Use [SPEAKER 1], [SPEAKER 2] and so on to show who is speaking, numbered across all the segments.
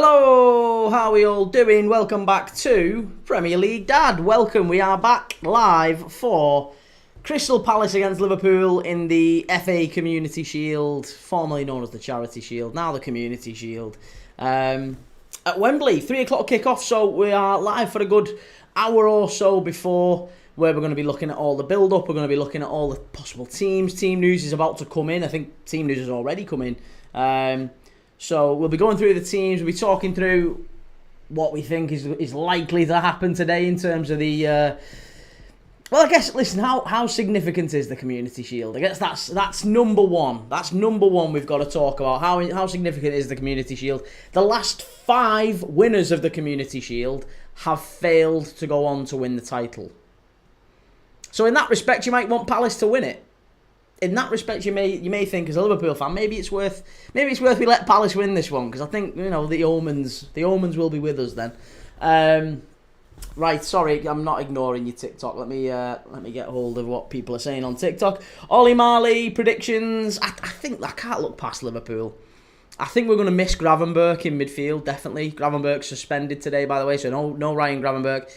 [SPEAKER 1] Hello, how are we all doing? Welcome back to Premier League Dad. Welcome, we are back live for Crystal Palace against Liverpool in the FA Community Shield, formerly known as the Charity Shield, now the Community Shield. At Wembley, 3 o'clock kick-off, so we are live for a good hour or so before, where we're going to be looking at all the build-up, we're going to be looking at all the possible teams. Team news is about to come in. I think team news has already come in. So we'll be going through the teams, we'll be talking through what we think is likely to happen today in terms of the... well, I guess, listen, how significant is the Community Shield? I guess that's number one. That's number one we've got to talk about. How significant is the Community Shield? The last 5 winners of the Community Shield have failed to go on to win the title. So in that respect, you might want Palace to win it. In that respect, you may think as a Liverpool fan, maybe it's worth we let Palace win this one, because I think the omens will be with us then. Right, sorry, I'm not ignoring your TikTok. Let me get hold of what people are saying on TikTok. Ollie Marley predictions. I think I can't look past Liverpool. I think we're going to miss Gravenberch in midfield, definitely. Gravenberch suspended today, by the way, so no Ryan Gravenberch.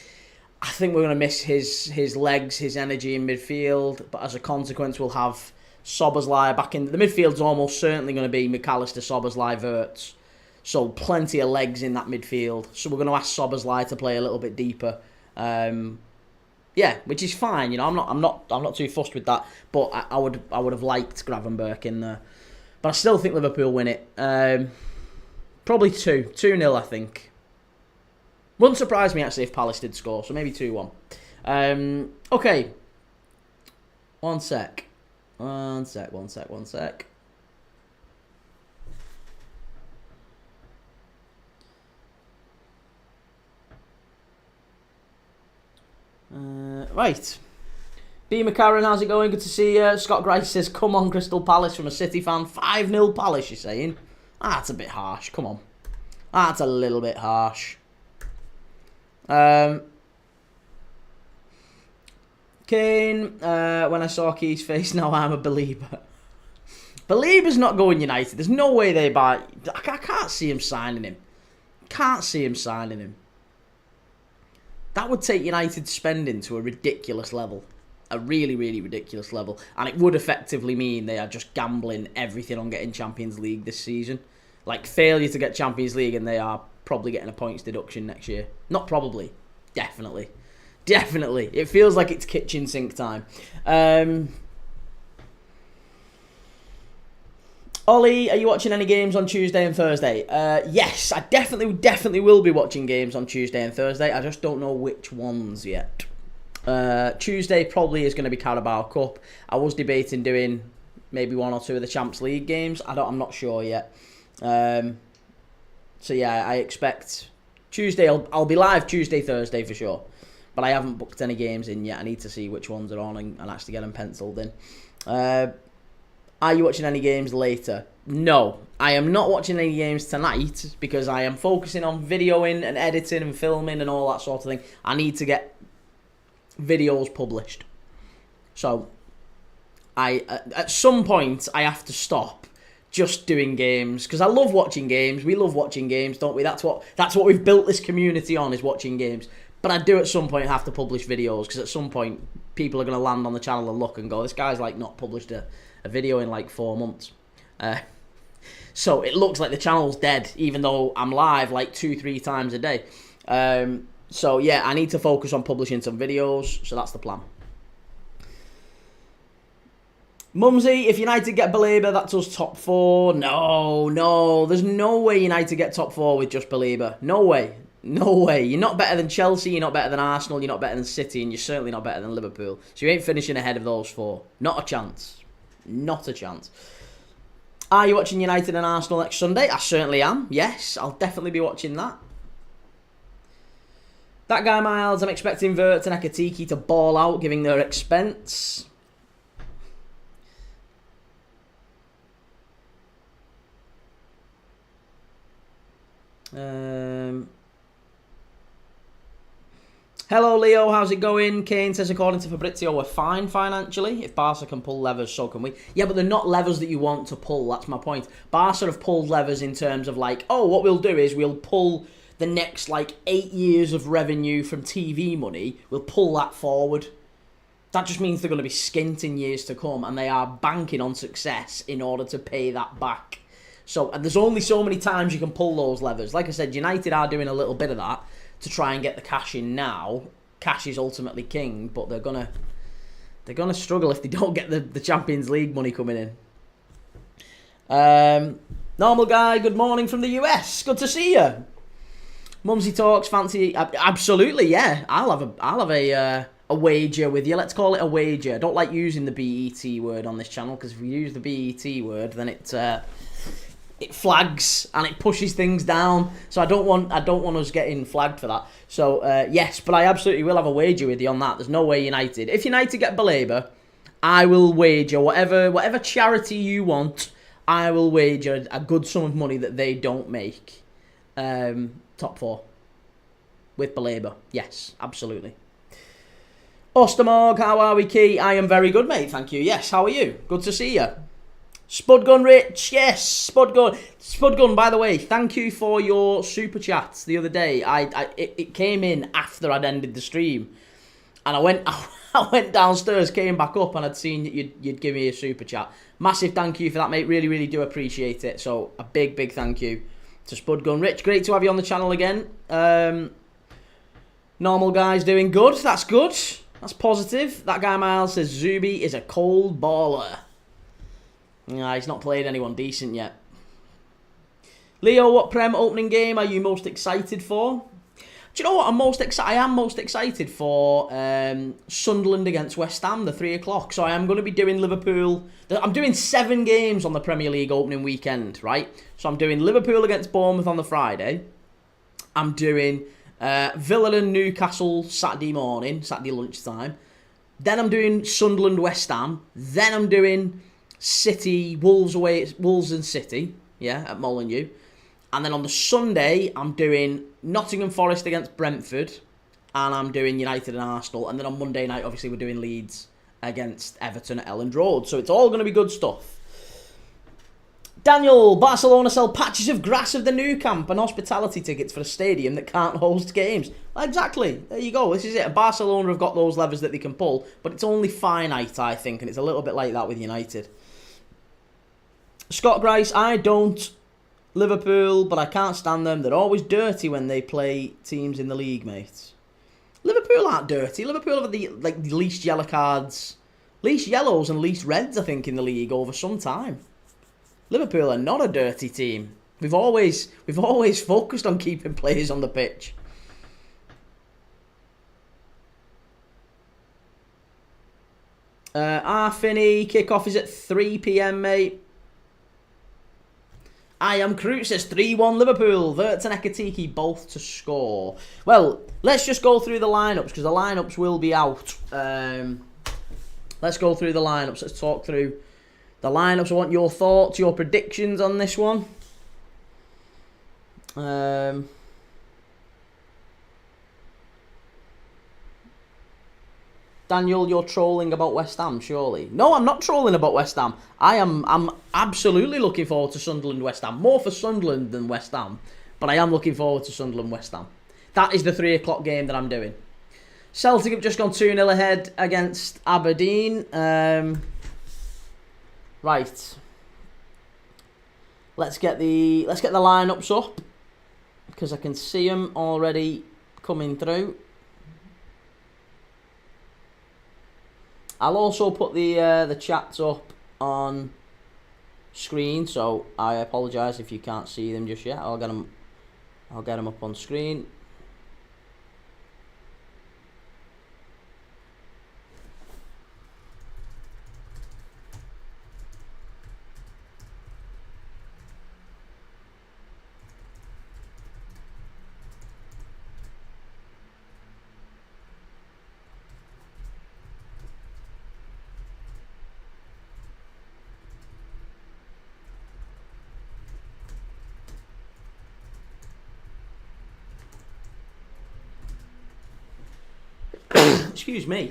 [SPEAKER 1] I think we're going to miss his legs, his energy in midfield, but as a consequence, we'll have Szoboszlai back in. The midfield's almost certainly going to be McAllister, Szoboszlai, Wirtz. So plenty of legs in that midfield. So we're going to ask Szoboszlai to play a little bit deeper. Yeah, which is fine. I'm not too fussed with that. But I would have liked Gravenberch in there. But I still think Liverpool win it. Probably 2-0, I think. Wouldn't surprise me, actually, if Palace did score. So maybe 2-1. Okay. One sec. Right. B. McCarran, how's it going? Good to see you. Scott Grice says, come on, Crystal Palace, from a City fan. 5-0 Palace, you're saying? That's a bit harsh. Come on. That's a little bit harsh. Kane, when I saw Key's face, now I'm a believer. Belieber's not going United. There's no way they buy... I can't see him signing him. That would take United spending to a ridiculous level. A really, really ridiculous level. And it would effectively mean they are just gambling everything on getting Champions League this season. Like, failure to get Champions League and they are probably getting a points deduction next year. Not probably. Definitely. It feels like it's kitchen sink time. Ollie, are you watching any games on Tuesday and Thursday? Yes, I definitely will be watching games on Tuesday and Thursday. I just don't know which ones yet. Tuesday probably is going to be Carabao Cup. I was debating doing maybe 1 or 2 of the Champions League games. I'm not sure yet. So yeah, I expect Tuesday. I'll be live Tuesday, Thursday for sure. But I haven't booked any games in yet. I need to see which ones are on and actually get them penciled in. Are you watching any games later? No, I am not watching any games tonight because I am focusing on videoing and editing and filming and all that sort of thing. I need to get videos published. So, at some point, I have to stop just doing games because I love watching games. We love watching games, don't we? That's what we've built this community on, is watching games. But I do at some point have to publish videos because at some point people are going to land on the channel and look and go, this guy's like not published a video in like 4 months. So it looks like the channel's dead even though I'm live like 2-3 times a day. So yeah, I need to focus on publishing some videos. So that's the plan. Mumsy, if United get Belieber, that's us top 4. No. There's no way United get top 4 with just Belieber. No way. You're not better than Chelsea, you're not better than Arsenal, you're not better than City, and you're certainly not better than Liverpool. So you ain't finishing ahead of those 4. Not a chance. Are you watching United and Arsenal next Sunday? I certainly am. Yes, I'll definitely be watching that. That guy Miles, I'm expecting Wirtz and Ekitike to ball out, giving their expense. Hello, Leo. How's it going? Kane says, according to Fabrizio, we're fine financially. If Barca can pull levers, so can we. Yeah, but they're not levers that you want to pull. That's my point. Barca have pulled levers in terms of like, oh, what we'll do is we'll pull the next like 8 years of revenue from TV money. We'll pull that forward. That just means they're going to be skint in years to come, and they are banking on success in order to pay that back. So, and there's only so many times you can pull those levers. Like I said, United are doing a little bit of that to try and get the cash in now. Cash is ultimately king, but they're gonna struggle if they don't get the Champions League money coming in. Normal guy, good morning from the US. Good to see you. Mumsy talks fancy. Absolutely, yeah. I'll have a wager with you. Let's call it a wager. I don't like using the BET word on this channel because if we use the BET word, then it flags and it pushes things down. So I don't want us getting flagged for that. So yes, but I absolutely will have a wager with you on that. There's no way United. If United get Belabor, I will wager whatever charity you want. I will wager a good sum of money that they don't make top four with Belabor. Yes, absolutely. Ostermorg, how are we, Key? I am very good, mate. Thank you. Yes, how are you? Good to see you. Spudgun Rich, yes, Spudgun, by the way, thank you for your super chats the other day. It came in after I'd ended the stream. And I went downstairs, came back up, and I'd seen that you'd give me a super chat. Massive thank you for that, mate. Really, really do appreciate it. So, a big, big thank you to Spudgun Rich. Great to have you on the channel again. Normal guy's doing good. That's good. That's positive. That guy Miles says Zubi is a cold baller. Nah, he's not played anyone decent yet. Leo, what Prem opening game are you most excited for? Do you know what I am most excited for? Sunderland against West Ham, the 3 o'clock. So I am going to be doing Liverpool. I'm doing 7 games on the Premier League opening weekend, right? So I'm doing Liverpool against Bournemouth on the Friday. I'm doing Villa and Newcastle Saturday lunchtime. Then I'm doing Sunderland West Ham. Then I'm doing City, Wolves and City, yeah, at Molineux. And then on the Sunday, I'm doing Nottingham Forest against Brentford. And I'm doing United and Arsenal. And then on Monday night, obviously, we're doing Leeds against Everton at Elland Road. So it's all going to be good stuff. Daniel, Barcelona sell patches of grass of the new camp and hospitality tickets for a stadium that can't host games. Exactly. There you go. This is it. Barcelona have got those levers that they can pull. But it's only finite, I think. And it's a little bit like that with United. Scott Grice, I don't Liverpool, but I can't stand them. They're always dirty when they play teams in the league, mate. Liverpool aren't dirty. Liverpool have the least yellow cards, least yellows and least reds, I think, in the league over some time. Liverpool are not a dirty team. We've always focused on keeping players on the pitch. Finney, kickoff is at 3 PM, mate. I am Crute says 3-1 Liverpool. Wirtz and Ekitike both to score. Well, let's just go through the lineups because the lineups will be out. Let's go through the lineups. Let's talk through the lineups. I want your thoughts, your predictions on this one. Daniel, you're trolling about West Ham, surely? No, I'm not trolling about West Ham. I'm absolutely looking forward to Sunderland West Ham. More for Sunderland than West Ham. But I am looking forward to Sunderland West Ham. That is the 3 o'clock game that I'm doing. Celtic have just gone 2-0 ahead against Aberdeen. Right. Let's get the lineups up. Because I can see them already coming through. I'll also put the chats up on screen, so I apologise if you can't see them just yet. I'll get them up on screen. Excuse me.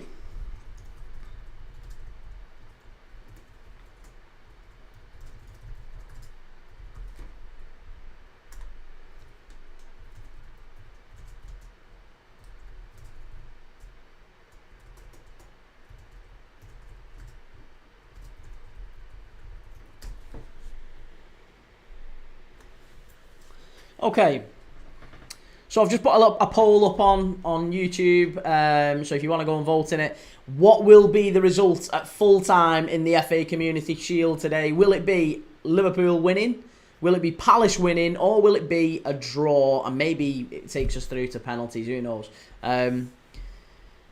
[SPEAKER 1] Okay, so I've just put a poll up on YouTube, so if you want to go and vote in it, what will be the result at full time in the FA Community Shield today? Will it be Liverpool winning? Will it be Palace winning? Or will it be a draw and maybe it takes us through to penalties? Who knows?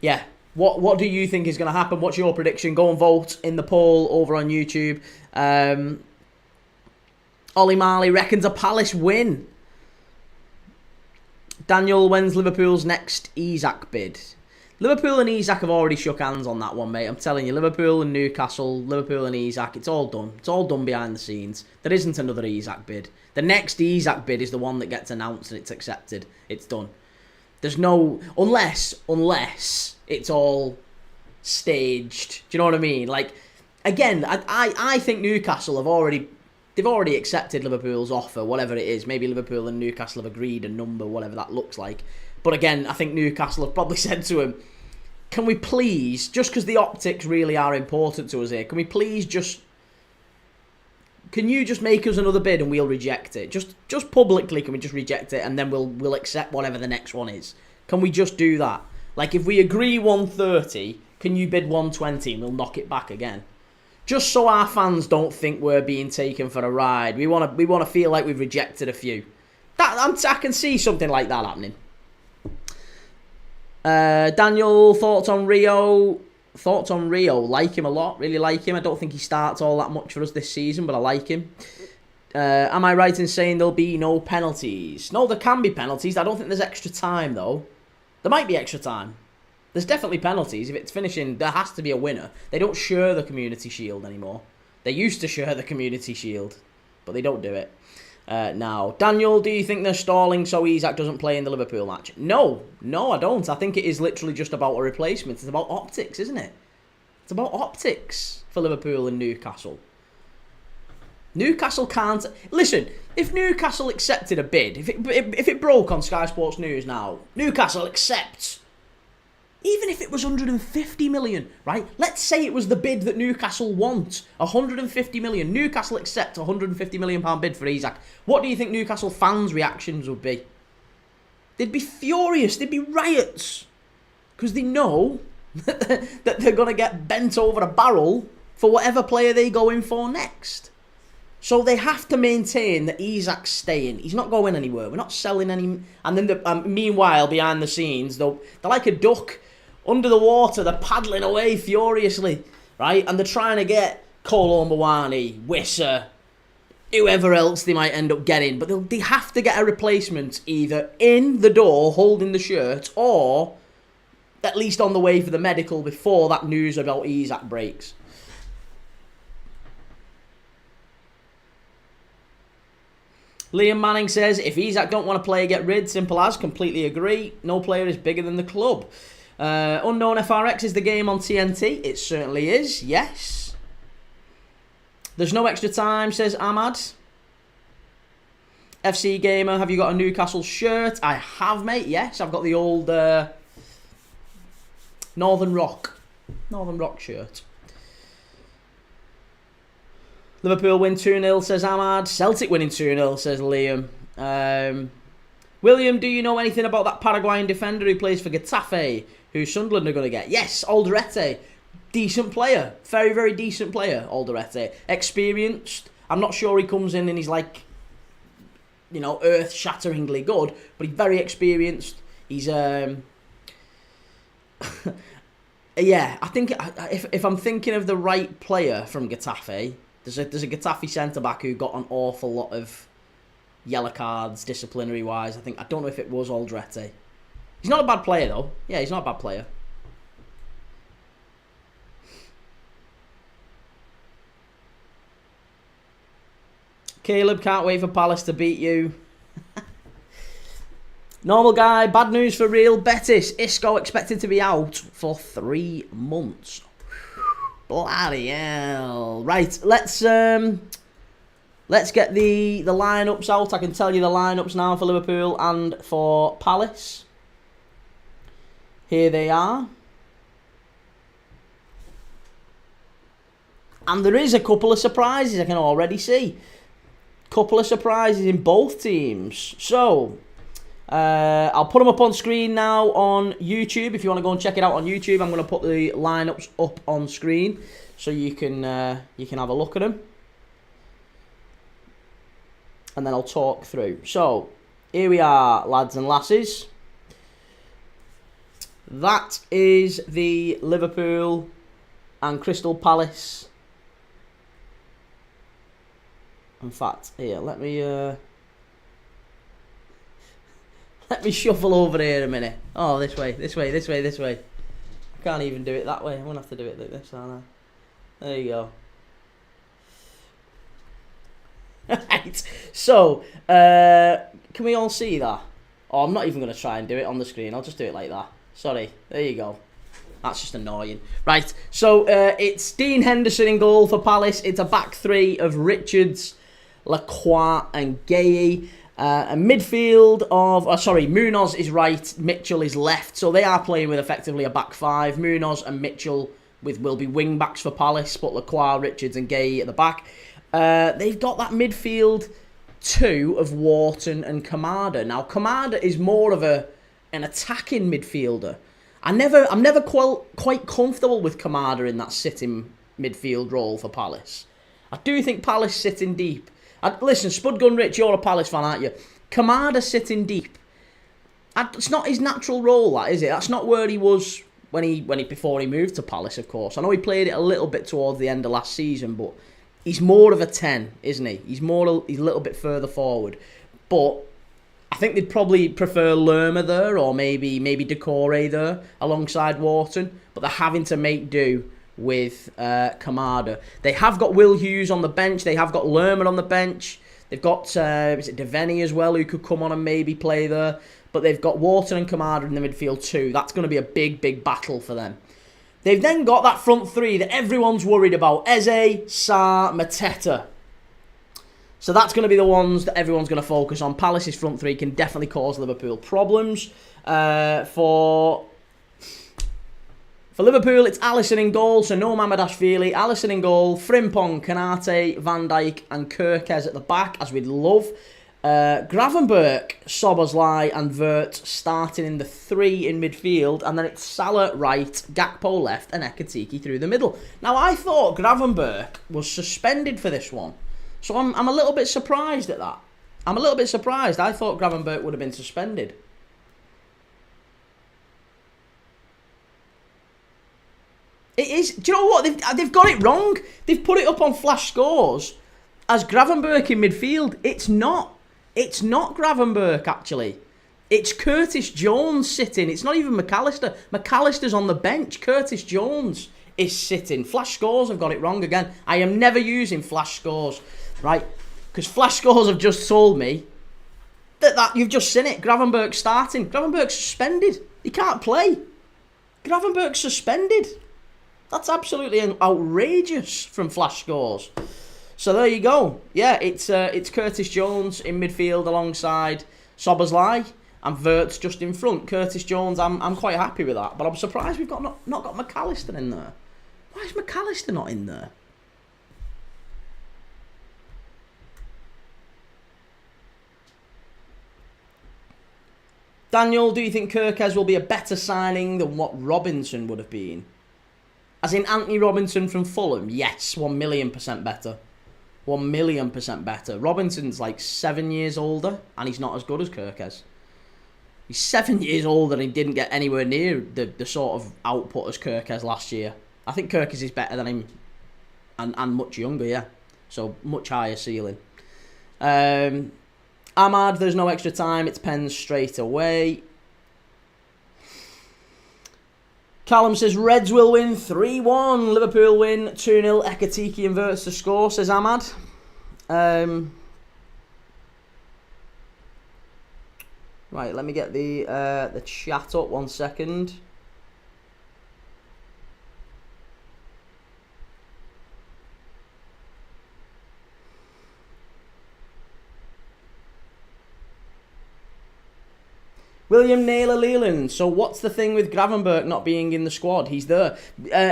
[SPEAKER 1] Yeah, what do you think is going to happen? What's your prediction? Go and vote in the poll over on YouTube. Ollie Marley reckons a Palace win. Daniel, when's Liverpool's next Isak bid? Liverpool and Isak have already shook hands on that one, mate. I'm telling you, Liverpool and Newcastle, Liverpool and Isak, it's all done. It's all done behind the scenes. There isn't another Isak bid. The next Isak bid is the one that gets announced and it's accepted. It's done. There's no... Unless it's all staged. Do you know what I mean? Like, again, I think Newcastle have already... They've already accepted Liverpool's offer, whatever it is. Maybe Liverpool and Newcastle have agreed a number, whatever that looks like. But again, I think Newcastle have probably said to him, can we please, just because the optics really are important to us here, can we please just... Can you just make us another bid and we'll reject it? Just publicly, can we just reject it and then we'll accept whatever the next one is? Can we just do that? Like, if we agree 130, can you bid 120 and we'll knock it back again? Just so our fans don't think we're being taken for a ride. We want to feel like we've rejected a few. I can see something like that happening. Daniel, thoughts on Rio? Thoughts on Rio? Like him a lot. Really like him. I don't think he starts all that much for us this season, but I like him. Am I right in saying there'll be no penalties? No, there can be penalties. I don't think there's extra time, though. There might be extra time. There's definitely penalties. If it's finishing, there has to be a winner. They don't share the Community Shield anymore. They used to share the Community Shield, but they don't do it now. Daniel, do you think they're stalling so Isak doesn't play in the Liverpool match? No, I don't. I think it is literally just about a replacement. It's about optics, isn't it? It's about optics for Liverpool and Newcastle. Newcastle can't... Listen, if Newcastle accepted a bid, if it broke on Sky Sports News now, Newcastle accepts... Even if it was 150 million, right? Let's say it was the bid that Newcastle want. 150 million. Newcastle accept a £150 million bid for Isak. What do you think Newcastle fans' reactions would be? They'd be furious. They'd be riots. Because they know that they're going to get bent over a barrel for whatever player they go in for next. So they have to maintain that Isak's staying. He's not going anywhere. We're not selling any... And then, meanwhile, behind the scenes, they're like a duck under the water. They're paddling away furiously, right? And they're trying to get Kolo Muani, Wissa, whoever else they might end up getting. But they have to get a replacement either in the door holding the shirt or at least on the way for the medical before that news about Isak breaks. Liam Manning says, if Isak don't want to play, get rid. Simple as. Completely agree. No player is bigger than the club. Unknown FRX, is the game on TNT? It certainly is, yes. There's no extra time, says Ahmad. FC Gamer, have you got a Newcastle shirt? I have, mate, yes. I've got the old Northern Rock shirt. Liverpool win 2-0, says Ahmad. Celtic winning 2-0, says Liam. William, do you know anything about that Paraguayan defender who plays for Getafe, who Sunderland are going to get? Yes, Alderete. Decent player. Very, very decent player, Alderete. Experienced. I'm not sure he comes in and he's like, you know, earth-shatteringly good, but he's very experienced. He's, yeah, I think, if I'm thinking of the right player from Getafe... There's a Getafe centre-back who got an awful lot of yellow cards, disciplinary-wise. I don't know if it was Alderete. He's not a bad player, though. Yeah, he's not a bad player. Caleb, can't wait for Palace to beat you. Normal guy, bad news for Real Betis. Isco expected to be out for 3 months. Bloody hell. Right, let's get the lineups out. I can tell you the lineups now for Liverpool and for Palace. Here they are. And there is a couple of surprises I can already see. Couple of surprises in both teams. So, I'll put them up on screen now on YouTube. If you want to go and check it out on YouTube, I'm going to put the lineups up on screen so you can have a look at them. And then I'll talk through. So, here we are, lads and lasses. That is the Liverpool and Crystal Palace. In fact, here, let me shuffle over here a minute. Oh, this way. I can't even do it that way. I'm going to have to do it like this, aren't I? There you go. Right. So, can we all see that? Oh, I'm not even going to try and do it on the screen. I'll just do it like that. Sorry. There you go. That's just annoying. Right. So, it's Dean Henderson in goal for Palace. It's a back three of Richards, Lacroix and Gueye. A midfield of... Munoz is right, Mitchell is left. So they are playing with effectively a back five. Munoz and Mitchell will be wing backs for Palace, but Lacroix, Richards and Gueye at the back. They've got that midfield two of Wharton and Kamada. Now, Kamada is more of an attacking midfielder. I'm never quite comfortable with Kamada in that sitting midfield role for Palace. I do think Palace sitting deep. Listen, Spudgun Rich, you're a Palace fan, aren't you? Kamada sitting deep. It's not his natural role, that is it? That's not where he was before he moved to Palace, of course. I know he played it a little bit towards the end of last season, but he's more of a 10, isn't he? He's a little bit further forward. But I think they'd probably prefer Lerma there, or maybe Decore there alongside Wharton. But they're having to make do with Kamada. They have got Will Hughes on the bench. They have got Lerma on the bench. They've got is it Devaney as well, who could come on and maybe play there. But they've got Wharton and Kamada in the midfield too. That's going to be a big battle for them. They've then got that front three that everyone's worried about. Eze, Sarr, Mateta. So that's going to be the ones that everyone's going to focus on. Palace's front three can definitely cause Liverpool problems. For Liverpool, it's Alisson in goal, so no Mamadashvili. Alisson in goal, Frimpong, Kanate, Van Dijk and Kirkes at the back, as we'd love. Gravenberch, Szoboszlai and Vert starting in the three in midfield, and then it's Salah right, Gakpo left and Ekitike through the middle. Now, I thought Gravenberch was suspended for this one, so I'm a little bit surprised at that. I'm a little bit surprised. I thought Gravenberch would have been suspended. It is. Do you know what? They've got it wrong. They've put it up on Flash Scores as Gravenberch in midfield. It's not. It's not Gravenberch, actually. It's Curtis Jones sitting. It's not even McAllister. McAllister's on the bench. Curtis Jones is sitting. Flash Scores have got it wrong again. I am never using Flash Scores, right? Because Flash Scores have just told me that you've just seen it. Gravenberch starting. Gravenberch's suspended. He can't play. Gravenberch's suspended. That's absolutely outrageous from Flash Scores. So there you go. Yeah, it's Curtis Jones in midfield alongside Szoboszlai and Vert's just in front. Curtis Jones, I'm quite happy with that, but I'm surprised we've not got McAllister in there. Why is McAllister not in there? Daniel, do you think Kirkes will be a better signing than what Robinson would have been? As in Anthony Robinson from Fulham? Yes, 1,000,000% better. 1,000,000% better. Robinson's like 7 years older, and he's not as good as Kirkes. He's 7 years older and he didn't get anywhere near the sort of output as Kirkes last year. I think Kirkes is better than him, and much younger, yeah. So, much higher ceiling. Ahmad, there's no extra time. It's pens straight away. Callum says Reds will win 3-1. Liverpool win 2-0. Ekitike inverts the score, says Ahmad. Right, let me get the chat up 1 second. William Naylor Leland. So what's the thing with Gravenberch not being in the squad? He's there.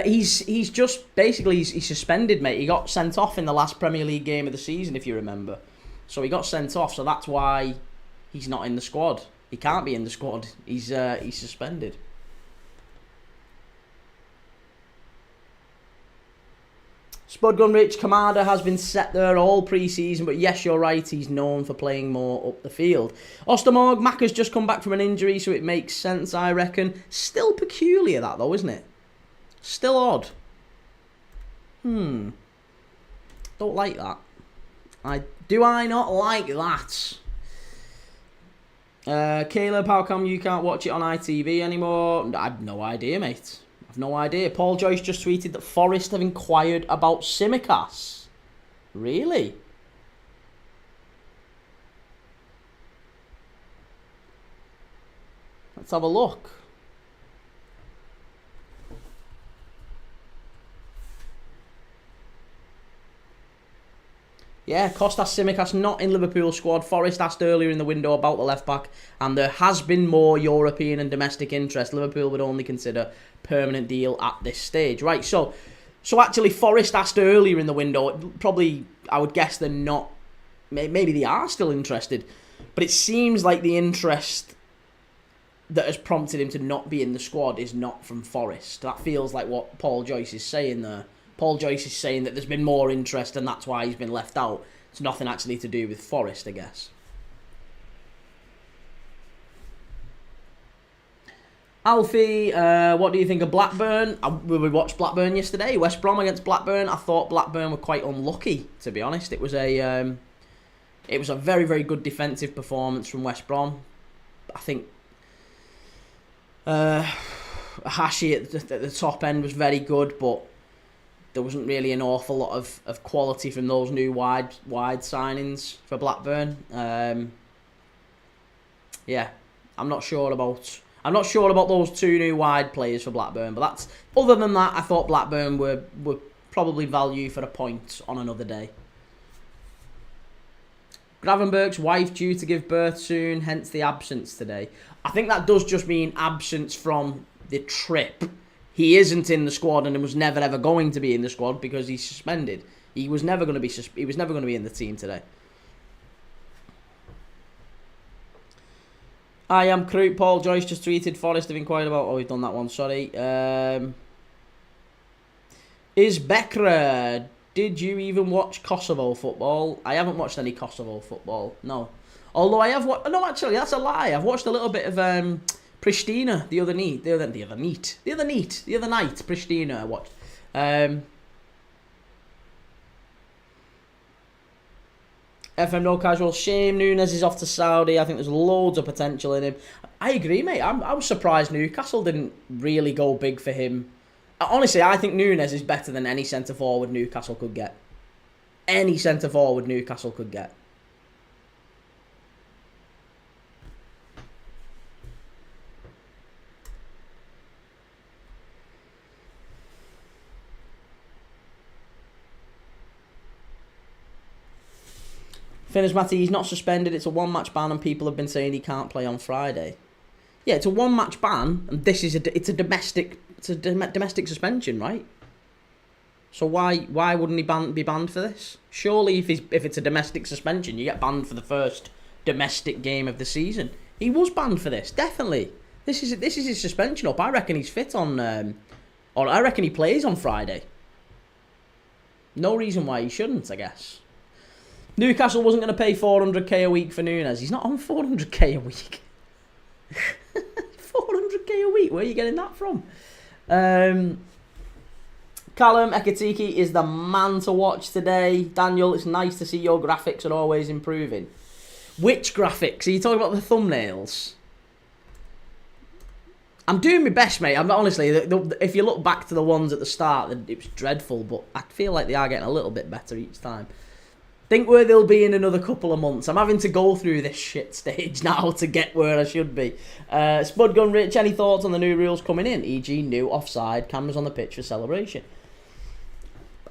[SPEAKER 1] He's just basically he's suspended, mate. He got sent off in the last Premier League game of the season, if you remember. So he got sent off. So that's why he's not in the squad. He can't be in the squad. He's suspended. Spudgun Rich Kamada has been set there all pre-season, but yes, you're right, he's known for playing more up the field. Ostermorg, Macca's just come back from an injury, so it makes sense, I reckon. Still peculiar, that, though, isn't it? Still odd. Don't like that. Do I not like that? Caleb, how come you can't watch it on ITV anymore? I have no idea, mate. No idea. Paul Joyce just tweeted that Forest have inquired about Tsimikas. Really? Let's have a look. Yeah, Kostas Tsimikas not in Liverpool squad. Forest asked earlier in the window about the left back, and there has been more European and domestic interest. Liverpool would only consider permanent deal at this stage. Right, so actually Forest asked earlier in the window. Probably, I would guess they're not. Maybe they are still interested, but it seems like the interest that has prompted him to not be in the squad is not from Forest. That feels like what Paul Joyce is saying there. Paul Joyce is saying that there's been more interest and that's why he's been left out. It's nothing actually to do with Forest, I guess. Alfie, what do you think of Blackburn? We watched Blackburn yesterday. West Brom against Blackburn. I thought Blackburn were quite unlucky, to be honest. It was a very, very good defensive performance from West Brom. I think Hashi at the top end was very good, but there wasn't really an awful lot of quality from those new wide signings for Blackburn. Yeah, I'm not sure about those two new wide players for Blackburn, but other than that, I thought Blackburn were probably value for a point on another day. Gravenberch's wife due to give birth soon, hence the absence today. I think that does just mean absence from the trip. He isn't in the squad and was never ever going to be in the squad because he's suspended. He was never going to be in the team today. I am Kroot. Paul Joyce just tweeted Forest have inquired about. Oh, we've done that one. Sorry. Is Bekra? Did you even watch Kosovo football? I haven't watched any Kosovo football. No. Although I have watched. No, actually, that's a lie. I've watched a little bit of Pristina the other night. Pristina I watched. FM No Casual, shame Nunes is off to Saudi. I think there's loads of potential in him. I agree, mate. I was surprised Newcastle didn't really go big for him. Honestly, I think Nunes is better than any centre forward Newcastle could get. Any centre forward Newcastle could get. Finners Matty, he's not suspended. It's a one-match ban, and people have been saying he can't play on Friday. Yeah, it's a one-match ban, and this is a domestic suspension, right? So why wouldn't he be banned for this? Surely, if it's a domestic suspension, you get banned for the first domestic game of the season. He was banned for this, definitely. This is his suspension up. I reckon he's fit on, or I reckon he plays on Friday. No reason why he shouldn't, I guess. Newcastle wasn't going to pay 400k a week for Nunes. He's not on 400k a week. 400k a week? Where are you getting that from? Callum Ekitike is the man to watch today. Daniel, it's nice to see your graphics are always improving. Which graphics? Are you talking about the thumbnails? I'm doing my best, mate. Honestly, if you look back to the ones at the start, it was dreadful, but I feel like they are getting a little bit better each time. Think where they'll be in another couple of months. I'm having to go through this shit stage now to get where I should be. Spud Gun Rich, any thoughts on the new rules coming in? E.g. new offside, cameras on the pitch for celebration.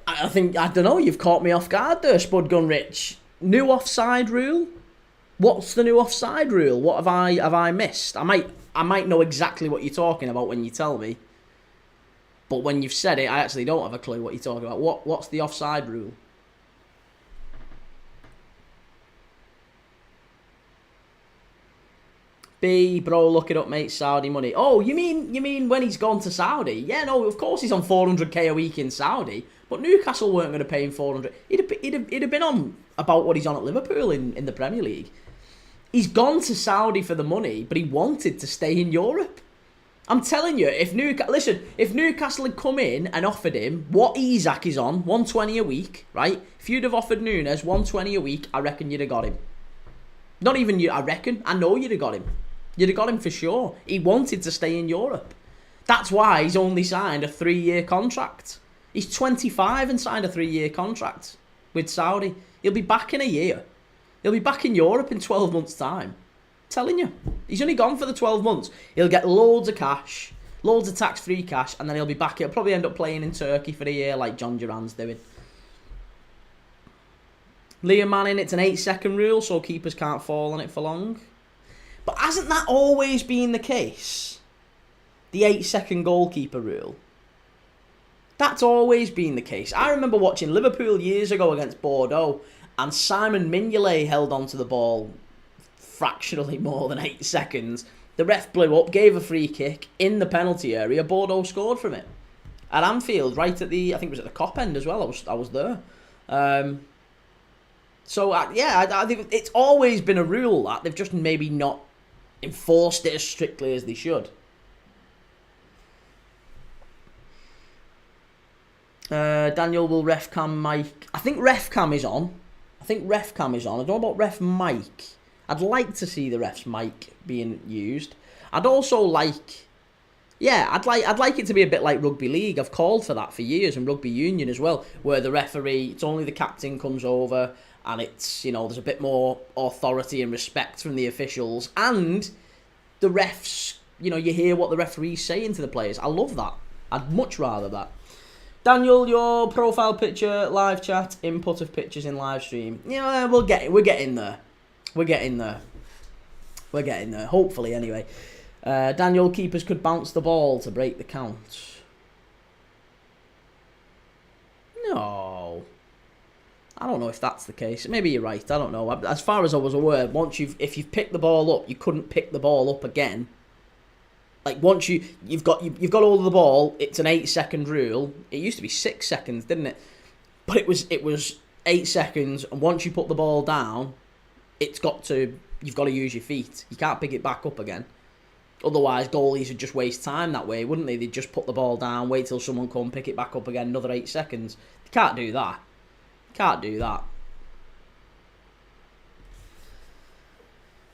[SPEAKER 1] I don't know, you've caught me off guard there, Spud Gun Rich. New offside rule? What's the new offside rule? What have I missed? I might know exactly what you're talking about when you tell me. But when you've said it, I actually don't have a clue what you're talking about. What's the offside rule? B, bro, look it up, mate. Saudi money. Oh, you mean when he's gone to Saudi? Yeah, no, of course he's on 400k a week in Saudi. But Newcastle weren't going to pay him 400. He'd have been on about what he's on at Liverpool in the Premier League. He's gone to Saudi for the money, but he wanted to stay in Europe. I'm telling you, if Newcastle had come in and offered him what Isak is on, 120 a week, right? If you'd have offered Nunes 120 a week, I reckon you'd have got him. Not even you, I reckon. I know you'd have got him. You'd have got him for sure. He wanted to stay in Europe. That's why he's only signed a 3-year contract. He's 25 and signed a 3-year contract with Saudi. He'll be back in a year. He'll be back in Europe in 12 months' time. I'm telling you. He's only gone for the 12 months. He'll get loads of cash, loads of tax-free cash, and then he'll be back. He'll probably end up playing in Turkey for a year like John Duran's doing. Liam Manning, it's an 8-second rule, so keepers can't fall on it for long. But hasn't that always been the case? The 8-second goalkeeper rule. That's always been the case. I remember watching Liverpool years ago against Bordeaux, and Simon Mignolet held onto the ball fractionally more than 8 seconds. The ref blew up, gave a free kick in the penalty area. Bordeaux scored from it at Anfield, right at the, I think it was at the Cop end as well. I was there. I think it's always been a rule that they've just maybe not enforced it as strictly as they should. Daniel, will ref cam mic? I think ref cam is on. I don't know about ref mic. I'd like to see the ref's mic being used. I'd also like, I'd like it to be a bit like rugby league. I've called for that for years, and rugby union as well, where the referee, it's only the captain comes over, and it's, there's a bit more authority and respect from the officials, and the refs, you hear what the referee's saying to the players. I love that. I'd much rather that. Daniel, your profile picture, live chat, input of pictures in live stream. We're getting there. Hopefully, anyway. Daniel, keepers could bounce the ball to break the count. No. I don't know if that's the case. Maybe you're right. I don't know. As far as I was aware, if you've picked the ball up, you couldn't pick the ball up again. Like once you've got hold of the ball, it's an 8-second rule. It used to be 6 seconds, didn't it? But it was 8 seconds, and once you put the ball down, you've got to use your feet. You can't pick it back up again. Otherwise, goalies would just waste time that way, wouldn't they? They'd just put the ball down, wait till someone come, pick it back up again, another 8 seconds. You can't do that.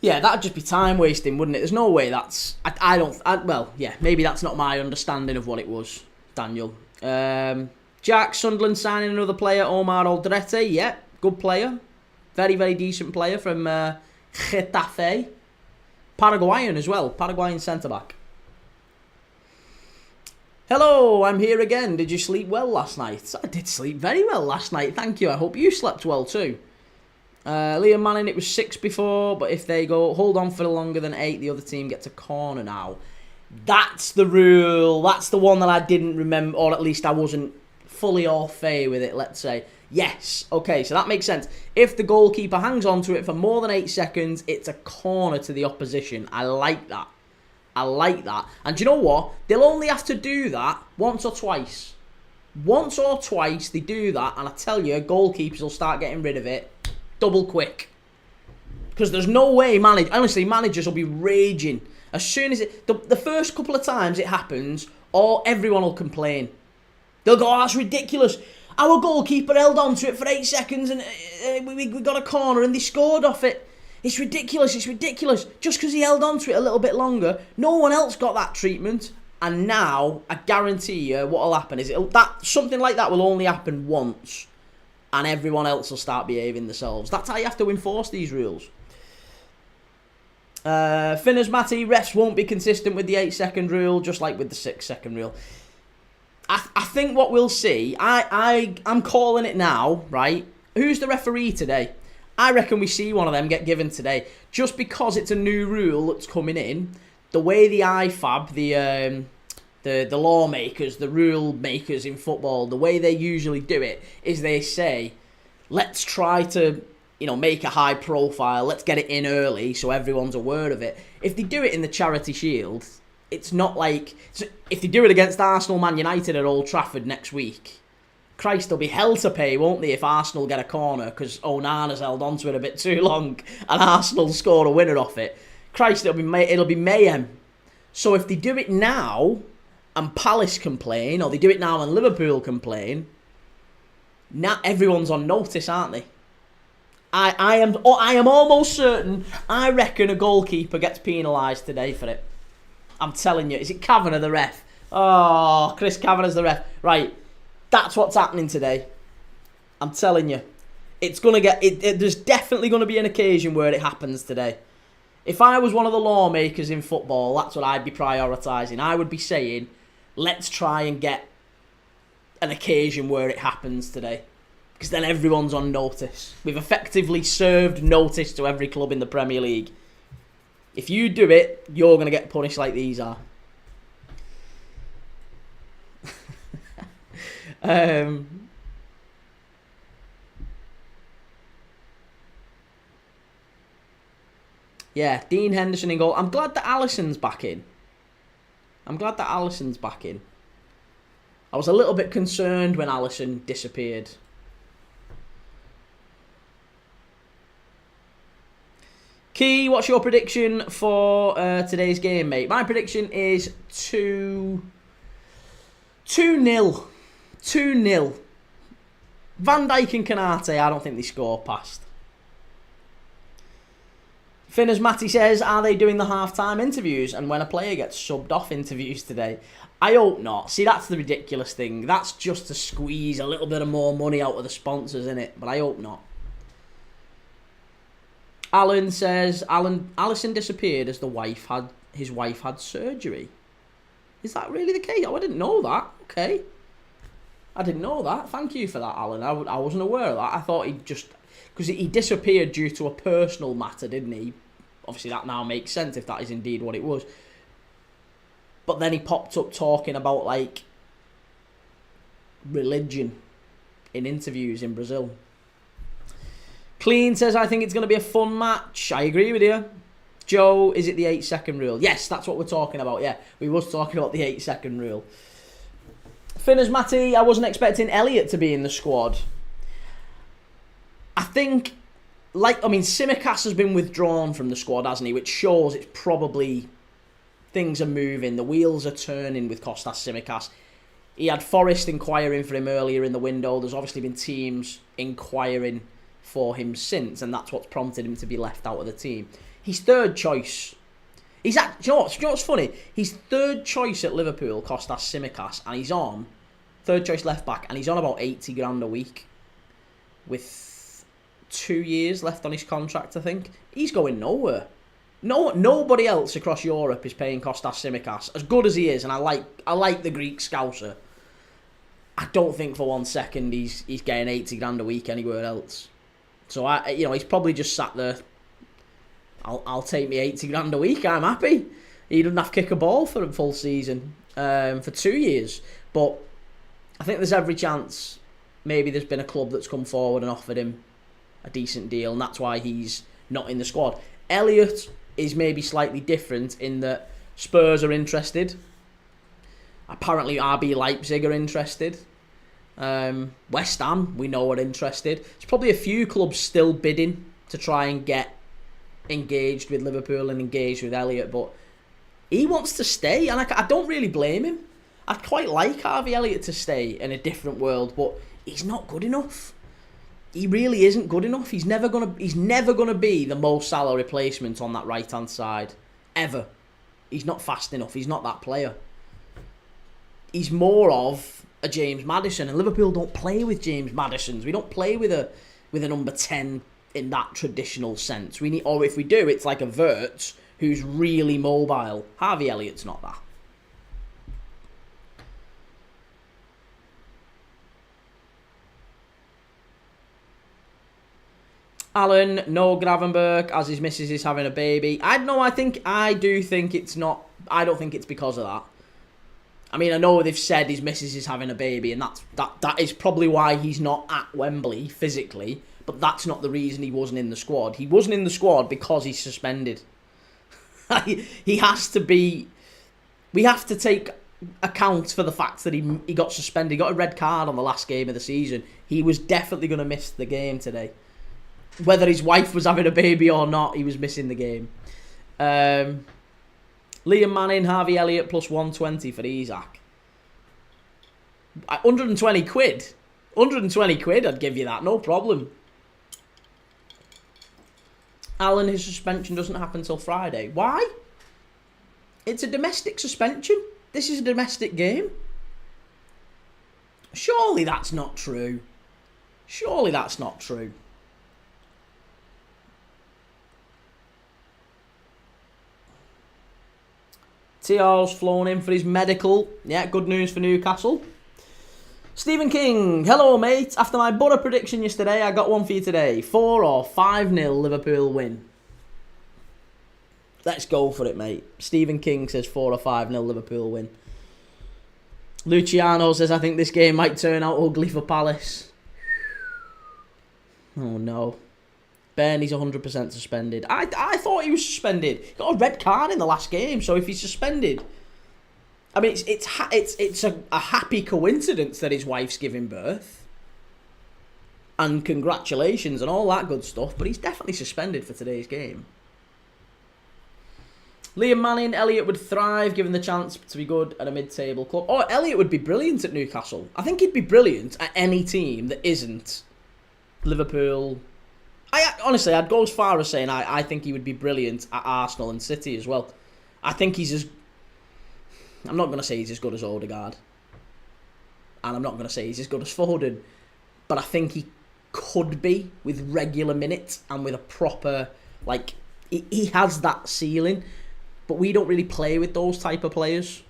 [SPEAKER 1] Yeah, that'd just be time wasting, wouldn't it? There's no way that's... maybe that's not my understanding of what it was, Daniel. Jack, Sunderland signing another player, Omar Aldrete. Yeah, good player. Very, very decent player from Getafe. Paraguayan as well. Paraguayan centre-back. Hello, I'm here again. Did you sleep well last night? I did sleep very well last night, thank you. I hope you slept well too. Liam Manning, it was 6 before, but if they go hold on for longer than 8, the other team gets a corner now. That's the rule. That's the one that I didn't remember, or at least I wasn't fully au fait with it, let's say. Yes, okay, so that makes sense. If the goalkeeper hangs on to it for more than 8 seconds, it's a corner to the opposition. I like that. And do you know what? They'll only have to do that once or twice. Once or twice they do that, and I tell you, goalkeepers will start getting rid of it double quick. Because there's no way, managers will be raging. As soon as the first couple of times it happens, everyone will complain. They'll go, that's ridiculous. Our goalkeeper held on to it for 8 seconds and we got a corner and they scored off it. It's ridiculous. Just because he held on to it a little bit longer, no one else got that treatment. And now, I guarantee you, what will happen is something like that will only happen once. and everyone else will start behaving themselves. That's how you have to enforce these rules. Finners Matty, refs won't be consistent with the 8-second rule, just like with the 6-second rule. I think what we'll see, I'm calling it now, right? Who's the referee today? I reckon we see one of them get given today. Just because it's a new rule that's coming in, the way the IFAB, the lawmakers, the rule makers in football, the way they usually do it is they say, let's try to, make a high profile, let's get it in early so everyone's aware of it. If they do it in the Charity Shield, it's not like, if they do it against Arsenal, Man United at Old Trafford next week, Christ, there'll be hell to pay, won't they, if Arsenal get a corner because Onana's held onto it a bit too long and Arsenal score a winner off it. Christ, it'll be mayhem. So if they do it now and Palace complain, or they do it now and Liverpool complain, now everyone's on notice, aren't they? I am almost certain, I reckon a goalkeeper gets penalised today for it. I'm telling you. Is it Kavanagh, the ref? Oh, Chris Kavanagh's the ref. Right. That's what's happening today. I'm telling you. It's going to get... there's definitely going to be an occasion where it happens today. If I was one of the lawmakers in football, that's what I'd be prioritising. I would be saying, let's try and get an occasion where it happens today. Because then everyone's on notice. We've effectively served notice to every club in the Premier League. If you do it, you're going to get punished like these are. Yeah, Dean Henderson in goal. I'm glad that Alisson's back in. I was a little bit concerned when Alisson disappeared. Key, what's your prediction for today's game, mate? My prediction is 2-0. 2-0. Van Dijk and Kanate, I don't think they score past. Finners Matty says, are they doing the half-time interviews and when a player gets subbed off interviews today? I hope not. See, that's the ridiculous thing. That's just to squeeze a little bit of more money out of the sponsors, innit? But I hope not. Alan says, Alisson disappeared as his wife had surgery. Is that really the case? Oh, I didn't know that. Okay. I didn't know that. Thank you for that, Alan. I wasn't aware of that. I thought he just... Because he disappeared due to a personal matter, didn't he? Obviously, that now makes sense if that is indeed what it was. But then he popped up talking about, like, religion in interviews in Brazil. Clean says, I think it's going to be a fun match. I agree with you. Joe, is it the 8-second rule? Yes, that's what we're talking about. Yeah, we was talking about the 8-second rule. Finners Matty, I wasn't expecting Elliott to be in the squad. I think, Tsimikas has been withdrawn from the squad, hasn't he? Which shows it's probably... Things are moving. The wheels are turning with Kostas Tsimikas. He had Forest inquiring for him earlier in the window. There's obviously been teams inquiring for him since, and that's what's prompted him to be left out of the team. He's third choice. Do you know what's funny? He's third choice at Liverpool, Kostas Tsimikas, and he's on third choice left back, and he's on about 80 grand a week with 2 years left on his contract, I think. He's going nowhere. Nobody else across Europe is paying Kostas Tsimikas as good as he is, and I like the Greek scouser. I don't think for 1 second he's getting 80 grand a week anywhere else. So he's probably just sat there. I'll take me 80 grand a week. I'm happy. He doesn't have to kick a ball for a full season for 2 years. But I think there's every chance. Maybe there's been a club that's come forward and offered him a decent deal, and that's why he's not in the squad. Elliott is maybe slightly different in that Spurs are interested. Apparently RB Leipzig are interested. West Ham, we know, are interested. There's probably a few clubs still bidding to try and get engaged with Liverpool and engaged with Elliott, but he wants to stay, and I don't really blame him. I'd quite like Harvey Elliott to stay in a different world, but he's not good enough. He really isn't good enough. He's never gonna be the Mo Salah replacement on that right hand side ever. He's not fast enough. He's not that player. He's more of a James Maddison, and Liverpool don't play with James Maddisons. We don't play with a number 10 in that traditional sense. We need, or if we do, it's like a Wirtz who's really mobile. Harvey Elliott's not that. Alan, no Gravenberg, as his missus is having a baby. I do think it's not. I don't think it's because of that. I mean, I know they've said his missus is having a baby, and that is probably why he's not at Wembley physically. But that's not the reason he wasn't in the squad. He wasn't in the squad because he's suspended. He has to be. We have to take account for the fact that he got suspended. He got a red card on the last game of the season. He was definitely going to miss the game today. Whether his wife was having a baby or not, he was missing the game. Liam Manning, Harvey Elliott plus 120 for Isaac. 120 quid. 120 quid, I'd give you that, no problem. Alan, his suspension doesn't happen till Friday. Why? It's a domestic suspension. This is a domestic game. Surely that's not true. Surely that's not true. TR's flown in for his medical. Yeah, good news for Newcastle. Stephen King, hello mate. After my Borough prediction yesterday, I got one for you today. 4 or 5-0 Liverpool win. Let's go for it, mate. Stephen King says 4 or 5-0 Liverpool win. Luciano says, I think this game might turn out ugly for Palace. Oh no. Bernie's 100% suspended. I thought he was suspended. He got a red card in the last game, so if he's suspended, I mean, it's a happy coincidence that his wife's giving birth, and congratulations and all that good stuff. But he's definitely suspended for today's game. Liam Manning, Elliott would thrive given the chance to be good at a mid-table club. Oh, Elliott would be brilliant at Newcastle. I think he'd be brilliant at any team that isn't Liverpool. Honestly, I'd go as far as saying I think he would be brilliant at Arsenal and City as well. I think he's as... I'm not going to say he's as good as Odegaard. And I'm not going to say he's as good as Foden. But I think he could be with regular minutes and with a proper... Like, he has that ceiling. But we don't really play with those type of players.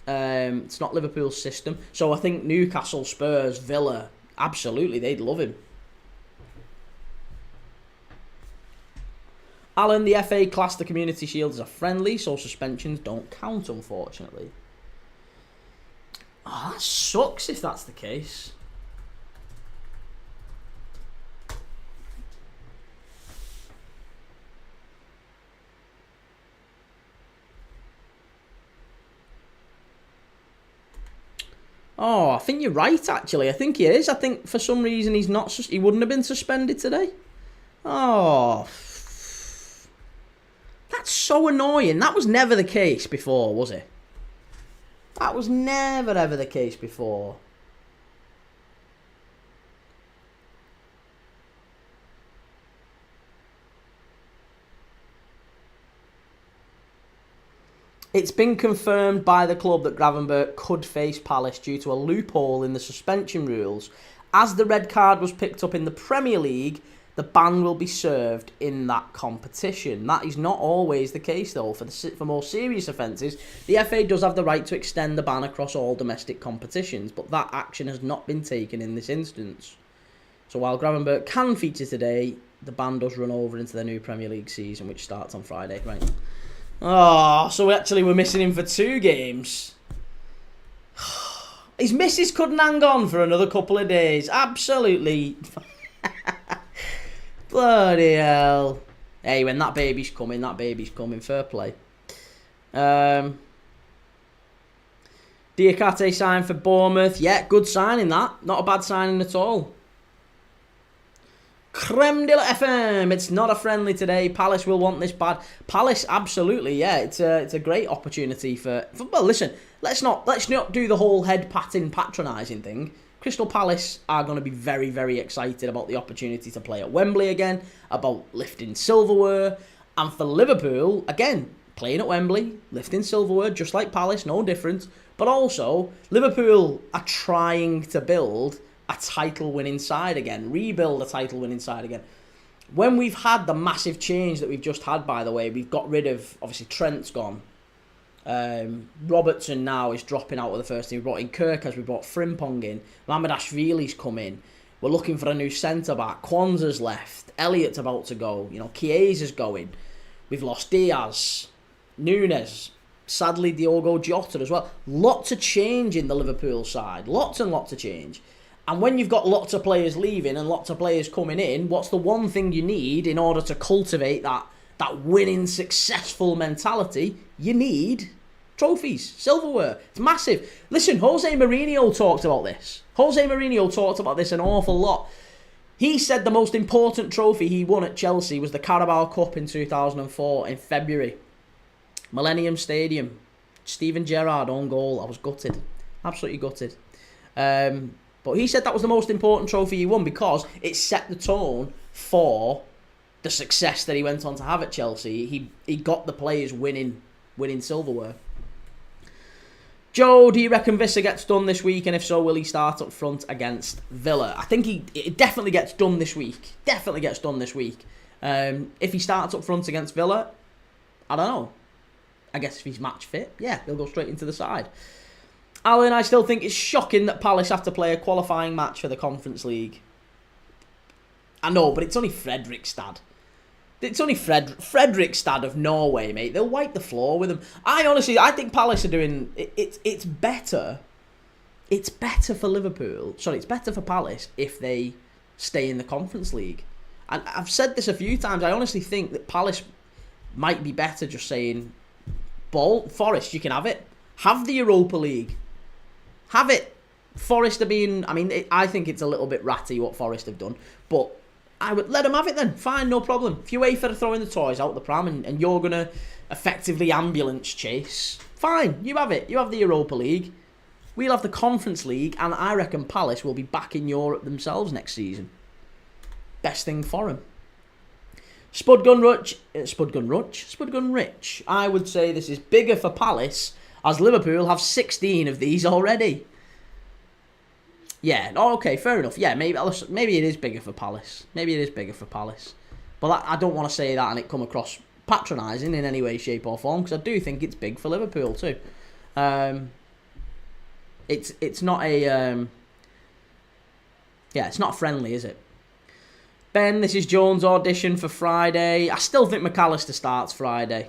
[SPEAKER 1] It's not Liverpool's system. So I think Newcastle, Spurs, Villa, absolutely, they'd love him. Alan, the FA classed the Community Shield as a friendly, so suspensions don't count, unfortunately. Oh, that sucks if that's the case. Oh, I think you're right, actually. I think he is. I think for some reason he wouldn't have been suspended today. Oh... That's so annoying. That was never the case before, was it? That was never, ever the case before. It's been confirmed by the club that Gravenberch could face Palace due to a loophole in the suspension rules. As the red card was picked up in the Premier League, the ban will be served in that competition. That is not always the case, though. For more serious offences, the FA does have the right to extend the ban across all domestic competitions, but that action has not been taken in this instance. So while Gravenberch can feature today, the ban does run over into the new Premier League season, which starts on Friday. Right. Oh, so we're missing him for 2 games. His missus couldn't hang on for another couple of days. Absolutely... Bloody hell. Hey, when that baby's coming, fair play. Ekitike signed for Bournemouth. Yeah, good signing that. Not a bad signing at all. Creme de la FM. It's not a friendly today. Palace will want this bad. Palace, absolutely, yeah. It's a great opportunity for well, listen, let's not do the whole head patting patronising thing. Crystal Palace are going to be very, very excited about the opportunity to play at Wembley again, about lifting silverware, and for Liverpool, again, playing at Wembley, lifting silverware, just like Palace, no difference. But also, Liverpool are trying to build a title-winning side again, rebuild a title-winning side again. When we've had the massive change that we've just had, by the way, we've got rid of, obviously, Trent's gone. Robertson now is dropping out of the first team. We brought in Kirk as we brought Frimpong in. Mamardashvili's come in. We're looking for a new centre-back. Kwanzaa's left. Elliott's about to go. Chiesa's going. We've lost Diaz. Nunes. Sadly, Diogo Jota as well. Lots of change in the Liverpool side. Lots and lots of change. And when you've got lots of players leaving and lots of players coming in, what's the one thing you need in order to cultivate that winning, successful mentality? You need trophies, silverware. It's massive. Listen, Jose Mourinho talked about this. Jose Mourinho talked about this an awful lot. He said the most important trophy he won at Chelsea was the Carabao Cup in 2004 in February. Millennium Stadium. Steven Gerrard on goal. I was gutted. Absolutely gutted. But he said that was the most important trophy he won because it set the tone for the success that he went on to have at Chelsea. He got the players winning silverware. Joe, do you reckon Visser gets done this week? And if so, will he start up front against Villa? I think it definitely gets done this week. Definitely gets done this week. If he starts up front against Villa, I don't know. I guess if he's match fit, yeah, he'll go straight into the side. Alan, I still think it's shocking that Palace have to play a qualifying match for the Conference League. I know, but it's only Fredrikstad. It's only Fredrikstad of Norway, mate. They'll wipe the floor with them. I think Palace are doing... It's better. It's better for Liverpool. Sorry, it's better for Palace if they stay in the Conference League. And I've said this a few times. I honestly think that Palace might be better just saying, Forest, you can have it. Have the Europa League. Have it. Forest are being... I think it's a little bit ratty what Forest have done. But I would let them have it then. Fine, no problem. If you wait for throwing the toys out the pram and you're going to effectively ambulance chase, fine, you have it. You have the Europa League. We'll have the Conference League. And I reckon Palace will be back in Europe themselves next season. Best thing for them. Spudgun Rich. I would say this is bigger for Palace, as Liverpool have 16 of these already. Yeah, okay, fair enough. Yeah, maybe it is bigger for Palace. But I don't want to say that and it come across patronising in any way, shape or form, because I do think it's big for Liverpool too. It's not a... it's not friendly, is it? Ben, this is Jones' audition for Friday. I still think McAllister starts Friday.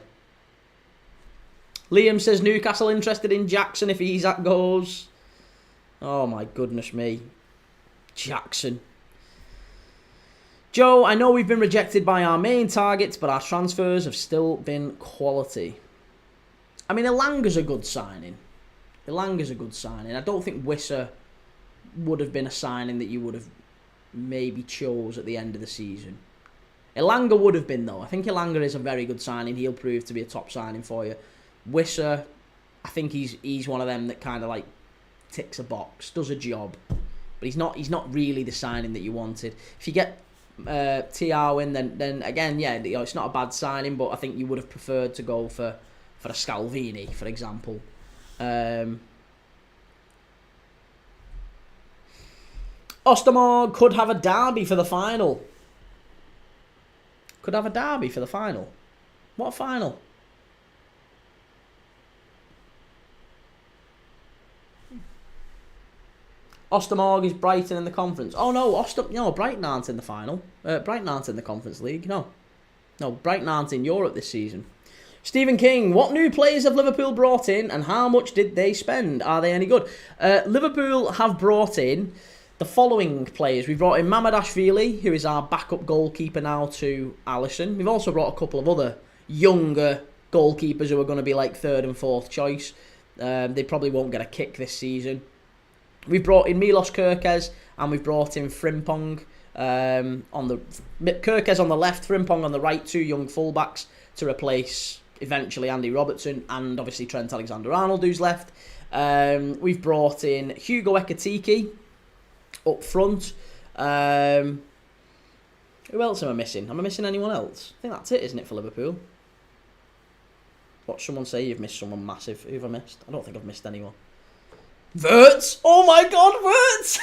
[SPEAKER 1] Liam says Newcastle interested in Jackson if Isak goes. Oh my goodness me. Jackson. Joe, I know we've been rejected by our main targets, but our transfers have still been quality. Elanga's a good signing. I don't think Wisser would have been a signing that you would have maybe chose at the end of the season. Elanga would have been, though. I think Elanga is a very good signing. He'll prove to be a top signing for you. Wisser, I think he's one of them that kind of like ticks a box, does a job, but he's not really the signing that you wanted. If you get TR in, then again, yeah, it's not a bad signing, but I think you would have preferred to go for a Scalvini, for example. Ostermore could have a derby for the final. What final? Ostermorg is Brighton in the conference. Oh no, Brighton aren't in the final. Brighton aren't in the Conference League. No, Brighton aren't in Europe this season. Stephen King, what new players have Liverpool brought in and how much did they spend? Are they any good? Liverpool have brought in the following players. We've brought in Mamardashvili, who is our backup goalkeeper now to Alisson. We've also brought a couple of other younger goalkeepers who are going to be like third and fourth choice. They probably won't get a kick this season. We've brought in Milos Kerkez and we've brought in Frimpong Kerkez on the left, Frimpong on the right, two young fullbacks to replace eventually Andy Robertson and obviously Trent Alexander-Arnold who's left. We've brought in Hugo Ekitike up front. Who else am I missing? Am I missing anyone else? I think that's it, isn't it, for Liverpool? Watch someone say you've missed someone massive. Who have I missed? I don't think I've missed anyone. Wirtz! Oh my god, Wirtz!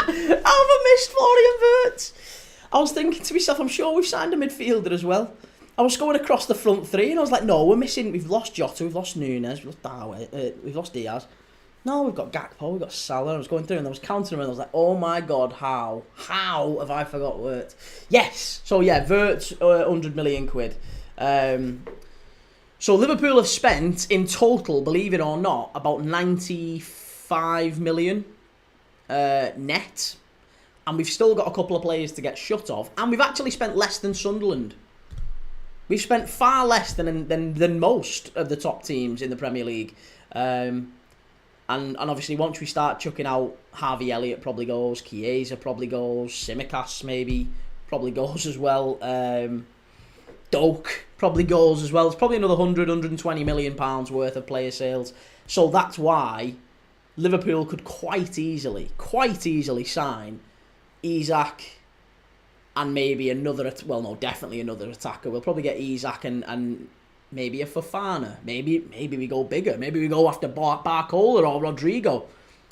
[SPEAKER 1] How have I missed Florian Wirtz? I was thinking to myself, I'm sure we've signed a midfielder as well. I was going across the front three and I was like, no, we've lost Jota, we've lost Nunes, we've lost Darwin, we've lost Diaz. No, we've got Gakpo, we've got Salah. I was going through and I was counting them and I was like, oh my god, how have I forgot Wirtz? Yes! So yeah, Wirtz, 100 million quid. So Liverpool have spent, in total, believe it or not, about 95 million net. And we've still got a couple of players to get shut of. And we've actually spent less than Sunderland. We've spent far less than most of the top teams in the Premier League. And obviously once we start chucking out, Harvey Elliott probably goes, Chiesa probably goes, Tsimikas maybe probably goes as well. Doak probably goes as well. It's probably another 120 million pounds worth of player sales. So that's why Liverpool could quite easily sign Isak and maybe another, well, no, definitely another attacker. We'll probably get Isak and maybe a Fofana. Maybe we go bigger. Maybe we go after Barcola or Rodrigo.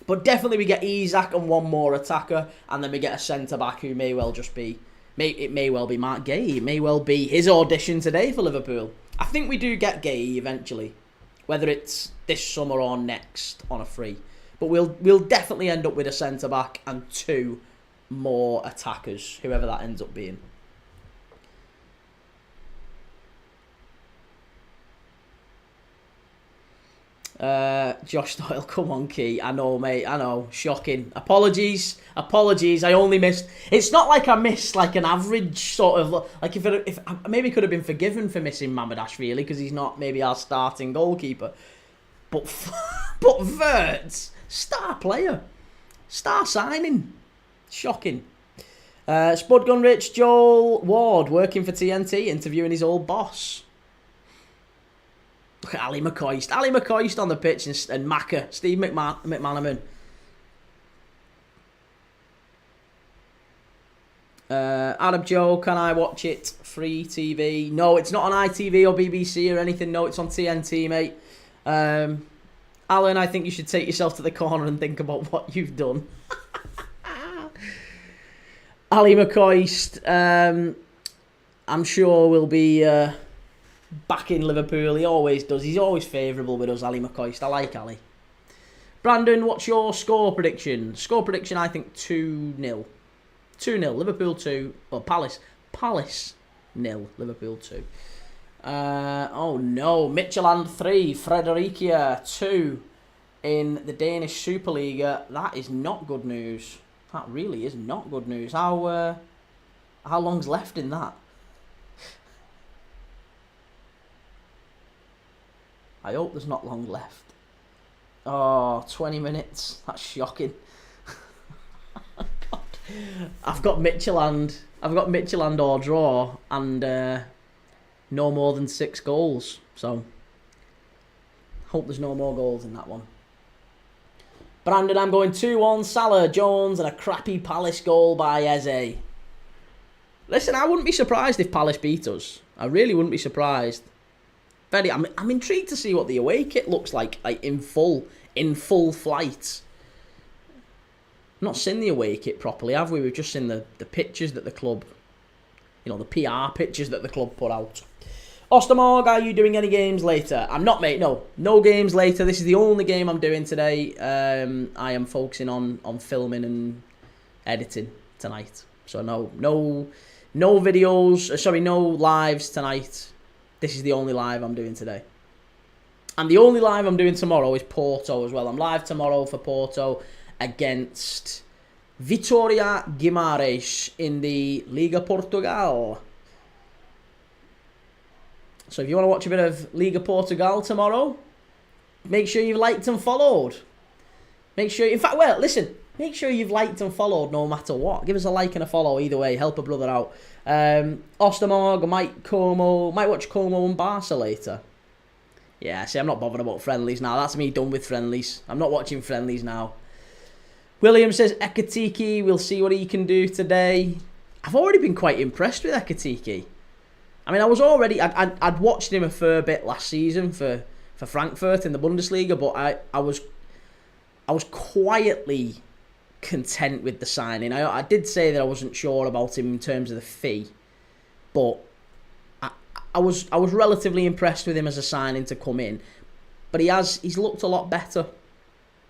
[SPEAKER 1] But definitely we get Isak and one more attacker, and then we get a centre-back who may well just be, it may well be Mark Gay. It may well be his audition today for Liverpool. I think we do get Gay eventually, whether it's this summer or next on a free. But we'll definitely end up with a centre-back and 2 more attackers, whoever that ends up being. Josh Doyle, come on, Key. I know, mate. I know. Shocking. Apologies. I only missed. It's not like I missed like an average sort of like if I maybe could have been forgiven for missing Mamardashvili because he's not maybe our starting goalkeeper. But Wirtz, star player, star signing. Shocking. Spud Gunrich, Joel Ward working for TNT, interviewing his old boss. Look at Ali McCoist on the pitch and Macca, Steve McManaman. Arab Joe, can I watch it? Free TV. No, it's not on ITV or BBC or anything. No, it's on TNT, mate. Alan, I think you should take yourself to the corner and think about what you've done. Ali McCoist, I'm sure will be back in Liverpool. He always does. He's always favourable with us, Ali McCoist. I like Ali. Brandon, what's your score prediction? Score prediction, I think 2-0. 2-0. Liverpool 2. Well, Palace 0. Liverpool 2. Oh no. Midtjylland 3. Fredericia 2 in the Danish Superliga. That is not good news. That really is not good news. How long's left in that? I hope there's not long left. Oh, 20 minutes. That's shocking. God. I've got Midtjylland or draw and no more than 6 goals. So, hope there's no more goals in that one. Brandon, I'm going 2-1, Salah, Jones, and a crappy Palace goal by Eze. Listen, I wouldn't be surprised if Palace beat us. I really wouldn't be surprised. I'm intrigued to see what the away kit looks like in full flight. Not seen the away kit properly, have we? We've just seen the pictures that the club, the PR pictures that the club put out. Ostermorg, are you doing any games later? I'm not, mate. No games later. This is the only game I'm doing today. I am focusing on filming and editing tonight. So no videos. Sorry, no lives tonight. This is the only live I'm doing today. And the only live I'm doing tomorrow is Porto as well. I'm live tomorrow for Porto against Vitória Guimarães in the Liga Portugal. So if you want to watch a bit of Liga Portugal tomorrow, make sure you've liked and followed. Make sure you've liked and followed no matter what. Give us a like and a follow either way. Help a brother out. Ostermorg, might watch Como and Barca later. Yeah, see, I'm not bothered about friendlies now. That's me done with friendlies. I'm not watching friendlies now. William says Ekitike, we'll see what he can do today. I've already been quite impressed with Ekitike. I mean, I was already... I'd watched him a fair bit last season for Frankfurt in the Bundesliga, but I was quietly content with the signing. I did say that I wasn't sure about him in terms of the fee, but I was relatively impressed with him as a signing to come in. But he's looked a lot better.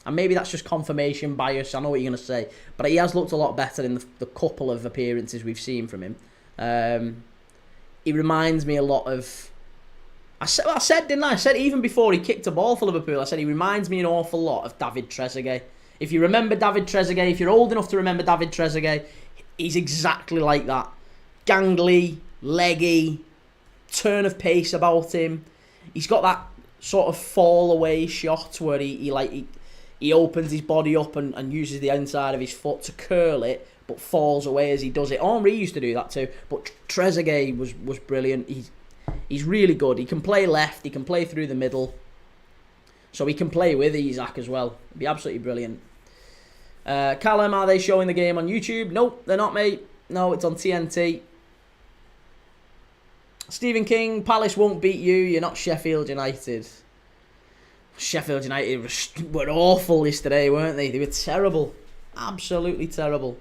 [SPEAKER 1] And maybe that's just confirmation bias. I know what you're going to say. But he has looked a lot better in the couple of appearances we've seen from him. He reminds me a lot of... I said, didn't I? I said even before he kicked a ball for Liverpool, I said he reminds me an awful lot of David Trezeguet. If you remember David Trezeguet, if you're old enough to remember David Trezeguet, he's exactly like that. Gangly, leggy, turn of pace about him. He's got that sort of fall away shot where he opens his body up and uses the inside of his foot to curl it, but falls away as he does it. Henry used to do that too, but Trezeguet was brilliant. He's really good. He can play left, he can play through the middle, so he can play with Isak as well. It'd be absolutely brilliant. Callum, are they showing the game on YouTube? Nope, they're not, mate. No, it's on TNT. Stephen King, Palace won't beat you. You're not Sheffield United. Sheffield United were awful yesterday, weren't they? They were terrible. Absolutely terrible.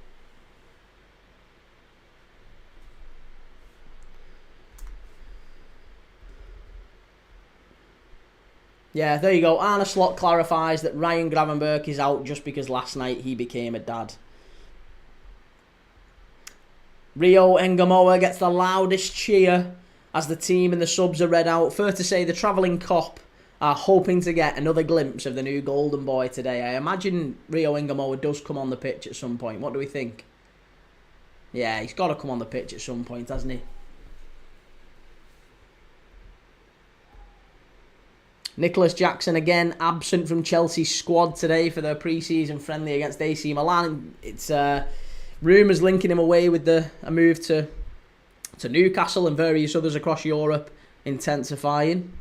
[SPEAKER 1] Yeah, there you go. Arne Slot clarifies that Ryan Gravenberch is out just because last night he became a dad. Rio Engamoa gets the loudest cheer as the team and the subs are read out. Fair to say the travelling cop are hoping to get another glimpse of the new golden boy today. I imagine Rio Engamoa does come on the pitch at some point. What do we think? Yeah, he's got to come on the pitch at some point, hasn't he? Nicholas Jackson again absent from Chelsea's squad today for their pre-season friendly against AC Milan. It's rumours linking him away with a move to Newcastle and various others across Europe intensifying.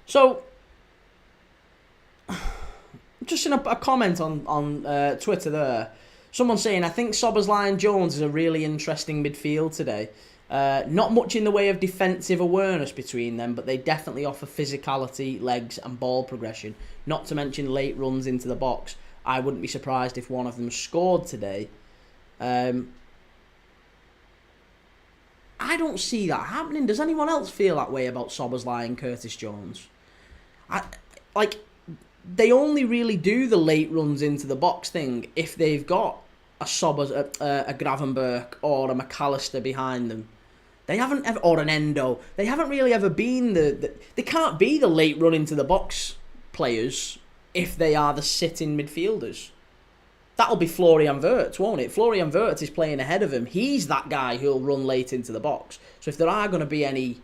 [SPEAKER 1] So, just in a comment on Twitter there, someone saying, I think Szoboszlai and Jones is a really interesting midfield today. Not much in the way of defensive awareness between them, but they definitely offer physicality, legs and ball progression. Not to mention late runs into the box. I wouldn't be surprised if one of them scored today. I don't see that happening. Does anyone else feel that way about Szoboszlai and Curtis Jones? They only really do the late runs into the box thing if they've got a Gravenberch or a McAllister behind them. They haven't ever, or an Endo. They haven't really ever been they can't be the late run into the box players if they are the sitting midfielders. That'll be Florian Wirtz, won't it? Florian Wirtz is playing ahead of him. He's that guy who'll run late into the box. So if there are going to be any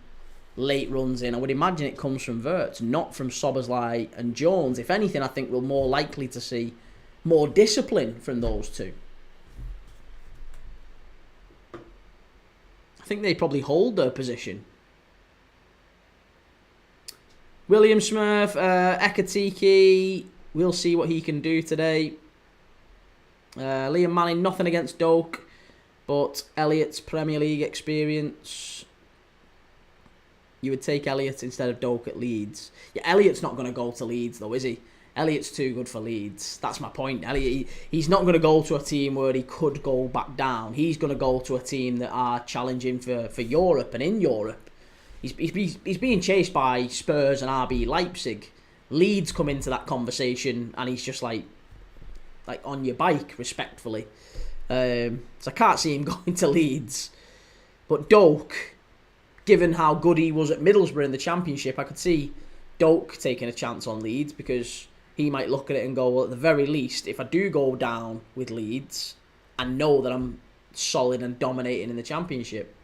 [SPEAKER 1] late runs in, I would imagine it comes from Wirtz, not from Szoboszlai and Jones. If anything, I think we're more likely to see more discipline from those two. I think they probably hold their position. William Smurf, Ekitike, we'll see what he can do today. Liam Manning, nothing against Doak, but Elliott's Premier League experience. You would take Elliott instead of Doak at Leeds. Yeah, Elliott's not going to go to Leeds though, is he? Elliott's too good for Leeds. That's my point. Elliott, he's not going to go to a team where he could go back down. He's going to go to a team that are challenging for Europe and in Europe. He's being chased by Spurs and RB Leipzig. Leeds come into that conversation and he's just like on your bike, respectfully. So I can't see him going to Leeds. But Doak, given how good he was at Middlesbrough in the Championship, I could see Doak taking a chance on Leeds, because he might look at it and go, well, at the very least, if I do go down with Leeds, I know that I'm solid and dominating in the Championship.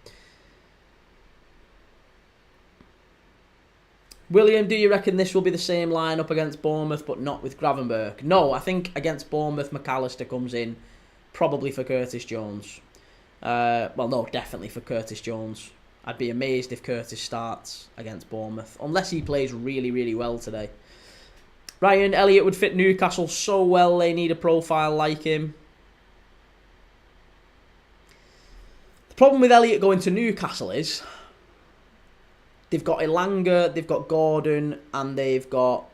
[SPEAKER 1] William, do you reckon this will be the same lineup against Bournemouth, but not with Gravenberch? No, I think against Bournemouth, McAllister comes in, probably for Curtis Jones. Well, no, definitely for Curtis Jones. I'd be amazed if Curtis starts against Bournemouth, unless he plays really, really well today. Ryan, Elliott would fit Newcastle so well, they need a profile like him. The problem with Elliott going to Newcastle is they've got Elanga, they've got Gordon, and they've got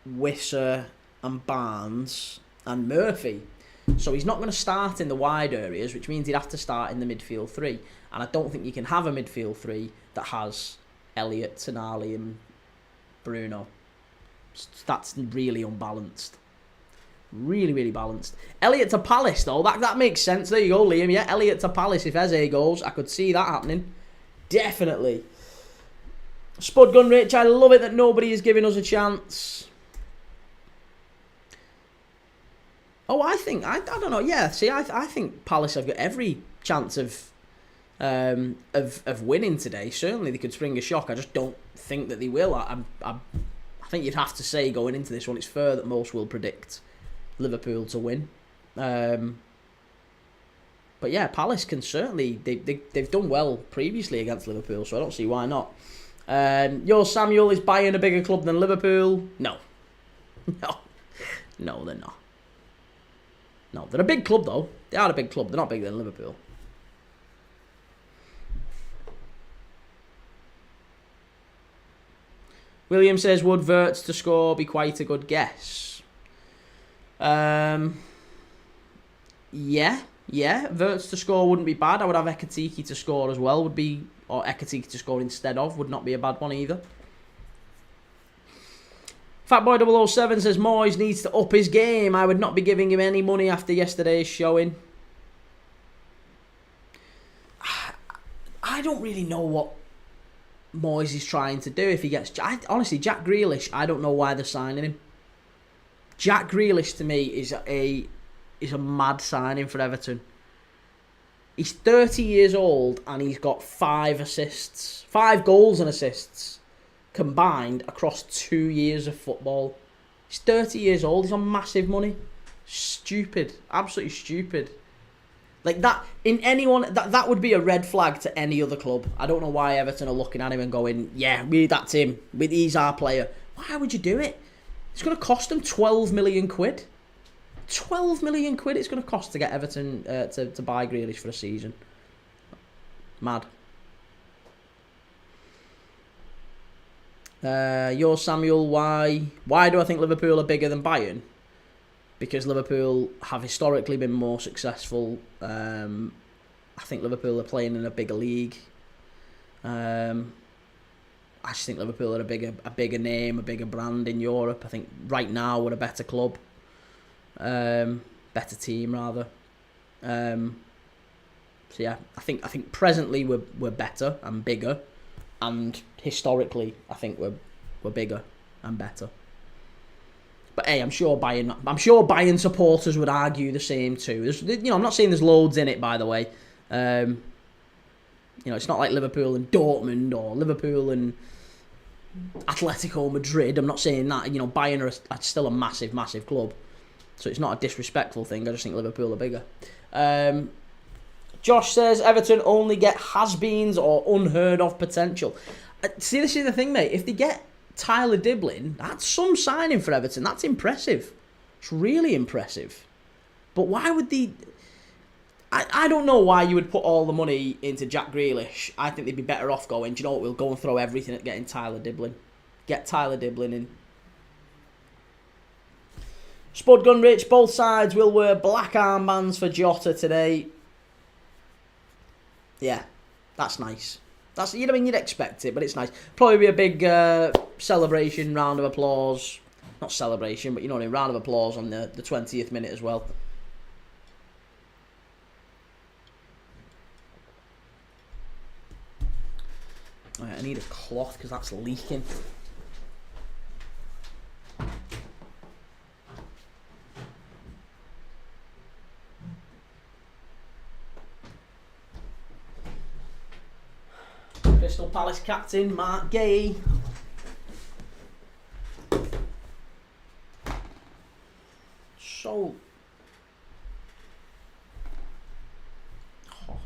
[SPEAKER 1] Wisser and Barnes and Murphy. So he's not going to start in the wide areas, which means he'd have to start in the midfield three. And I don't think you can have a midfield three that has Elliott, Tonali and Bruno. That's really unbalanced. Really, really balanced. Elliott to Palace, though. That makes sense. There you go, Liam. Yeah, Elliott to Palace if Eze goes. I could see that happening. Definitely. Spud Gunrich, I love it that nobody is giving us a chance. Oh, I don't know. Yeah, see, I think Palace have got every chance of winning today. Certainly, they could spring a shock. I just don't think that they will. I think you'd have to say going into this one, it's fair that most will predict Liverpool to win. But yeah, Palace can certainly they've done well previously against Liverpool, so I don't see why not. Samuel, is Bayern a bigger club than Liverpool? No, they're not. No, they're a big club though. They are a big club. They're not bigger than Liverpool. William says, would Wirtz to score be quite a good guess? Yeah. Wirtz to score wouldn't be bad. I would have Ekitike to score as well. Or Ekitike to score instead of. Would not be a bad one either. Fatboy007 says, Moyes needs to up his game. I would not be giving him any money after yesterday's showing. I don't really know what Moyes is trying to do if he gets... honestly, Jack Grealish, I don't know why they're signing him. Jack Grealish, to me, is a mad signing for Everton. He's 30 years old and he's got 5 assists. 5 goals and assists combined across 2 years of football. He's 30 years old. He's on massive money. Stupid. Absolutely stupid. Like that, in anyone, that would be a red flag to any other club. I don't know why Everton are looking at him and going, yeah, that's him. He's our player. Why would you do it? It's going to cost them 12 million quid. 12 million quid it's going to cost to get Everton to buy Grealish for a season. Mad. Samuel, why do I think Liverpool are bigger than Bayern? Because Liverpool have historically been more successful. I think Liverpool are playing in a bigger league. I just think Liverpool are a bigger name, a bigger brand in Europe. I think right now we're a better club, better team rather. So yeah, I think presently we're better and bigger, and historically I think we're bigger and better. But hey, I'm sure Bayern supporters would argue the same too. I'm not saying there's loads in it, by the way. It's not like Liverpool and Dortmund or Liverpool and Atletico Madrid. I'm not saying that. Bayern are still a massive, massive club. So it's not a disrespectful thing. I just think Liverpool are bigger. Josh says Everton only get has-beens or unheard of potential. See, this is the thing, mate. If they get Tyler Diblin, that's some signing for Everton. That's impressive. It's really impressive. But why would they... I don't know why you would put all the money into Jack Grealish. I think they'd be better off going, do you know what, we'll go and throw everything at getting Tyler Diblin. Get Tyler Diblin in. Spud Gunrich, both sides will wear black armbands for Jota today. Yeah, that's nice. You'd expect it, but it's nice. Probably be a big celebration, round of applause. Not celebration, but round of applause on the 20th minute as well. Right, I need a cloth because that's leaking. Palace captain, Mark Gay. So hot.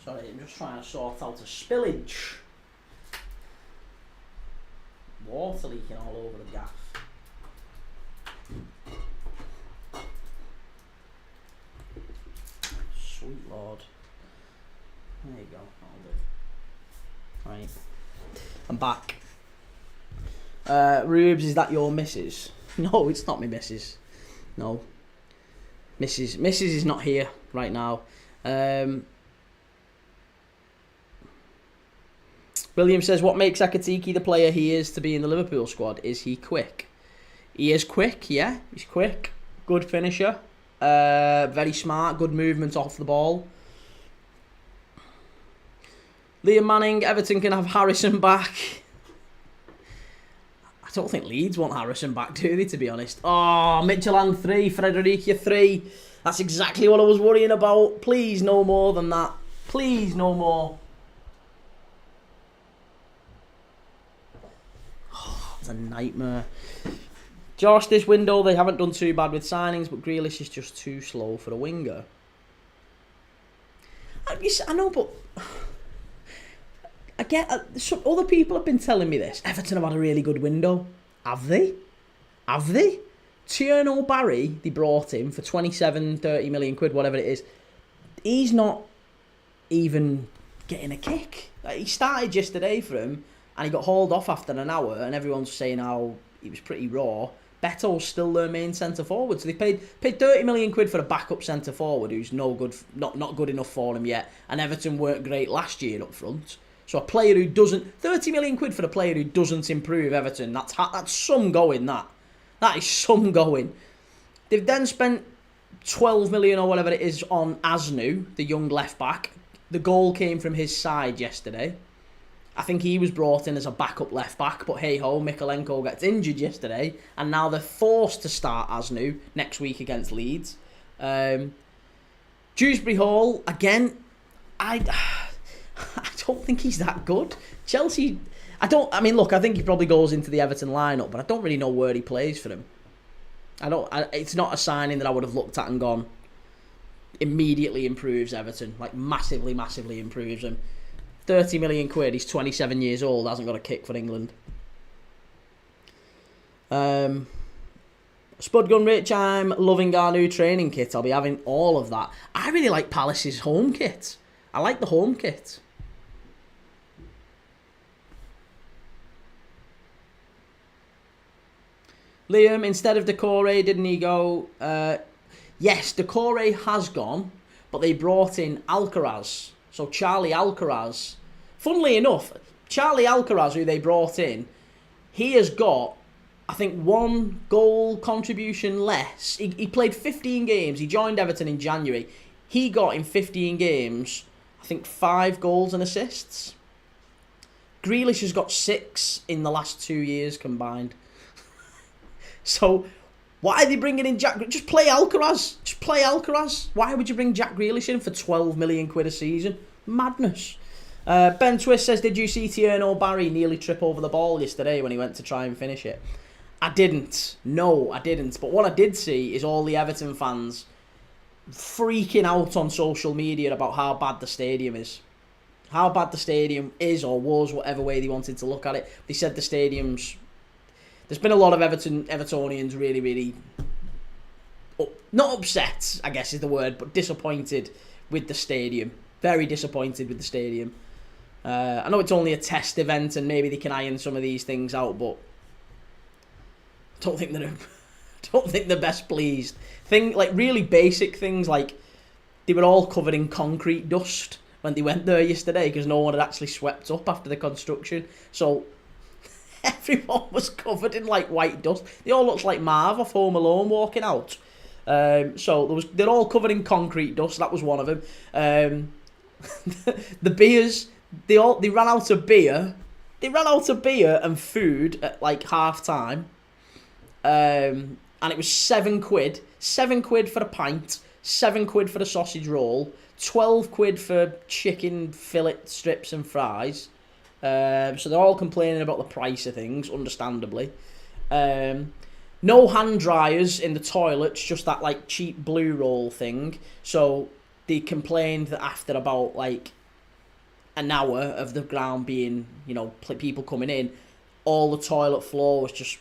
[SPEAKER 1] Sorry, I'm just trying to sort out a spillage. Water leaking all over the gaff. Sweet Lord. There you go, that'll do. Right. I'm back. Rubes, is that your missus? No, it's not my missus. No. Mrs. is not here right now. William says, what makes Ekitike the player he is to be in the Liverpool squad? Is he quick? He is quick, yeah. He's quick. Good finisher. Very smart. Good movement off the ball. Liam Manning, Everton can have Harrison back. I don't think Leeds want Harrison back, do they, to be honest? Oh, Midtjylland 3, Fredericia 3. That's exactly what I was worrying about. Please, no more than that. Please, no more. A nightmare. Josh, this window they haven't done too bad with signings, but Grealish is just too slow for a winger. I know, but I get some other people have been telling me this. Everton have had a really good window. Have they? Have they? Tierno Barry, they brought him for 27, 30 million quid, whatever it is. He's not even getting a kick. He started yesterday for him, and he got hauled off after an hour, and everyone's saying how he was pretty raw. Beto's still their main centre forward, so they paid 30 million quid for a backup centre forward who's no good, not good enough for him yet. And Everton weren't great last year up front. So a player who doesn't 30 million quid for a player who doesn't improve Everton. That's some going. That is some going. They've then spent 12 million or whatever it is on Asnu, the young left back. The goal came from his side yesterday. I think he was brought in as a backup left back, but hey ho, Mikalenko gets injured yesterday, and now they're forced to start Asnu next week against Leeds. Dewsbury Hall, again, I don't think he's that good. Chelsea, I think he probably goes into the Everton lineup, but I don't really know where he plays for them. It's not a signing that I would have looked at and gone, immediately improves Everton, like massively, massively improves them. 30 million quid, he's 27 years old, hasn't got a kick for England. Spud Gun Rich, I'm loving our new training kit. I'll be having all of that. I really like Palace's home kit. I like the home kit. Liam, instead of Decore, didn't he go? Yes, Decore has gone, but they brought in Alcaraz. So Charlie Alcaraz, funnily enough, Charlie Alcaraz, who they brought in, he has got, I think, 1 goal contribution less. He played 15 games. He joined Everton in January. He got in 15 games, I think, 5 goals and assists. Grealish has got 6 in the last 2 years combined. So why are they bringing in Jack? Just play Alcaraz. Just play Alcaraz. Why would you bring Jack Grealish in for 12 million quid a season? Madness. Ben Twist says, did you see Tierno Barry nearly trip over the ball yesterday when he went to try and finish it? I didn't. No, I didn't. But what I did see is all the Everton fans freaking out on social media about how bad the stadium is. How bad the stadium is or was, whatever way they wanted to look at it. They said the stadium's... There's been a lot of Evertonians really, really... not upset, I guess is the word, but disappointed with the stadium. Very disappointed with the stadium. I know it's only a test event and maybe they can iron some of these things out, but I don't think they're best pleased. Really basic things, like they were all covered in concrete dust when they went there yesterday because no one had actually swept up after the construction. So everyone was covered in like white dust. They all looked like Marv off Home Alone walking out. So they're all covered in concrete dust. That was one of them. The beers, they ran out of beer. They ran out of beer and food at like half time. And it was £7. £7 for a pint. £7 for the sausage roll, £12 for chicken fillet strips and fries. So they're all complaining about the price of things, understandably. No hand dryers in the toilets, just that like cheap blue roll thing. So they complained that after about like an hour of the ground being, you know, people coming in, all the toilet floor was just,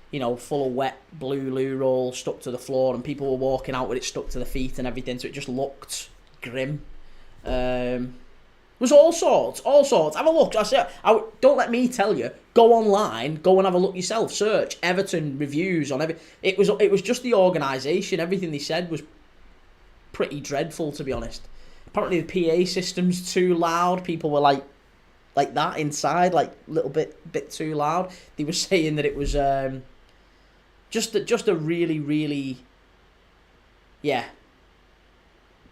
[SPEAKER 1] you know, full of wet blue loo roll stuck to the floor, and people were walking out with it stuck to the feet and everything, so it just looked grim. It was all sorts. Have a look. Don't let me tell you. Go online, go and have a look yourself. Search Everton reviews on every. It was just the organisation. Everything they said was pretty dreadful, to be honest. Apparently the PA system's too loud. People were like that inside, like a little bit too loud. They were saying that it was just a really, really,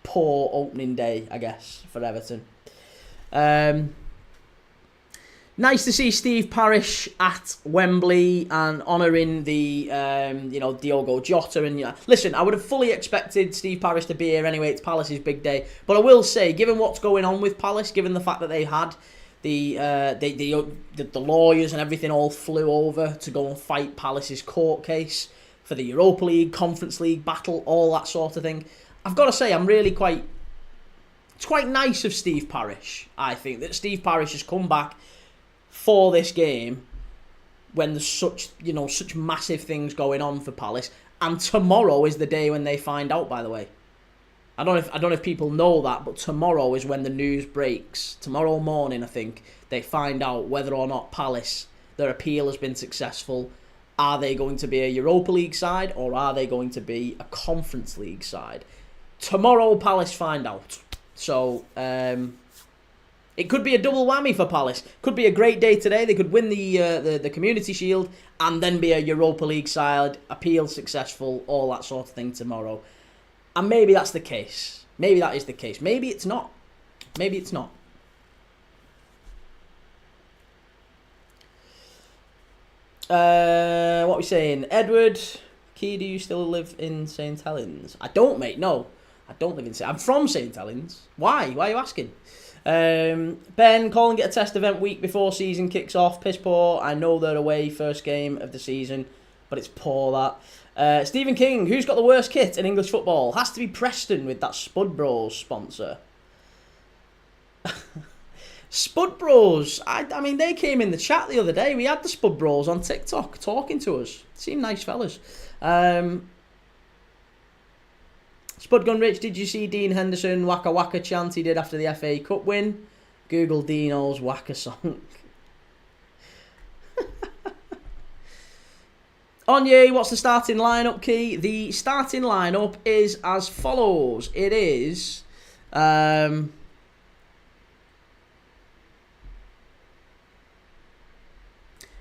[SPEAKER 1] poor opening day, I guess, for Everton. Nice to see Steve Parish at Wembley and honouring the Diogo Jota. And listen, I would have fully expected Steve Parish to be here anyway. It's Palace's big day, but I will say, given what's going on with Palace, given the fact that they had the lawyers and everything all flew over to go and fight Palace's court case for the Europa League, Conference League battle, all that sort of thing, I've got to say I'm really it's quite nice of Steve Parish, I think, that Steve Parish has come back for this game when there's such massive things going on for Palace, and tomorrow is the day when they find out, by the way. I don't know if people know that, but tomorrow is when the news breaks. Tomorrow morning, I think, they find out whether or not Palace, their appeal has been successful. Are they going to be a Europa League side, or are they going to be a Conference League side? Tomorrow, Palace find out. So, it could be a double whammy for Palace. Could be a great day today. They could win the Community Shield and then be a Europa League side, appeal successful, all that sort of thing tomorrow. And maybe that's the case. Maybe that is the case. Maybe it's not. Maybe it's not. What are we saying? Edward, Kee, do you still live in St Helens? I don't, mate. No. I don't live in St. I'm from St Helens. Why? Why are you asking? Ben, calling it a test event week before season kicks off. Piss poor. I know they're away first game of the season, but it's poor that. Stephen King, who's got the worst kit in English football? Has to be Preston with that Spud Bros sponsor. Spud Bros. I mean, they came in the chat the other day. We had the Spud Bros on TikTok talking to us. Seem nice fellas. Spud Gunrich, did you see Dean Henderson Waka Waka chant he did after the FA Cup win? Google Dino's Waka song. Onye, what's the starting lineup, Key? The starting lineup is as follows. It is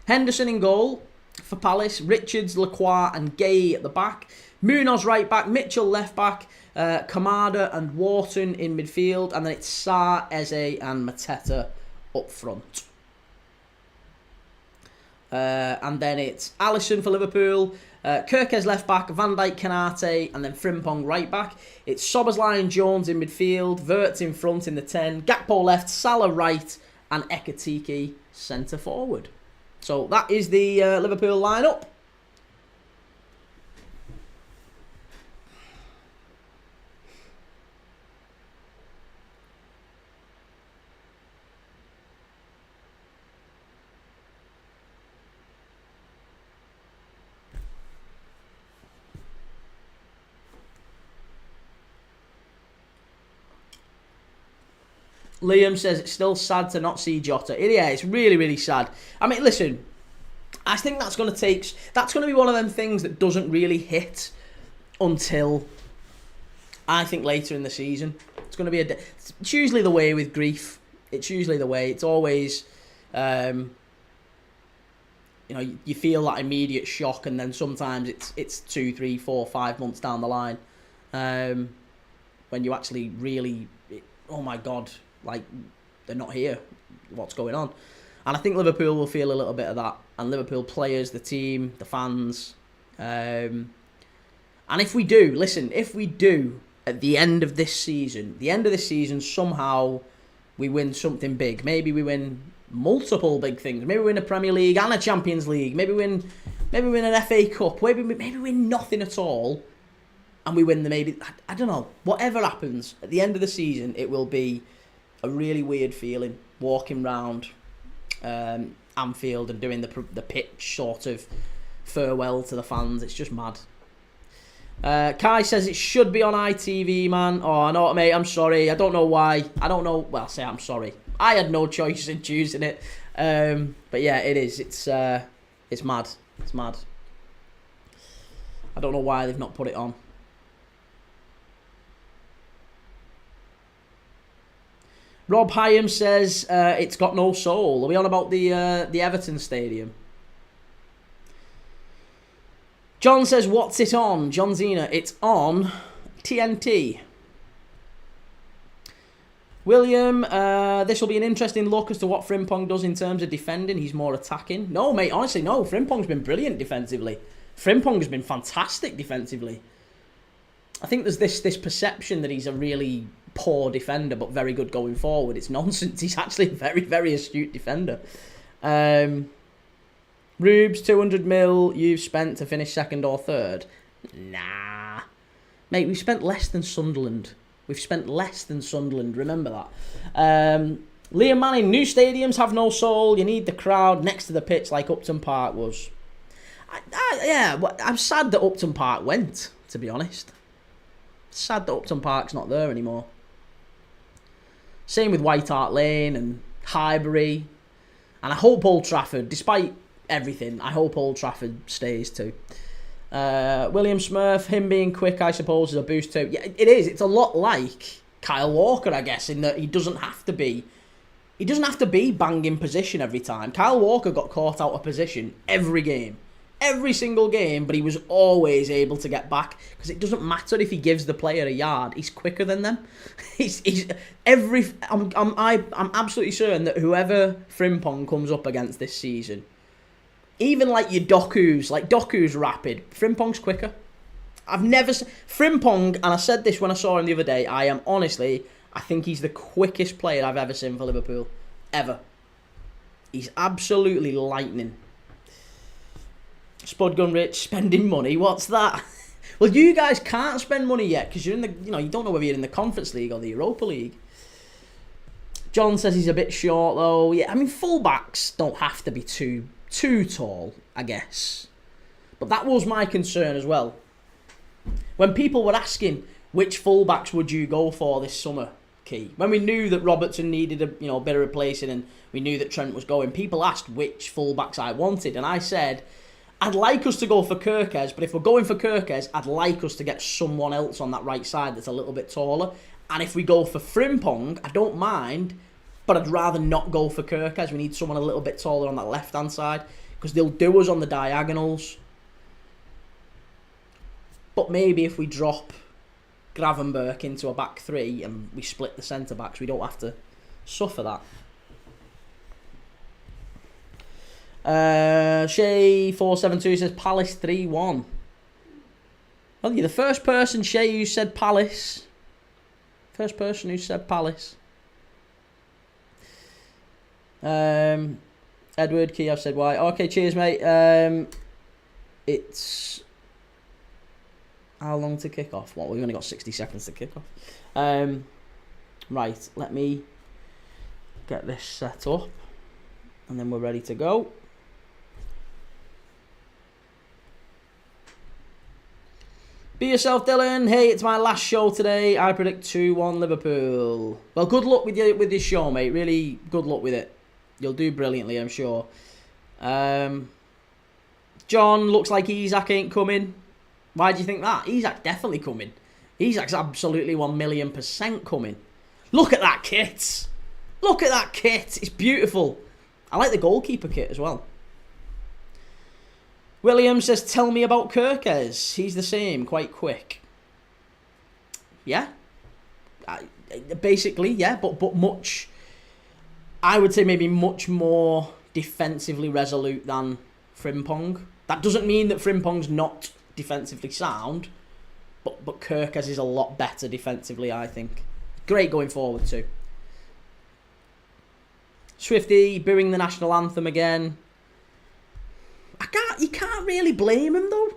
[SPEAKER 1] Henderson in goal for Palace, Richards, Lacroix and Gay at the back, Munoz right back, Mitchell left back, Kamada and Wharton in midfield, and then it's Sarr, Eze and Mateta up front. And then it's Alisson for Liverpool, Kirkes left back, Van Dijk, Kanate, and then Frimpong right back. It's Szoboszlai and Jones in midfield, Wirtz in front in the 10, Gakpo left, Salah right, and Ekitike centre forward. So that is the Liverpool lineup. Liam says it's still sad to not see Jota. Yeah, it's really, really sad. I mean, listen, I think that's going to be one of them things that doesn't really hit until, I think, later in the season. It's going to be it's usually the way with grief. It's usually the way. It's always, you feel that immediate shock, and then sometimes it's 2, 3, 4, 5 months down the line, when you actually really, oh my God, like, they're not here. What's going on? And I think Liverpool will feel a little bit of that. And Liverpool players, the team, the fans. And if we do at the end of this season, somehow we win something big. Maybe we win multiple big things. Maybe we win a Premier League and a Champions League. Maybe we win an FA Cup. Maybe we win nothing at all, and we win I don't know. Whatever happens at the end of the season, it will be a really weird feeling walking round Anfield and doing the pitch sort of farewell to the fans. It's just mad. Kai says it should be on ITV, man. Oh, no, mate, I'm sorry. I don't know why. I don't know. Well, say I'm sorry. I had no choice in choosing it. But yeah, it is. It's mad. It's mad. I don't know why they've not put it on. Rob Hyam says it's got no soul. Are we on about the Everton Stadium? John says, what's it on? John Zena, it's on TNT. William, this will be an interesting look as to what Frimpong does in terms of defending. He's more attacking. No, mate, honestly, no. Frimpong's been brilliant defensively. Frimpong has been fantastic defensively. I think there's this perception that he's a really poor defender but very good going forward. It's nonsense. He's actually a very, very astute defender. Rubes, 200 mil you've spent to finish second or third? Nah. Mate, we've spent less than Sunderland. Remember that. Liam Manning, new stadiums have no soul. You need the crowd next to the pitch like Upton Park was. I'm sad that Upton Park went, to be honest. Sad that Upton Park's not there anymore. Same with White Hart Lane and Highbury. And I hope Old Trafford, despite everything, I hope Old Trafford stays too. William Smurf, him being quick, I suppose, is a boost too. Yeah, it is. It's a lot like Kyle Walker, I guess, in that he doesn't have to be banging position every time. Kyle Walker got caught out of position every game. Every single game, but he was always able to get back because it doesn't matter if he gives the player a yard. He's quicker than them. I'm absolutely certain that whoever Frimpong comes up against this season, even like your Doku's rapid, Frimpong's quicker. I've never seen Frimpong, and I said this when I saw him the other day. I think he's the quickest player I've ever seen for Liverpool, ever. He's absolutely lightning. Spud Gun Rich, spending money, what's that? Well, you guys can't spend money yet because you're in you don't know whether you're in the Conference League or the Europa League. John says he's a bit short though. Yeah, I mean, fullbacks don't have to be too tall, I guess. But that was my concern as well. When people were asking which fullbacks would you go for this summer, Key, when we knew that Robertson needed a bit of replacing and we knew that Trent was going, people asked which fullbacks I wanted, and I said I'd like us to go for Kirkes, but if we're going for Kirkes, I'd like us to get someone else on that right side that's a little bit taller. And if we go for Frimpong, I don't mind, but I'd rather not go for Kirkes. We need someone a little bit taller on that left-hand side because they'll do us on the diagonals. But maybe if we drop Gravenberch into a back three and we split the centre-backs, we don't have to suffer that. Shay472 says Palace 3-1. Well, you're the first person, Shay, who said Palace. First person who said Palace. Edward Key, I've said why. Okay, cheers, mate. It's how long to kick off? Well, we've only got 60 seconds to kick off. Right, let me get this set up, and then we're ready to go. Be yourself, Dylan. Hey, it's my last show today. I predict 2-1 Liverpool. Well, good luck with your show, mate. Really good luck with it. You'll do brilliantly, I'm sure. John, looks like Isak ain't coming. Why do you think that? Isak's definitely coming. Isak's absolutely 1,000,000% coming. Look at that kit. Look at that kit. It's beautiful. I like the goalkeeper kit as well. William says, tell me about Kirkes. He's the same, quite quick. Yeah. Basically, yeah, but much, I would say maybe much more defensively resolute than Frimpong. That doesn't mean that Frimpong's not defensively sound, But Kirkes is a lot better defensively, I think. Great going forward too. Swifty booing the national anthem again. You can't really blame him though.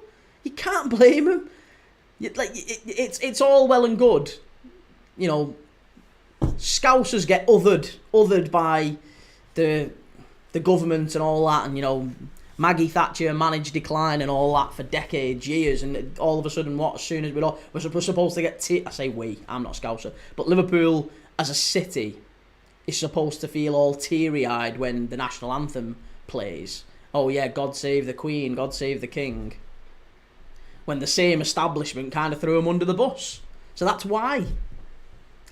[SPEAKER 1] You can't blame him. It's all well and good. You know, Scousers get othered by the government and all that, and you know, Maggie Thatcher managed decline and all that for decades, years, and all of a sudden, as soon as we're supposed to get I say we, I'm not a Scouser, but Liverpool as a city is supposed to feel all teary-eyed when the national anthem plays. Oh yeah, God save the Queen, God save the King. When the same establishment kind of threw them under the bus. So that's why.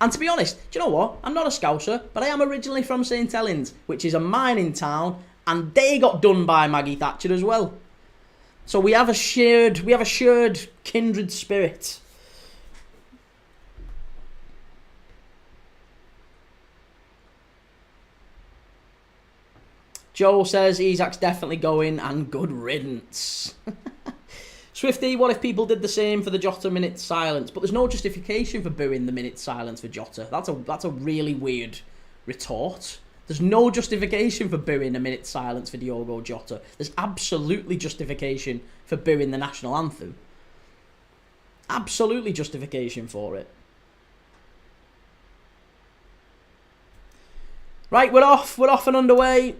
[SPEAKER 1] And to be honest, do you know what? I'm not a Scouser, but I am originally from St Helens, which is a mining town, and they got done by Maggie Thatcher as well. So we have a shared kindred spirit. Joe says Isak's definitely going, and good riddance. Swifty, what if people did the same for the Jota minute silence? But there's no justification for booing the minute silence for Jota. That's a really weird retort. There's no justification for booing a minute silence for Diogo Jota. There's absolutely justification for booing the national anthem. Absolutely justification for it. Right, we're off and underway.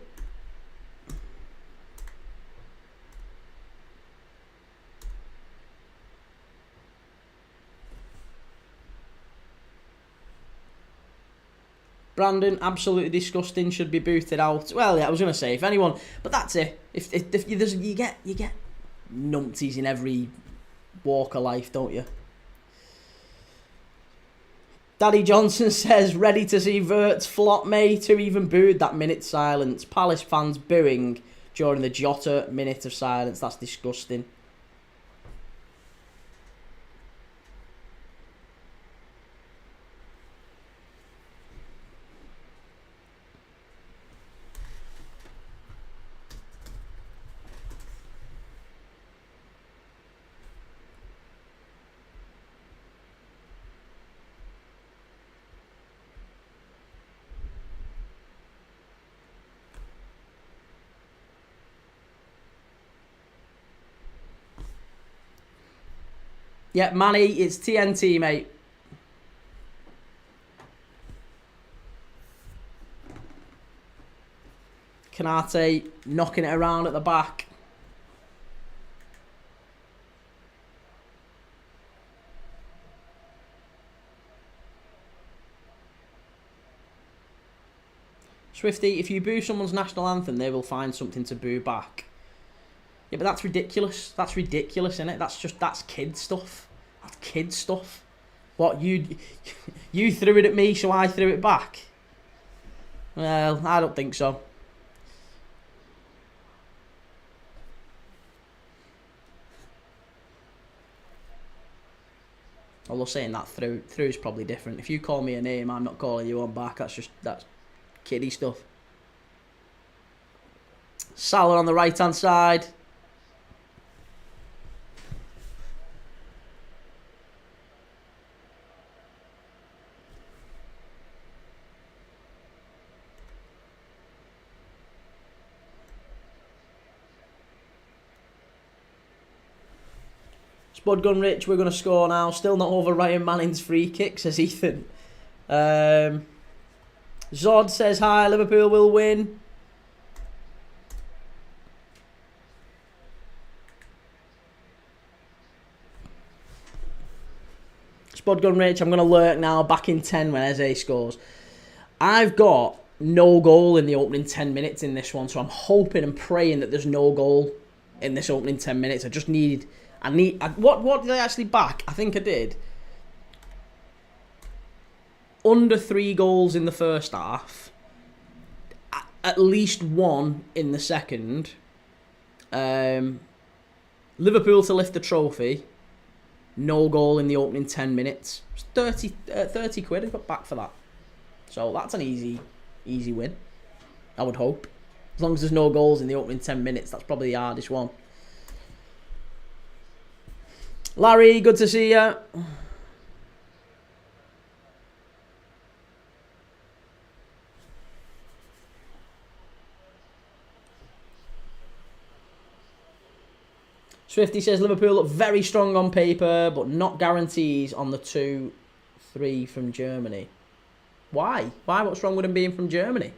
[SPEAKER 1] Brandon, absolutely disgusting, should be booted out. Well, yeah, I was going to say, if anyone... But that's it. If you get numpties in every walk of life, don't you? Daddy Johnson says, ready to see Verts flop, mate. Who even booed that minute silence? Palace fans booing during the Jota minute of silence. That's disgusting. Yeah, Manny, it's TNT, mate. Kanate knocking it around at the back. Swifty, if you boo someone's national anthem, they will find something to boo back. Yeah, but that's ridiculous. That's ridiculous, isn't it? That's kid stuff. That's kid stuff. What, you threw it at me, so I threw it back? Well, I don't think so. Although saying that through is probably different. If you call me a name, I'm not calling you on back. That's kiddie stuff. Salah on the right hand side. Spud Gun Rich, we're going to score now. Still not over Ryan Manning's free kick, says Ethan. Zod says hi, Liverpool will win. Spud Gun Rich, I'm going to lurk now, back in 10 when Eze scores. I've got no goal in the opening 10 minutes in this one, so I'm hoping and praying that there's no goal in this opening 10 minutes. I need what did I actually back? I think I did. Under 3 goals in the first half. At least 1 in the second. Liverpool to lift the trophy. No goal in the opening 10 minutes. It's 30 quid I got back for that. So that's an easy win. I would hope. As long as there's no goals in the opening 10 minutes, that's probably the hardest one. Larry, good to see you. Swifty says Liverpool look very strong on paper, but not guarantees on the 2-3 from Germany. Why? Why? What's wrong with them being from Germany?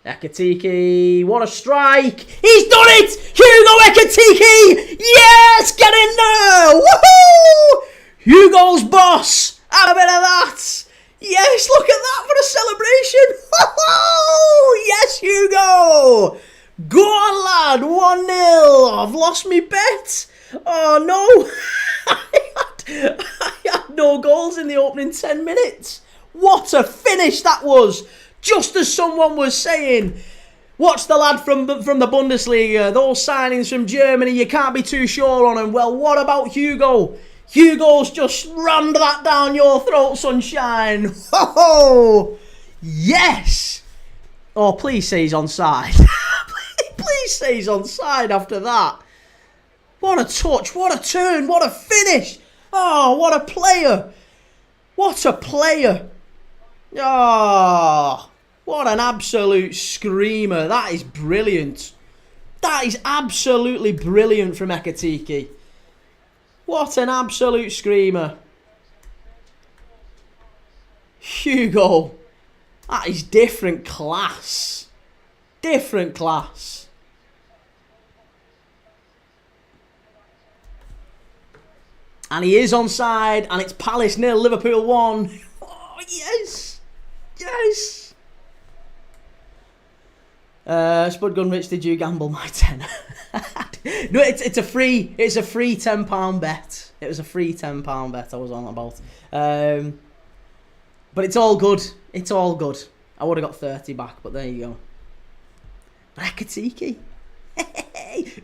[SPEAKER 1] Ekitike, what a strike! He's done it! Hugo Ekitike! Yes! Get in there! Woohoo! Hugo's boss! Have a bit of that! Yes, look at that for a celebration! Woohoo! Yes, Hugo! Go on, lad! 1-0! I've lost me bet! Oh, no! I had no goals in the opening 10 minutes. What a finish that was! Just as someone was saying, watch the lad from the Bundesliga, those signings from Germany, you can't be too sure on them. Well, what about Hugo? Hugo's just rammed that down your throat, sunshine. Ho-ho! Yes! Oh, please say he's onside. Please say he's onside after that. What a touch, what a turn, what a finish. Oh, what a player. What a player. Oh, what an absolute screamer. That is brilliant. That is absolutely brilliant from Ekitike. What an absolute screamer. Hugo. That is different class. Different class. And he is onside, and it's Palace 0, Liverpool 1. Oh, yes. Yes. Spud Gunrich, did you gamble my tenner? No, it's a free £10 bet. It was a free £10 bet I was on about. But it's all good. It's all good. I would have got 30 back, but there you go. Ekitike.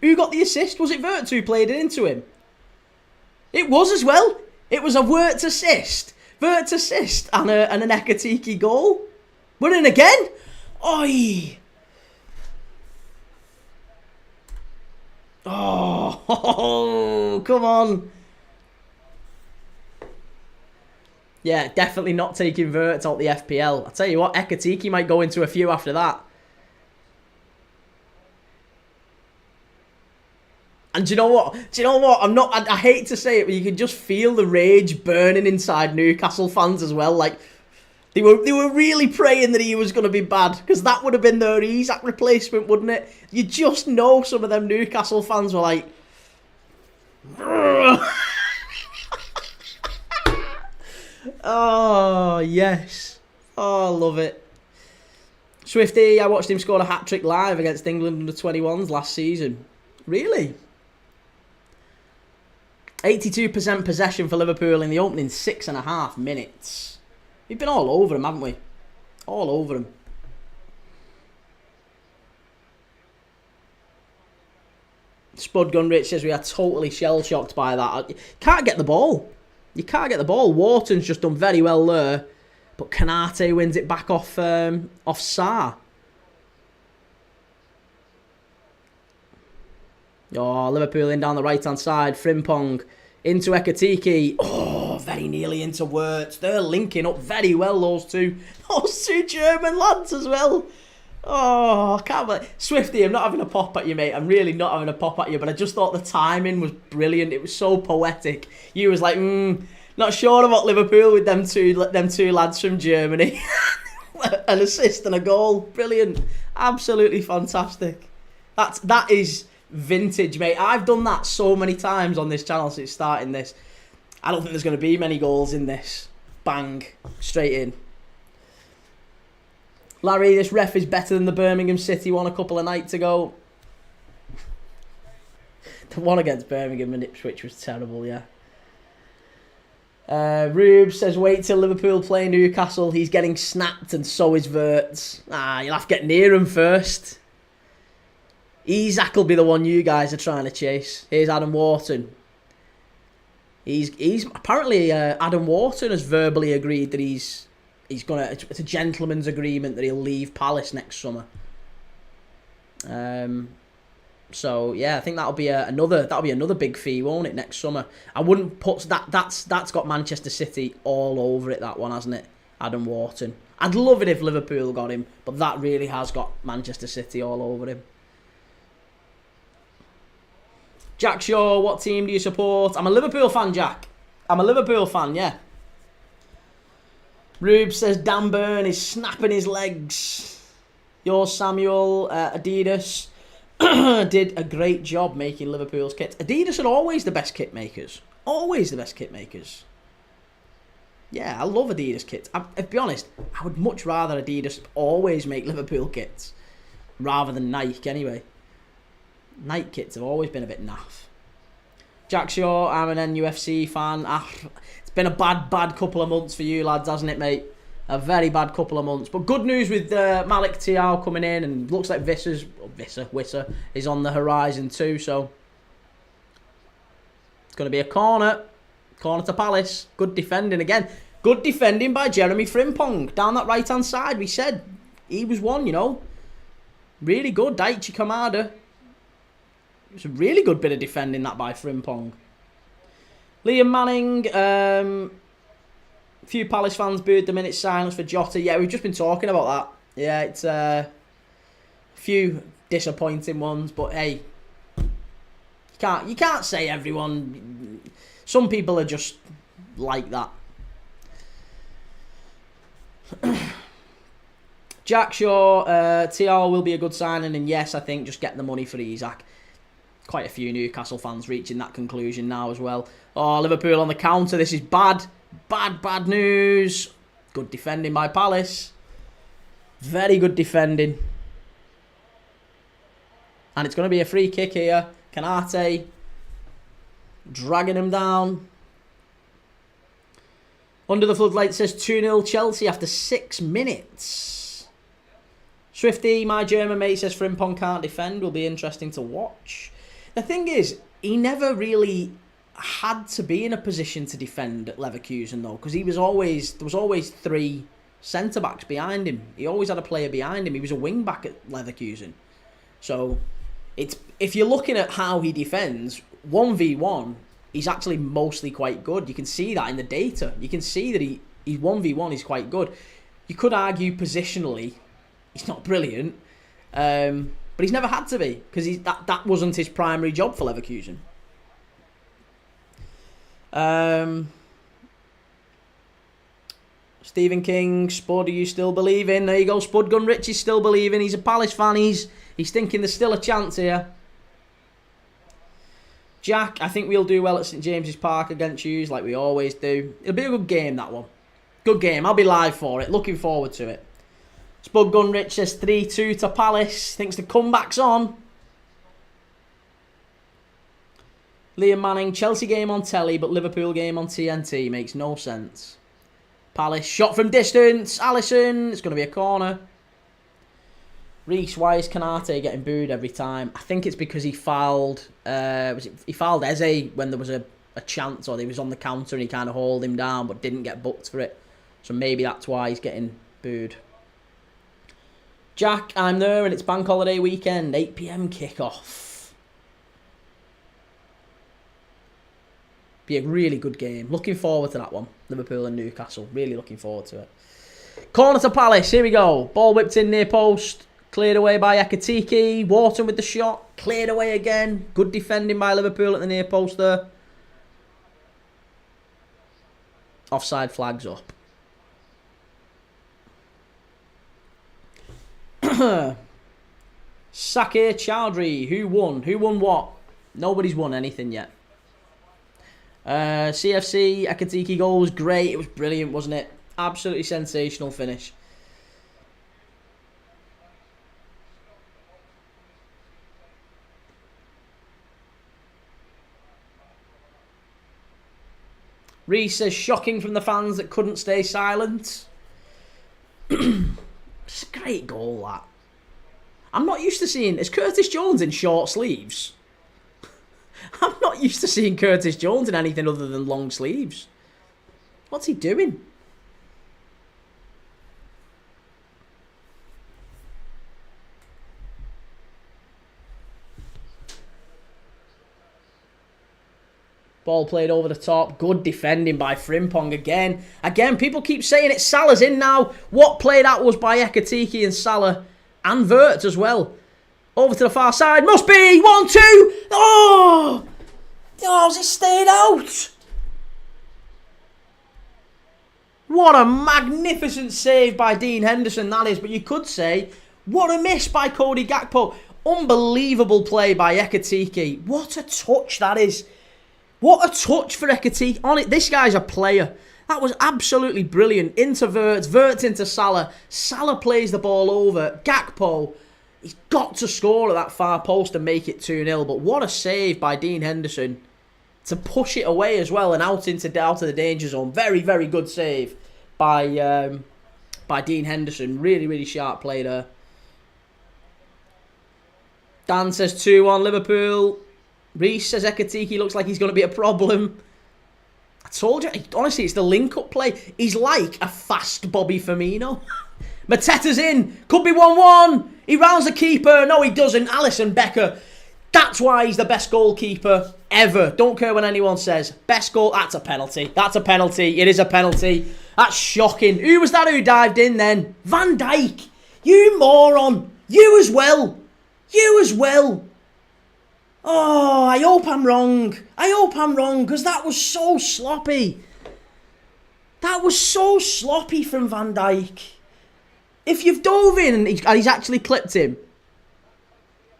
[SPEAKER 1] Who got the assist? Was it Wirtz who played it into him? It was as well. It was a Wirtz assist. Wirtz assist and an Ekitike goal. We're in again. Oi. Oh, come on. Yeah, definitely not taking Wirtz out the FPL. I'll tell you what, Ekitike might go into a few after that. And do you know what? Do you know what? I hate to say it, but you can just feel the rage burning inside Newcastle fans as well. Like they were really praying that he was going to be bad, because that would have been their Isak replacement, wouldn't it? You just know some of them Newcastle fans were like, oh yes, oh I love it. Swifty, I watched him score a hat-trick live against England under 21s last season. Really? 82% possession for Liverpool in the opening 6.5 minutes. We've been all over him, haven't we? All over him. Spud Gunrich says we are totally shell-shocked by that. Can't get the ball. You can't get the ball. Wharton's just done very well there. But Kanate wins it back off Sarr. Oh, Liverpool in down the right-hand side. Frimpong into Ekitike. Oh, very nearly into Wirtz. They're linking up very well, those two. Those two German lads as well. Oh, I can't believe... Swifty, I'm not having a pop at you, mate. I'm really not having a pop at you, but I just thought the timing was brilliant. It was so poetic. You was like, not sure about Liverpool with them two lads from Germany. An assist and a goal. Brilliant. Absolutely fantastic. That is... vintage, mate. I've done that so many times on this channel since starting this. I don't think there's going to be many goals in this. Bang. Straight in. Larry, this ref is better than the Birmingham City one a couple of nights ago. The one against Birmingham and Ipswich was terrible, yeah. Rube says, wait till Liverpool play Newcastle. He's getting snapped and so is Wirtz. You'll have to get near him first. Isak will be the one you guys are trying to chase. Here's Adam Wharton. He's apparently Adam Wharton has verbally agreed that he's gonna. It's a gentleman's agreement that he'll leave Palace next summer. So yeah, I think that'll be another big fee, won't it, next summer? I wouldn't put that's got Manchester City all over it, that one, hasn't it? Adam Wharton. I'd love it if Liverpool got him, but that really has got Manchester City all over him. Jack Shaw, what team do you support? I'm a Liverpool fan, Jack. I'm a Liverpool fan, yeah. Rube says Dan Burn is snapping his legs. Yours, Samuel, Adidas did a great job making Liverpool's kits. Adidas are always the best kit makers. Always the best kit makers. Yeah, I love Adidas kits. To be honest, I would much rather Adidas always make Liverpool kits rather than Nike anyway. Nike kits have always been a bit naff. Jack Shaw, I'm an NUFC fan. It's been a bad couple of months for you lads, hasn't it, mate? A very bad couple of months. But good news with Malik Thiaw coming in, and looks like Wissa is on the horizon too, so it's going to be a corner to Palace. Good defending again. Good defending by Jeremy Frimpong down that right-hand side. We said he was one, you know. Really good. Daichi Kamada. It was a really good bit of defending that by Frimpong. Liam Manning. A few Palace fans booed the minute silence for Jota. Yeah, we've just been talking about that. Yeah, it's a few disappointing ones, but hey, you can't say everyone. Some people are just like that. Jack Shaw, TR will be a good signing, and yes, I think just get the money for Isak. Quite a few Newcastle fans reaching that conclusion now as well. Oh, Liverpool on the counter. This is bad. Bad news. Good defending by Palace. Very good defending. And it's going to be a free kick here. Kanate dragging him down. Under the floodlight says 2-0 Chelsea after 6 minutes. Swifty, my German mate, says Frimpong can't defend. Will be interesting to watch. The thing is, he never really had to be in a position to defend at Leverkusen though, because there was always 3 centre backs behind him. He always had a player behind him. He was a wing back at Leverkusen. So if you're looking at how he defends 1v1, he's actually mostly quite good. You can see that in the data. You can see that he's 1v1 is quite good. You could argue positionally he's not brilliant, but he's never had to be, because that wasn't his primary job for Leverkusen. Stephen King, Spud, are you still believing? There you go, Spud Gun Rich is still believing. He's a Palace fan. He's thinking there's still a chance here. Jack, I think we'll do well at St James's Park against you, like we always do. It'll be a good game, that one. Good game. I'll be live for it. Looking forward to it. Spud Gun Rich says 3-2 to Palace. Thinks the comeback's on. Liam Manning, Chelsea game on telly, but Liverpool game on TNT. Makes no sense. Palace, shot from distance. Alisson, it's going to be a corner. Reece, why is Kanate getting booed every time? I think it's because he fouled. He fouled Eze when there was a chance, or he was on the counter and he kind of hauled him down, but didn't get booked for it. So maybe that's why he's getting booed. Jack, I'm there, and it's bank holiday weekend. 8 PM kickoff. Be a really good game. Looking forward to that one. Liverpool and Newcastle. Really looking forward to it. Corner to Palace. Here we go. Ball whipped in near post. Cleared away by Ekitike. Wharton with the shot. Cleared away again. Good defending by Liverpool at the near post there. Offside flags up. Sakir Chowdhury. Who won? Who won what? Nobody's won anything yet. CFC, Ekitike goal was great. It was brilliant, wasn't it? Absolutely sensational finish. Reece says, shocking from the fans that couldn't stay silent. It's a great goal, that. I'm not used to seeing... Is Curtis Jones in short sleeves? I'm not used to seeing Curtis Jones in anything other than long sleeves. What's he doing? Ball played over the top. Good defending by Frimpong again. Again, people keep saying it. Salah's in now. What play that was by Ekitike and Salah. And Vert as well. Over to the far side. Must be. 1, 2. Oh! Oh, has it stayed out? What a magnificent save by Dean Henderson that is. But you could say, what a miss by Cody Gakpo. Unbelievable play by Ekitike. What a touch that is. What a touch for Ekitike. On it, this guy's a player. That was absolutely brilliant. Into Vert, Vert into Salah. Salah plays the ball over. Gakpo, he's got to score at that far post and make it 2-0. But what a save by Dean Henderson to push it away as well and out of the danger zone. Very, very good save by Dean Henderson. Really, really sharp play there. Dan says 2-1 Liverpool. Reece says Ekitike looks like he's going to be a problem. I told you, honestly, it's the link-up play. He's like a fast Bobby Firmino. Mateta's in. Could be 1-1. He rounds the keeper. No, he doesn't. Alisson Becker. That's why he's the best goalkeeper ever. Don't care what anyone says. Best goal. That's a penalty. That's a penalty. It is a penalty. That's shocking. Who was that who dived in then? Van Dijk. You moron. You as well. You as well. Oh, I hope I'm wrong. I hope I'm wrong, because that was so sloppy. That was so sloppy from Van Dijk. If you've dove in and he's actually clipped him.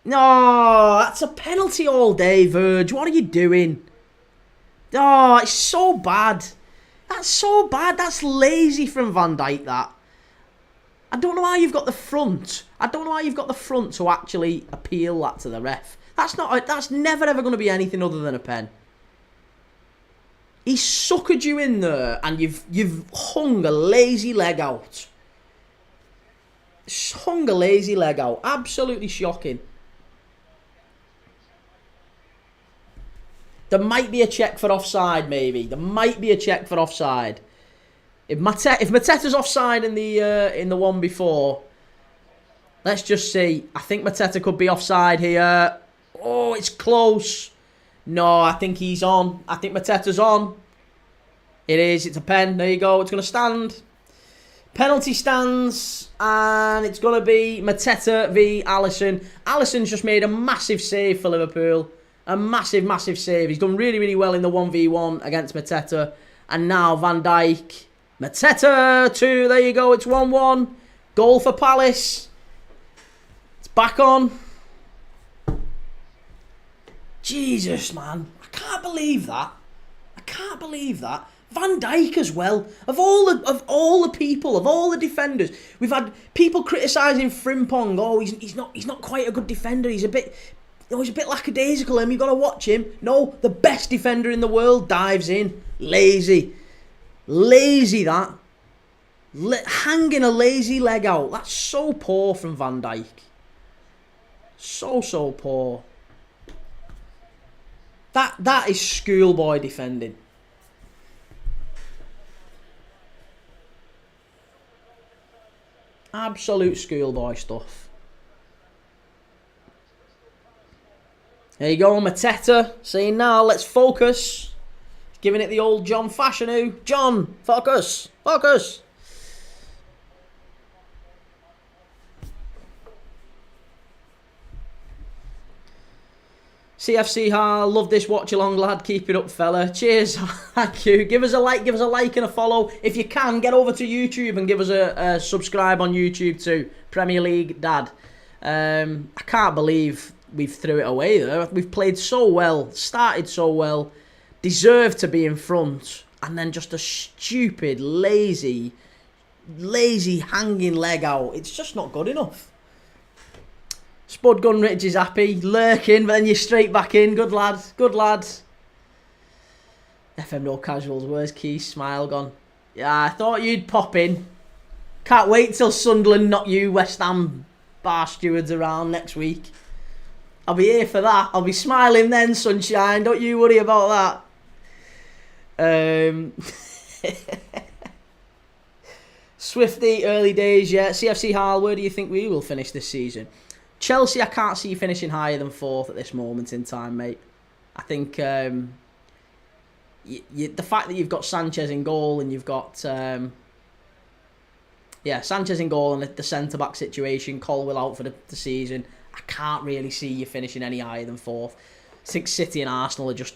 [SPEAKER 1] No, that's a penalty all day, Verge. What are you doing? Oh, it's so bad. That's so bad. That's lazy from Van Dijk, that. I don't know why you've got the front. I don't know why you've got the front to actually appeal that to the ref. That's never ever going to be anything other than a pen. He suckered you in there and you've hung a lazy leg out. Hung a lazy leg out. Absolutely shocking. There might be a check for offside, maybe. There might be a check for offside. If Mateta's offside in the one before, let's just see. I think Mateta could be offside here. Oh, it's close. No, I think he's on. I think Mateta's on. It is. It's a pen. There you go. It's going to stand. Penalty stands. And it's going to be Mateta v Alisson. Alisson's just made a massive save for Liverpool. A massive, massive save. He's done really, really well in the 1v1 against Mateta. And now Van Dijk. Mateta 2. There you go. It's 1-1. Goal for Palace. It's back on. Jesus, man. I can't believe that. I can't believe that. Van Dijk as well. Of all the people, of all the defenders, we've had people criticising Frimpong. Oh, he's not quite a good defender. He's a bit lackadaisical. And you've got to watch him. No, the best defender in the world dives in. Lazy, that. Hanging a lazy leg out. That's so poor from Van Dijk. So poor. That is schoolboy defending. Absolute schoolboy stuff. There you go, Mateta saying now, let's focus. Giving it the old John Fashanu. John, focus. Focus. CFC Har, love this watch along, lad. Keep it up, fella. Cheers. Thank you. Give us a like and a follow. If you can, get over to YouTube and give us a subscribe on YouTube too. Premier League Dad. I can't believe we've threw it away there. We've played so well, started so well, deserved to be in front, and then just a stupid, lazy hanging leg out. It's just not good enough. Spud Gunridge is happy, lurking, but then you're straight back in. Good lad, good lad. FM No Casuals, where's Kee's smile gone? Yeah, I thought you'd pop in. Can't wait till Sunderland knock you West Ham bar stewards around next week. I'll be here for that. I'll be smiling then, sunshine. Don't you worry about that. Swifty, early days, yeah. CFC Hull, where do you think we will finish this season? Chelsea, I can't see you finishing higher than 4th at this moment in time, mate. I think the fact that you've got Sanchez in goal and you've got Sanchez in goal and the centre-back situation, Colwill out for the season, I can't really see you finishing any higher than 4th. I think City and Arsenal are just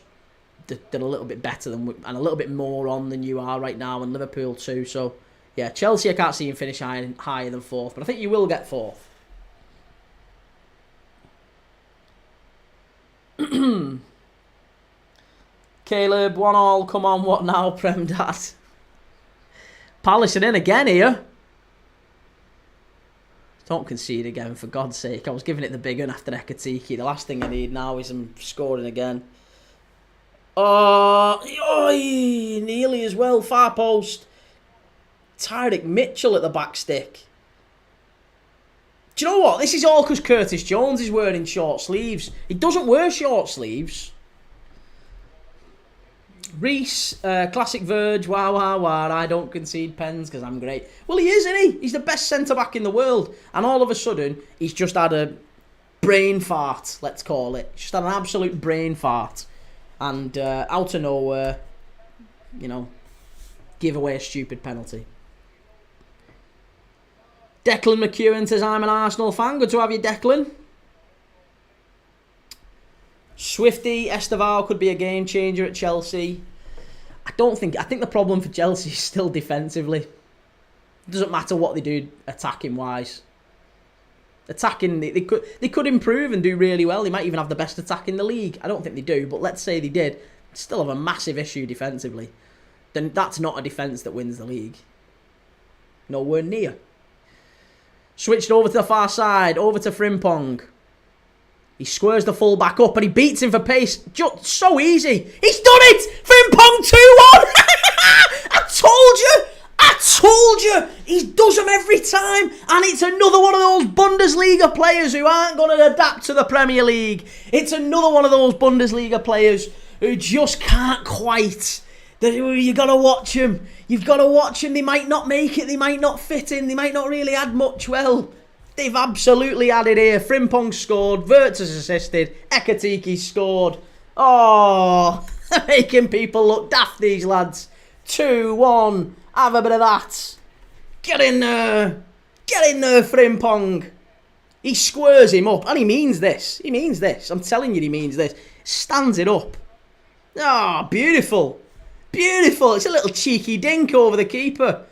[SPEAKER 1] they're a little bit better than and a little bit more on than you are right now, and Liverpool too. So yeah, Chelsea I can't see him finish higher than 4th, but I think you will get 4th. Caleb, 1-1, come on, what now, Prem Dad? Palace are in again here. Don't concede again, for God's sake. I was giving it the big one after Ekitike. The last thing I need now is him scoring again. Oh, nearly as well, far post. Tyrick Mitchell at the back stick. Do you know what? This is all because Curtis Jones is wearing short sleeves. He doesn't wear short sleeves. Reese, classic Verge, wah, I don't concede pens because I'm great. Well, he is, isn't he? He's the best centre-back in the world. And all of a sudden, he's just had a brain fart, let's call it. Just had an absolute brain fart. And out of nowhere, give away a stupid penalty. Declan McEwen says, I'm an Arsenal fan. Good to have you, Declan. Swifty, Estevao could be a game changer at Chelsea. I think the problem for Chelsea is still defensively. It doesn't matter what they do attacking wise. Attacking, they could improve and do really well. They might even have the best attack in the league. I don't think they do, but let's say they did. Still have a massive issue defensively. Then that's not a defence that wins the league. Nowhere near. Switched over to the far side, over to Frimpong. He squares the full back up and he beats him for pace. Just so easy. He's done it! Frimpong 2-1! I told you! He does them every time. And it's another one of those Bundesliga players who aren't going to adapt to the Premier League. It's another one of those Bundesliga players who just can't quite. You got to watch them. You've got to watch them. They might not make it. They might not fit in. They might not really add much. Well, they've absolutely added here. Frimpong scored. Wirtz has assisted. Ekitike scored. Oh, making people look daft, these lads. 2-1. Have a bit of that. Get in there. Get in there, Frimpong. He squares him up. And he means this. He means this. I'm telling you he means this. Stands it up. Oh, beautiful. Beautiful. It's a little cheeky dink over the keeper.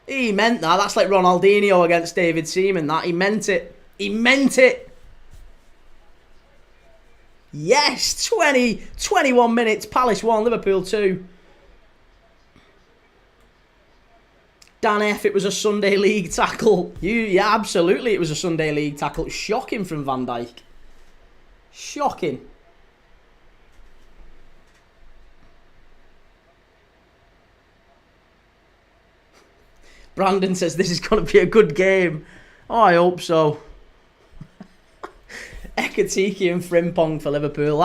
[SPEAKER 1] He meant that. That's like Ronaldinho against David Seaman. That he meant it. He meant it. Yes. 21 minutes. Palace 1, Liverpool 2. Dan F, it was a Sunday League tackle. Yeah, absolutely it was a Sunday League tackle. Shocking from Van Dijk. Shocking. Brandon says this is going to be a good game. Oh, I hope so. Ekitike and Frimpong for Liverpool.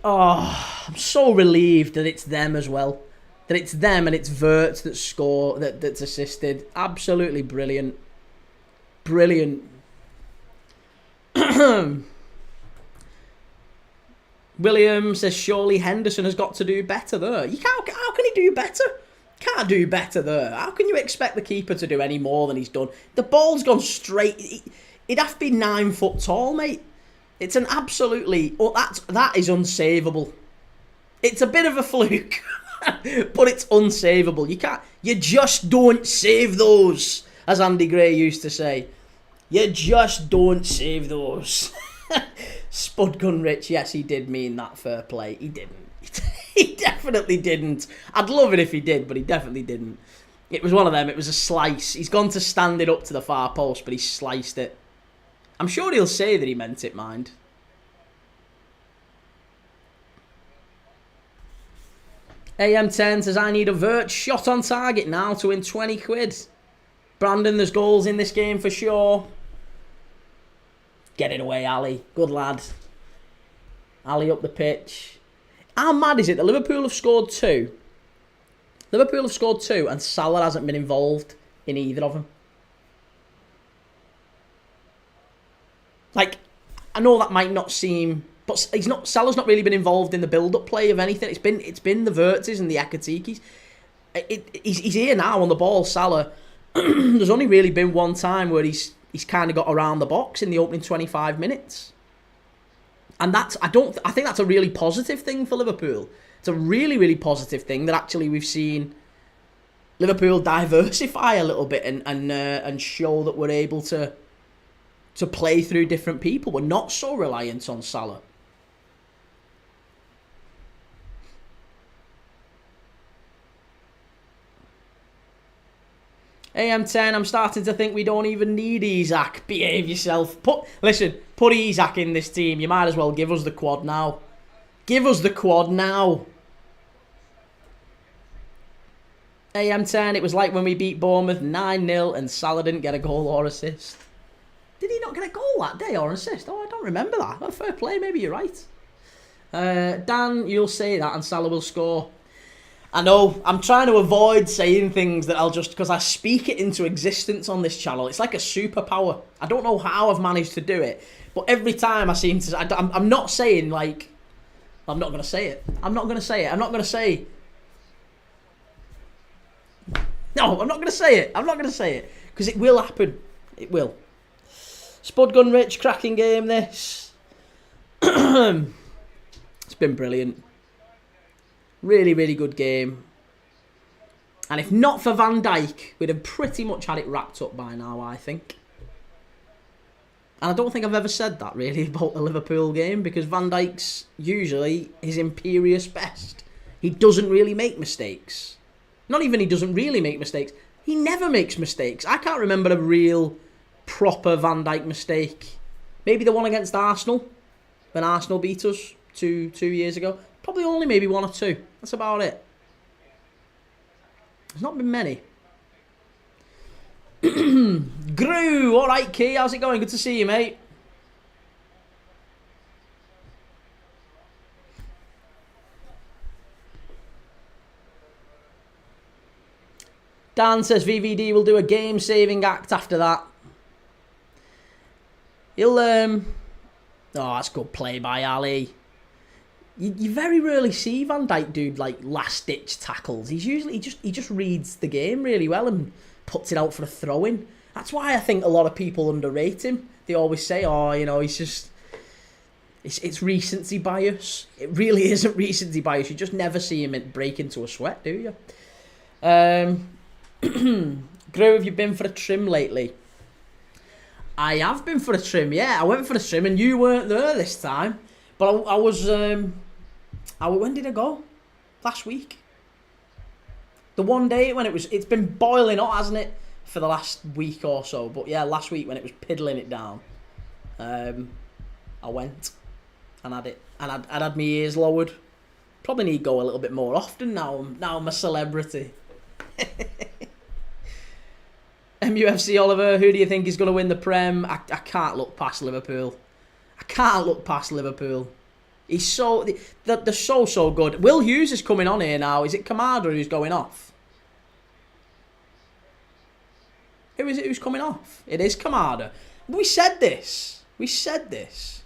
[SPEAKER 1] I'm so relieved that it's them as well. That it's them and it's Wirtz that's assisted. Absolutely brilliant. Brilliant. William says surely Henderson has got to do better there. How can he do better? Can't do better there. How can you expect the keeper to do any more than he's done? The ball's gone straight. He'd have to be 9 foot tall, mate. It's an absolutely... that is unsavable. It's a bit of a fluke, but it's unsavable. You just don't save those, as Andy Gray used to say. You just don't save those. Spudgun Rich, yes, he did mean that, fair play. He didn't. He definitely didn't. I'd love it if he did, but he definitely didn't. It was one of them. It was a slice. He's gone to stand it up to the far post, but he sliced it. I'm sure he'll say that he meant it, mind. AM10 says, I need a Wirtz shot on target now to win 20 quid. Brandon, there's goals in this game for sure. Get it away, Ali. Good lad. Ali up the pitch. How mad is it that Liverpool have scored 2? Liverpool have scored 2 and Salah hasn't been involved in either of them. Like, I know that might not seem But Salah's not really been involved in the build-up play of anything. It's been the Verts and the Ekitikes. He's here now on the ball, Salah. There's only really been one time where he's kind of got around the box in the opening 25 minutes. And I think that's a really positive thing for Liverpool. It's a really, really positive thing that actually we've seen Liverpool diversify a little bit and show that we're able to play through different people. We're not so reliant on Salah. AM10, I'm starting to think we don't even need Isak. Behave yourself. Put Isak in this team. You might as well give us the quad now. Give us the quad now. AM10, it was like when we beat Bournemouth 9-0 and Salah didn't get a goal or assist. Did he not get a goal that day or an assist? Oh, I don't remember that. Oh, fair play, maybe you're right. Dan, you'll say that and Salah will score. I know, I'm trying to avoid saying things that I'll just... because I speak it into existence on this channel. It's like a superpower. I don't know how I've managed to do it. But every time I seem to... I'm not saying, like... I'm not going to say it. I'm not going to say it. I'm not going to say... No, I'm not going to say it. I'm not going to say it. Because it will happen. It will. Spud Gun Rich, cracking game this. It's been brilliant. Really, really good game. And if not for Van Dijk, we'd have pretty much had it wrapped up by now, I think. And I don't think I've ever said that, really, about the Liverpool game, because Van Dijk's usually his imperious best. He doesn't really make mistakes. Not even he doesn't really make mistakes. He never makes mistakes. I can't remember a real proper Van Dijk mistake. Maybe the one against Arsenal, when Arsenal beat us two years ago. Probably only maybe one or two. That's about it. There's not been many. Grew! Alright, Key, how's it going? Good to see you, mate. Dan says VVD will do a game-saving act after that. He'll, Oh, that's good play by Ali. You very rarely see Van Dijk do like last-ditch tackles. He's usually he just reads the game really well and puts it out for a throw-in. That's why I think a lot of people underrate him. They always say, "Oh, you know, he's just it's recency bias." It really isn't recency bias. You just never see him break into a sweat, do you? Gru, have you been for a trim lately? I have been for a trim. Yeah, I went for a trim, and you weren't there this time. But I was, when did I go? Last week. The one day when it's been boiling hot, hasn't it, for the last week or so. But yeah, last week when it was piddling it down, I went and had it. And I'd had my ears lowered. Probably need to go a little bit more often now. Now I'm a celebrity. MUFC Oliver, who do you think is going to win the Prem? I can't look past Liverpool. I can't look past Liverpool. He's so... They're so good. Will Hughes is coming on here now. Is it Kamada who's going off? Who is it who's coming off? It is Kamada. We said this. We said this.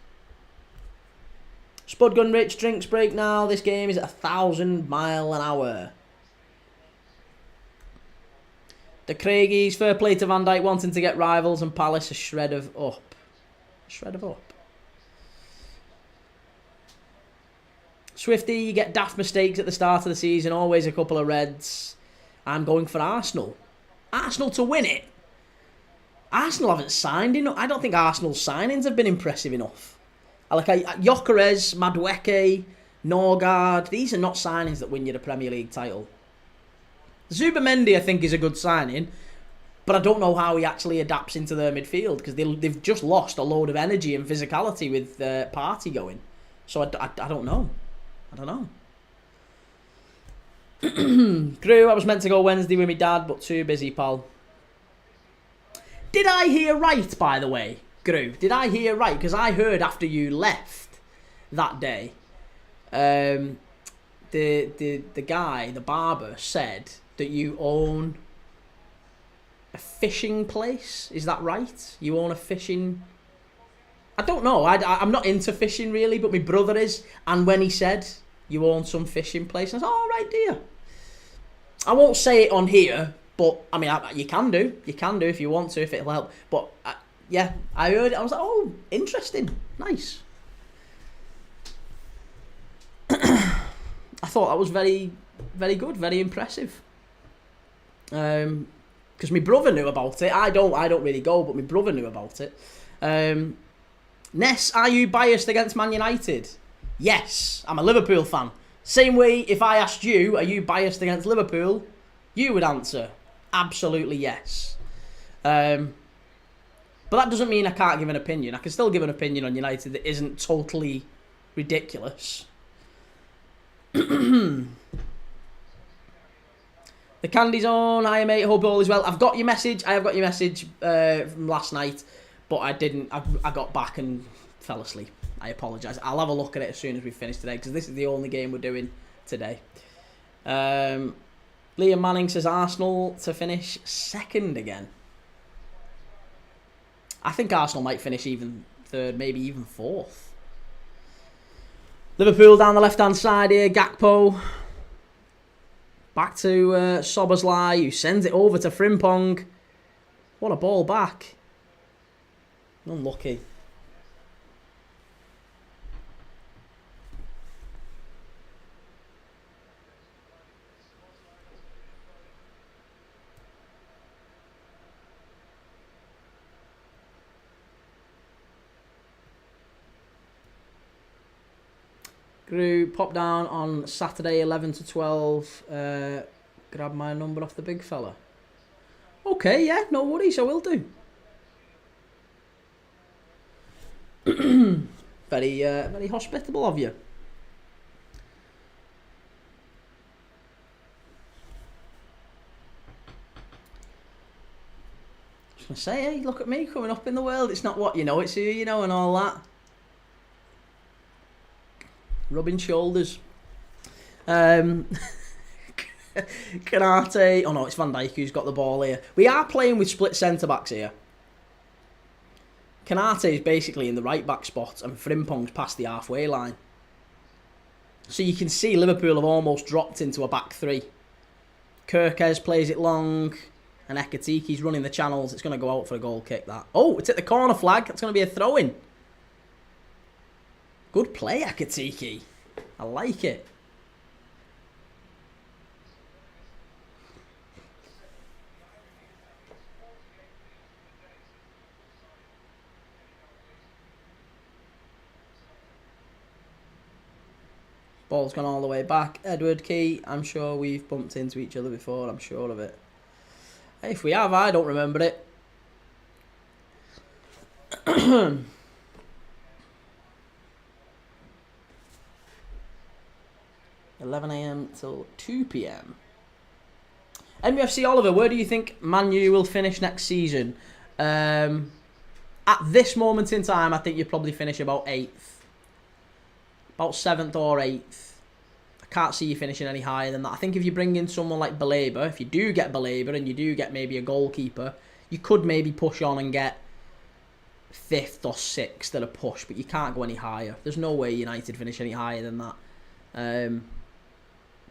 [SPEAKER 1] Spud Gun Rich, drinks break now. This game is at 1,000 miles an hour. The Craigies, fair play to Van Dijk wanting to get rivals and Palace a shred of up. A shred of up. Swifty, you get daft mistakes at the start of the season, always a couple of reds. I'm going for Arsenal. Arsenal to win it. Arsenal haven't signed enough. I don't think Arsenal's signings have been impressive enough. Gyökeres, Madueke, Norgard, these are not signings that win you the Premier League title. Zubamendi, I think, is a good signing, but I don't know how he actually adapts into their midfield because they've just lost a load of energy and physicality with Partey going. So I don't know. I don't know. Crew, I was meant to go Wednesday with my dad, but too busy, pal. Did I hear right, by the way, Gru? Did I hear right? Because I heard after you left that day, the guy, the barber, said that you own a fishing place. Is that right? You own a fishing... I don't know. I'm not into fishing really, but my brother is. And when he said, you own some fishing place, I was like, oh, right, dear. I won't say it on here, but, I mean, you can do. You can do if you want to, if it'll help. But, yeah, I heard it. I was like, oh, interesting. Nice. I thought that was very, very good, very impressive. Because my brother knew about it. I don't really go, but my brother knew about it. Ness, are you biased against Man United? Yes, I'm a Liverpool fan. Same way, if I asked you, are you biased against Liverpool? You would answer, absolutely yes. But that doesn't mean I can't give an opinion. I can still give an opinion on United that isn't totally ridiculous. The candy's on. Hi mate, hope all is well. I've got your message. I have got your message from last night, but I didn't. I got back and fell asleep. I apologise. I'll have a look at it as soon as we finish today, because this is the only game we're doing today. Liam Manning says Arsenal to finish second again. I think Arsenal might finish even third, maybe even fourth. Liverpool down the left-hand side here. Gakpo. Back to Szoboszlai, who sends it over to Frimpong. What a ball back. Unlucky. Grew, pop down on Saturday 11 to 12. Grab my number off the big fella. Okay, yeah, no worries, I will do. Very, very hospitable of you. I was going to say, hey, look at me coming up in the world. It's not what you know, it's who you know and all that. Rubbing shoulders. Kanate. Oh no, it's Van Dijk who's got the ball here. We are playing with split centre-backs here. Kanate is basically in the right-back spot and Frimpong's past the halfway line. So you can see Liverpool have almost dropped into a back three. Kirkes plays it long and Ekitike's running the channels. It's going to go out for a goal kick, that. Oh, it's at the corner flag. It's going to be a throw-in. Good play, Ekitike. I like it. Ball's gone all the way back. Edward, Kee, I'm sure we've bumped into each other before. I'm sure of it. If we have, I don't remember it. 11 AM till 2 PM. NBFC Oliver, where do you think Man U will finish next season? At this moment in time, I think you'll probably finish about 8th. About 7th or 8th. I can't see you finishing any higher than that. I think if you bring in someone like Baleba, if you do get Baleba and you do get maybe a goalkeeper, you could maybe push on and get 5th or 6th at a push, but you can't go any higher. There's no way United finish any higher than that.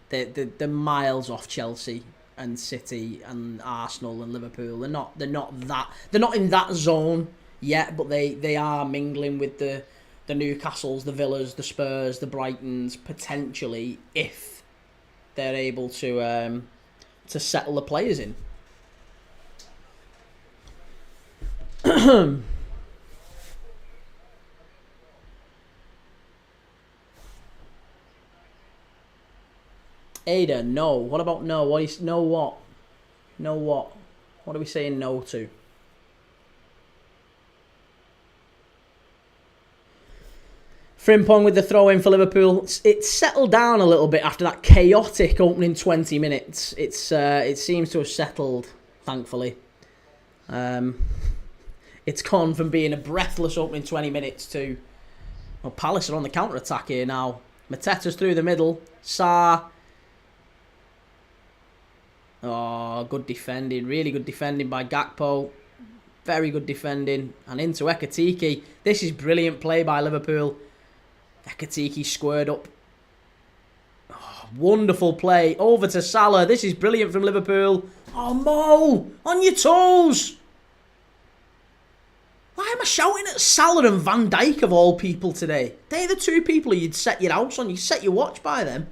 [SPEAKER 1] They're miles off Chelsea and City and Arsenal and Liverpool. They're not in that zone yet, but they are mingling with the Newcastles, the Villas, the Spurs, the Brightons, potentially, if they're able to settle the players in. Ada, no. What about no? What is no? What? No what? What are we saying no to? Frimpong with the throw-in for Liverpool. It's settled down a little bit after that chaotic opening 20 minutes. It seems to have settled, thankfully. It's gone from being a breathless opening 20 minutes to... Well, Palace are on the counter-attack here now. Mateta's through the middle. Sarr. Oh, good defending. Really good defending by Gakpo. Very good defending. And into Ekitike. This is brilliant play by Liverpool. Ekitike squared up. Oh, wonderful play. Over to Salah. This is brilliant from Liverpool. Oh, Mo! On your toes! Why am I shouting at Salah and Van Dijk of all people today? They're the two people you'd set your house on. You set your watch by them.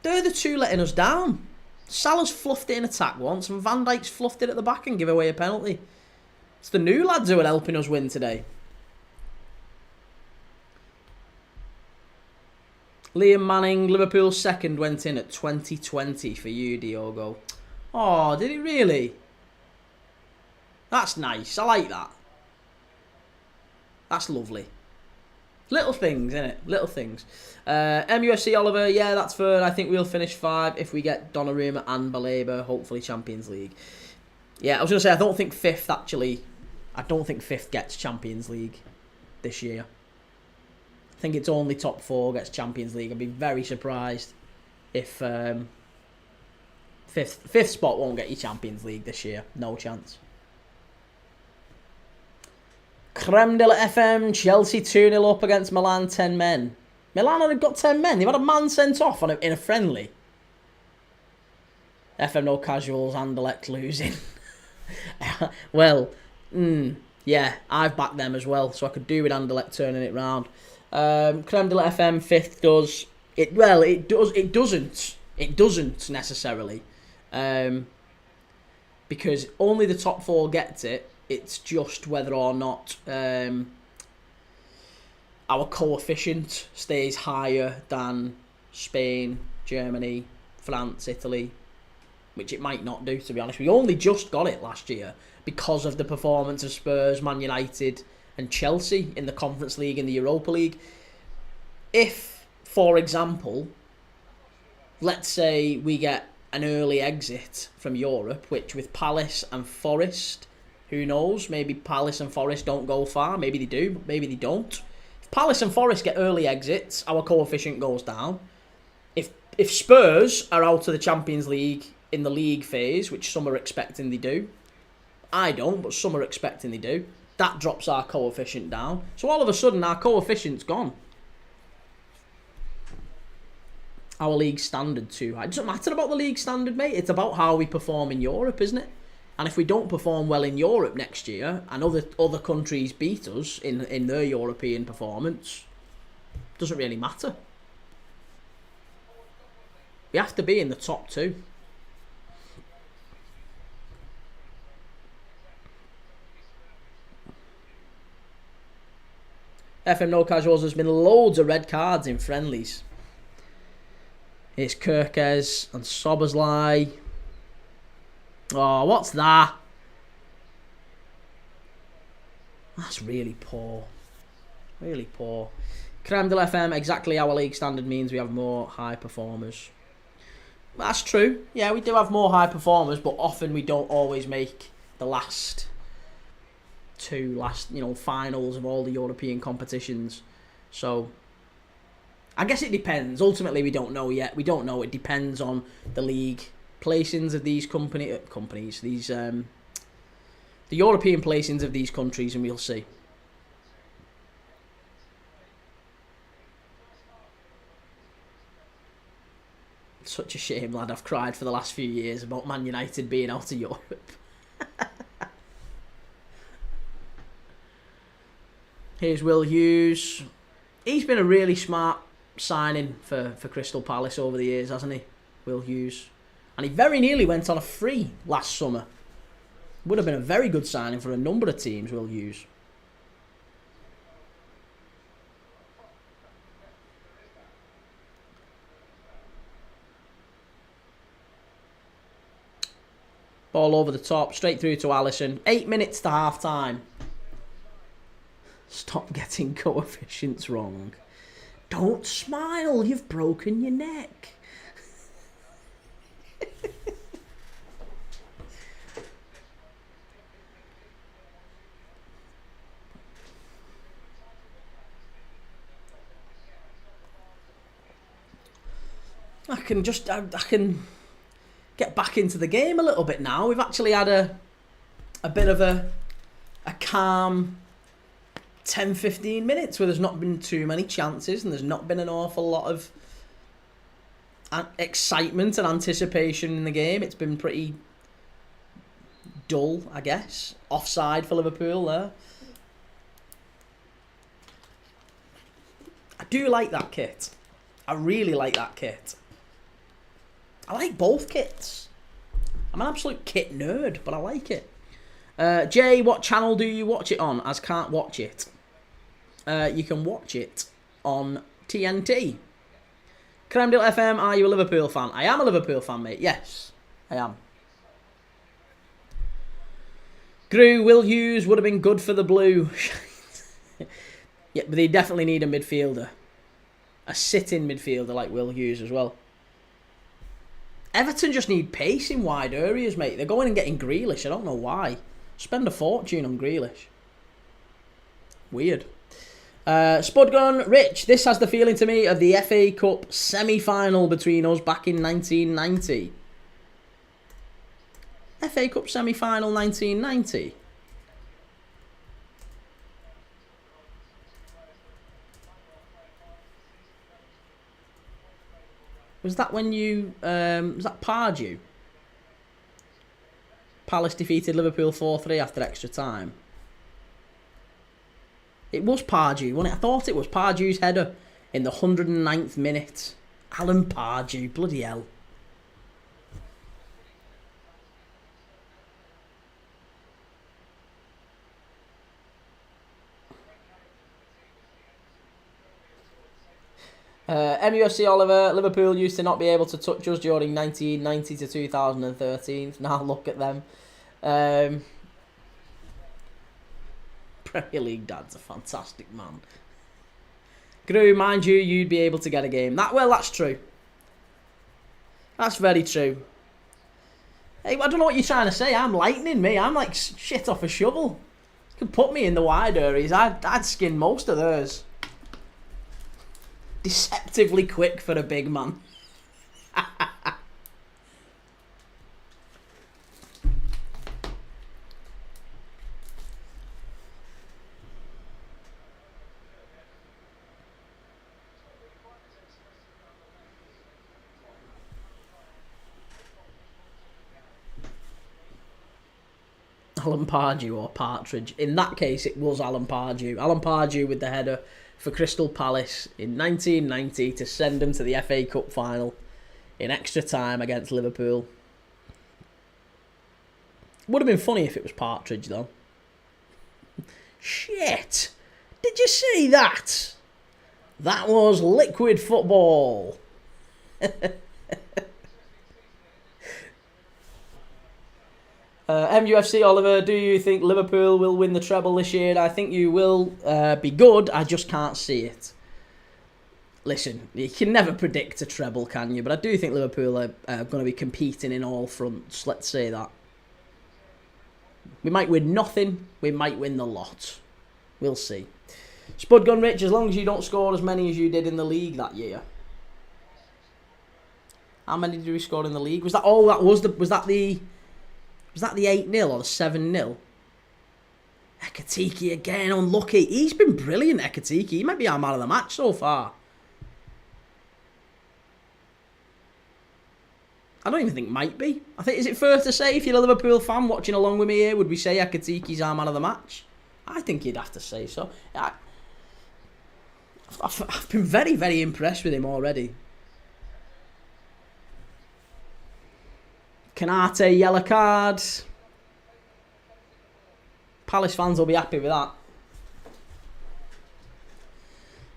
[SPEAKER 1] They're the two letting us down. Salah's fluffed it in attack once and Van Dijk's fluffed it at the back and give away a penalty. It's the new lads who are helping us win today. Liam Manning, Liverpool's second, went in at 2020 for you, Diogo. Oh, did it really? That's nice. I like that. That's lovely. Little things, innit? Little things. MUFC Oliver, yeah, that's third. I think we'll finish 5 if we get Donnarumma and Baleba, hopefully Champions League. Yeah, I was going to say, I don't think 5th, actually. I don't think 5th gets Champions League this year. I think it's only top 4 gets Champions League. I'd be very surprised if 5th spot won't get you Champions League this year. No chance. Creme de la FM, Chelsea 2-0 up against Milan, 10 men. Milan had got 10 men. They've had a man sent off in a friendly. FM no casuals, Anderlecht losing. Well, yeah, I've backed them as well, so I could do with Anderlecht turning it round. Creme de la FM, 5th does. It doesn't necessarily. Because only the top 4 gets it. It's just whether or not our coefficient stays higher than Spain, Germany, France, Italy, which it might not do, to be honest. We only just got it last year because of the performance of Spurs, Man United and Chelsea in the Conference League and the Europa League. If, for example, let's say we get an early exit from Europe, which with Palace and Forest... Who knows? Maybe Palace and Forest don't go far. Maybe they do, maybe they don't. If Palace and Forest get early exits, our coefficient goes down. If Spurs are out of the Champions League in the league phase, which some are expecting they do, I don't, but some are expecting they do, that drops our coefficient down. So all of a sudden, our coefficient's gone. Our league standard too high. It doesn't matter about the league standard, mate. It's about how we perform in Europe, isn't it? And if we don't perform well in Europe next year, and other countries beat us in their European performance, it doesn't really matter. We have to be in the top 2. FM No Casuals, there's been loads of red cards in friendlies. It's Kirkes and Sobersley. Oh, what's that? That's really poor. Really poor. Creme de la FM, exactly our league standard means we have more high performers. That's true. Yeah, we do have more high performers, but often we don't always make the last finals of all the European competitions. So, I guess it depends. Ultimately, we don't know yet. We don't know. It depends on the league placings of these companies, the European placings of these countries, and we'll see. Such a shame, lad. I've cried for the last few years about Man United being out of Europe. Here's Will Hughes. He's been a really smart signing for Crystal Palace over the years, hasn't he? Will Hughes. And he very nearly went on a free last summer. Would have been a very good signing for a number of teams, Will Hughes. Ball over the top, straight through to Alisson. 8 minutes to half time. Stop getting coefficients wrong. Don't smile, you've broken your neck. I can get back into the game a little bit now. We've actually had a bit of a a calm 10-15 minutes where there's not been too many chances and there's not been an awful lot of excitement and anticipation in the game. It's been pretty dull, I guess. Offside for Liverpool there. I do like that kit. I really like that kit. I like both kits. I'm an absolute kit nerd, but I like it. Jay, what channel do you watch it on? As can't watch it. You can watch it on TNT. Cremdale FM, are you a Liverpool fan? I am a Liverpool fan, mate. Yes, I am. Gru, Will Hughes would have been good for the blue. Yeah, but they definitely need a midfielder. A sit-in midfielder like Will Hughes as well. Everton just need pace in wide areas, mate. They're going and getting Grealish. I don't know why. Spend a fortune on Grealish. Weird. Spudgun, Rich, this has the feeling to me of the FA Cup semi-final between us back in 1990. FA Cup semi-final 1990. Was that when you... was that Pardew? Palace defeated Liverpool 4-3 after extra time. It was Pardew, wasn't it? I thought it was Pardew's header in the 109th minute. Alan Pardew, bloody hell. MUFC Oliver, Liverpool used to not be able to touch us during 1990 to 2013. Now look at them. Premier League dad's a fantastic man. Gru, mind you, you'd be able to get a game. Well, that's true. That's very true. Hey, I don't know what you're trying to say. I'm lightning, me. I'm like shit off a shovel. You can put me in the wide areas. I'd skin most of those. Deceptively quick for a big man. Alan Pardew or Partridge. In that case, it was Alan Pardew. Alan Pardew with the header for Crystal Palace in 1990 to send them to the FA Cup final in extra time against Liverpool. Would have been funny if it was Partridge, though. Shit! Did you see that? That was liquid football. MUFC Oliver, do you think Liverpool will win the treble this year? I think you will be good. I just can't see it. Listen, you can never predict a treble, can you? But I do think Liverpool are going to be competing in all fronts. Let's say that. We might win nothing. We might win the lot. We'll see. Spudgun Rich, as long as you don't score as many as you did in the league that year. How many did we score in the league? Was that all that was? Was that the 8-0 or the 7-0? Ekitike again, unlucky. He's been brilliant, Ekitike. He might be our man of the match so far. I don't even think might be. I think, is it fair to say, if you're a Liverpool fan watching along with me here, would we say Ekitike's our man of the match? I think you'd have to say so. I've been very, very impressed with him already. Kanate, yellow card. Palace fans will be happy with that.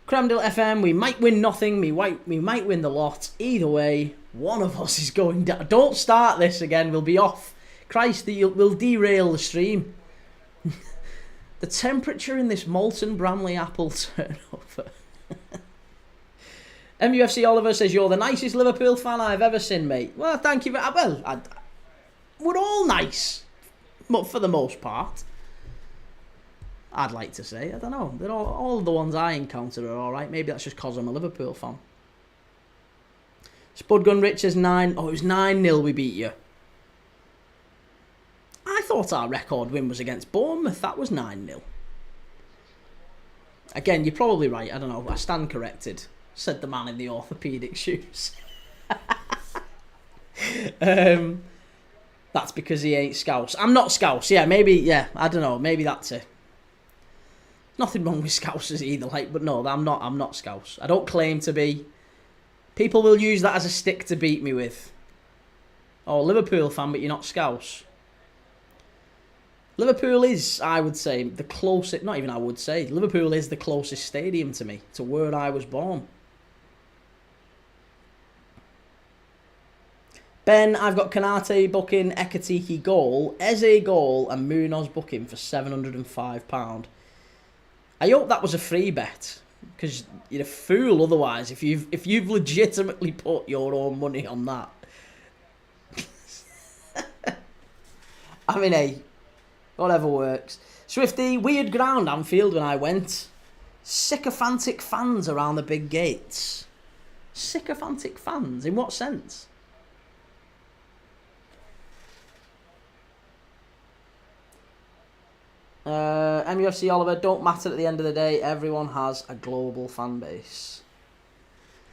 [SPEAKER 1] Cremdale FM, we might win nothing, we might win the lot. Either way, one of us is going down. Don't start this again, we'll be off. Christ, we'll derail the stream. The temperature in this molten Bramley apple turnover. MUFC Oliver says, you're the nicest Liverpool fan I've ever seen, mate. Well, thank you. We're all nice, but for the most part. I'd like to say. I don't know. They're all the ones I encounter are alright. Maybe that's just because I'm a Liverpool fan. Spudgun Rich says 9. Oh, it was 9-0 we beat you. I thought our record win was against Bournemouth. That was 9-0. Again, you're probably right. I don't know. I stand corrected, said the man in the orthopaedic shoes. That's because he ain't Scouse. I'm not Scouse. Yeah, maybe. Yeah, I don't know. Maybe that's it. Nothing wrong with Scousers either. But no, I'm not Scouse. I don't claim to be. People will use that as a stick to beat me with. Oh, Liverpool fan, but you're not Scouse. Liverpool is, I would say, the closest. Not even I would say. Liverpool is the closest stadium to me, to where I was born. Ben, I've got Konate booking, Ekitike goal, Eze goal, and Munoz booking for £705. I hope that was a free bet, because you're a fool otherwise if you've legitimately put your own money on that. I mean, hey, whatever works. Swifty, weird ground Anfield when I went. Sycophantic fans around the big gates. Sycophantic fans? In what sense? MUFC Oliver, don't matter at the end of the day. Everyone has a global fan base.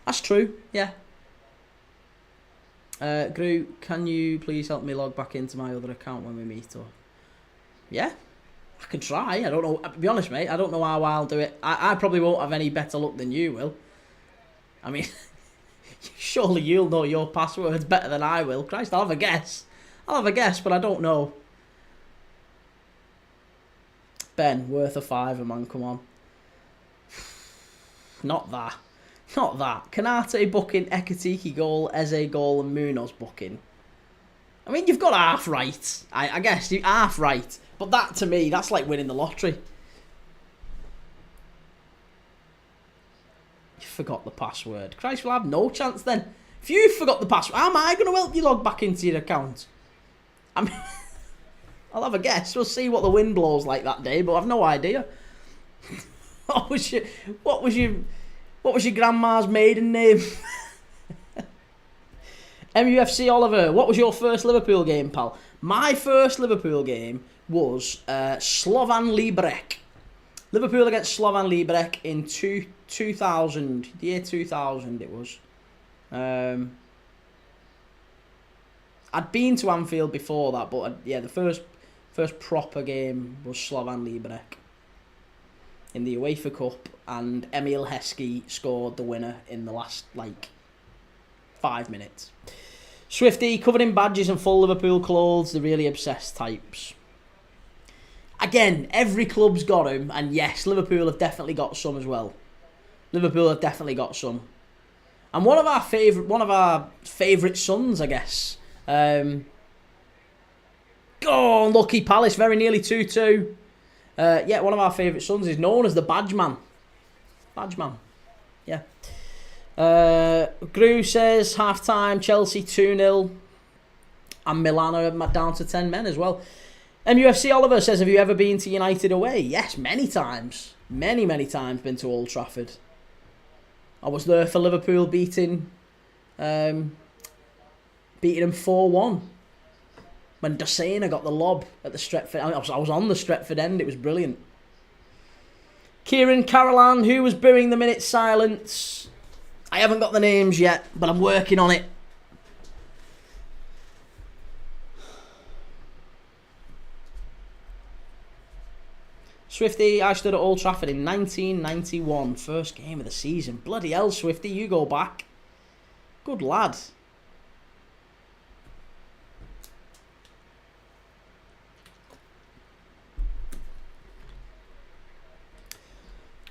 [SPEAKER 1] That's true, yeah. Gru, can you please help me log back into my other account when we meet? Or yeah, I can try. I don't know. To be honest, mate, I don't know how I'll do it. I probably won't have any better luck than you will. I mean, surely you'll know your passwords better than I will. Christ, I'll have a guess. But I don't know. Ben, worth a fiver, man, come on. Not that. Konate booking, Ekitike goal, Eze goal, and Munoz booking. I mean, you've got half right. I guess, you're half right. But that, to me, that's like winning the lottery. You forgot the password. Christ, we'll have no chance then. If you forgot the password, how am I going to help you log back into your account? I mean... I'll have a guess. We'll see what the wind blows like that day, but I've no idea. What was your grandma's maiden name? MUFC Oliver, what was your first Liverpool game, pal? My first Liverpool game was Slovan Liberec. Liverpool against Slovan Liberec in 2000. The year 2000 it was. I'd been to Anfield before that, but yeah, the first proper game was Slovan Liberec in the UEFA Cup, and Emil Heskey scored the winner in the last, 5 minutes. Swifty, covered in badges and full Liverpool clothes, the really obsessed types. Again, every club's got them, and yes, Liverpool have definitely got some as well. And one of our favourite sons, I guess. Lucky Palace, very nearly 2-2. Yeah, one of our favourite sons is known as the Badge Man. Yeah. Gru says, half-time, Chelsea 2-0. And Milan are down to 10 men as well. MUFC Oliver says, have you ever been to United away? Yes, many times. Many times been to Old Trafford. I was there for Liverpool beating them 4-1. When Dosena got the lob at the Stretford... I was on the Stretford end. It was brilliant. Kieran Carolan, who was booing the minute silence. I haven't got the names yet, but I'm working on it. Swifty, I stood at Old Trafford in 1991. First game of the season. Bloody hell, Swifty, you go back. Good lad.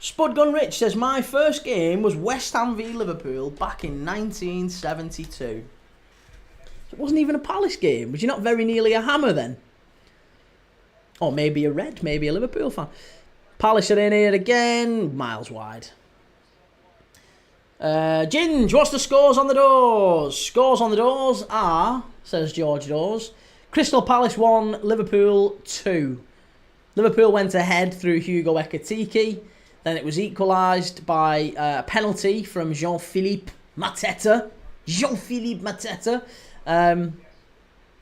[SPEAKER 1] Spudgun Rich says, my first game was West Ham v Liverpool back in 1972. It wasn't even a Palace game. Was you not very nearly a Hammer then? Or maybe a Red, maybe a Liverpool fan. Palace are in here again. Miles wide. Ginge, what's the scores on the doors? Scores on the doors are, says George Dawes, Crystal Palace 1, Liverpool 2. Liverpool went ahead through Hugo Ekitike. Then it was equalised by a penalty from Jean-Philippe Mateta.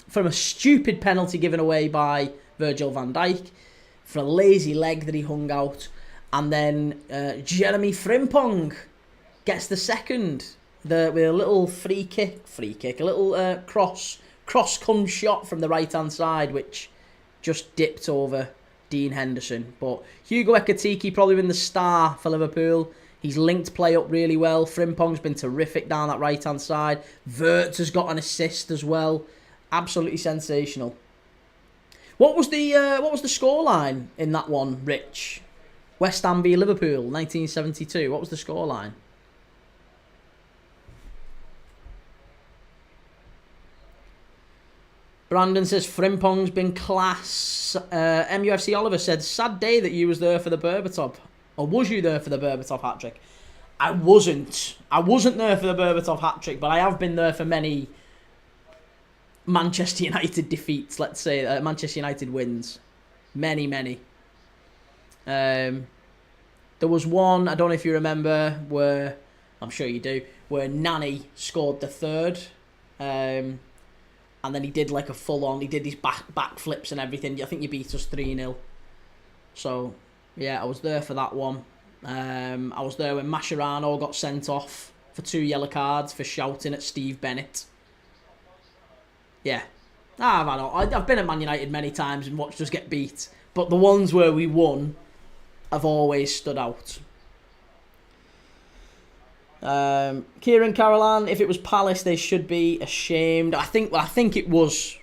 [SPEAKER 1] from a stupid penalty given away by Virgil van Dijk, for a lazy leg that he hung out, and then Jeremy Frimpong gets the second with a little free kick, a little cross come shot from the right hand side, which just dipped over Dean Henderson. But Hugo Ekitike probably been the star for Liverpool. He's linked play up really well. Frimpong's been terrific down that right hand side. Wirtz has got an assist as well. Absolutely sensational. What was the scoreline in that one, Rich? West Ham v Liverpool, 1972. What was the scoreline? Brandon says Frimpong's been class. MUFC Oliver said, sad day that you was there for the Berbatov. Or was you there for the Berbatov hat-trick? I wasn't. I wasn't there for the Berbatov hat-trick, but I have been there for many Manchester United defeats, let's say. Manchester United wins. Many. There was one, I don't know if you remember, where, I'm sure you do, where Nani scored the third. And then he did like a full-on, he did these back flips and everything. I think you beat us 3-0. So, yeah, I was there for that one. I was there when Mascherano got sent off for 2 yellow cards for shouting at Steve Bennett. Yeah. I've been at Man United many times and watched us get beat. But the ones where we won have always stood out. Kieran Carolan, if it was Palace, they should be ashamed. I think it was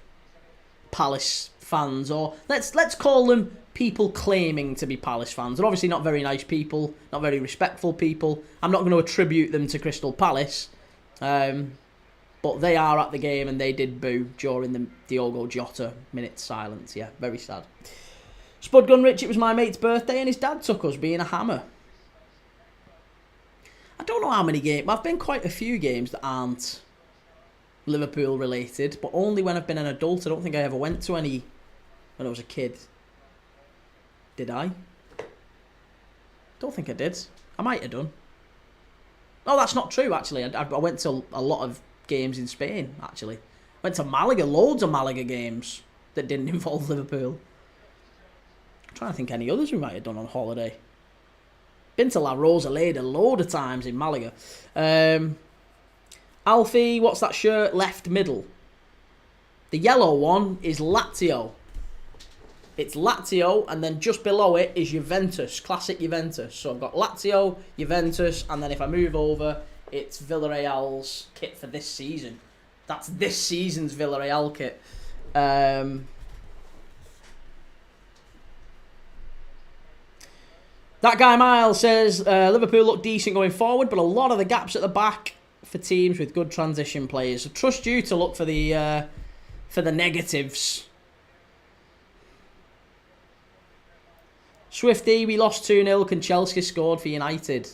[SPEAKER 1] Palace fans, or let's call them people claiming to be Palace fans. They're obviously not very nice people, not very respectful people. I'm not going to attribute them to Crystal Palace, but they are at the game and they did boo during the Diogo Jota minute silence. Yeah, very sad. Spudgun Rich, it was my mate's birthday and his dad took us, being a hammer. I don't know how many games. I've been quite a few games that aren't Liverpool related, but only when I've been an adult. I don't think I ever went to any when I was a kid. Did I? Don't think I did. I might have done. No, that's not true, actually. I went to a lot of games in Spain, actually. Went to Malaga, loads of Malaga games that didn't involve Liverpool. I'm trying to think any others we might have done on holiday. Been to La Rosaleda a load of times in Malaga. Alfie, what's that shirt? Left middle. The yellow one is Lazio. It's Lazio, and then just below it is Juventus, classic Juventus. So I've got Lazio, Juventus, and then if I move over, it's Villarreal's kit for this season. That's this season's Villarreal kit. That guy Miles says Liverpool look decent going forward, but a lot of the gaps at the back for teams with good transition players. So trust you to look for the negatives. Swifty, we lost 2-0. Kanchelskis scored for United.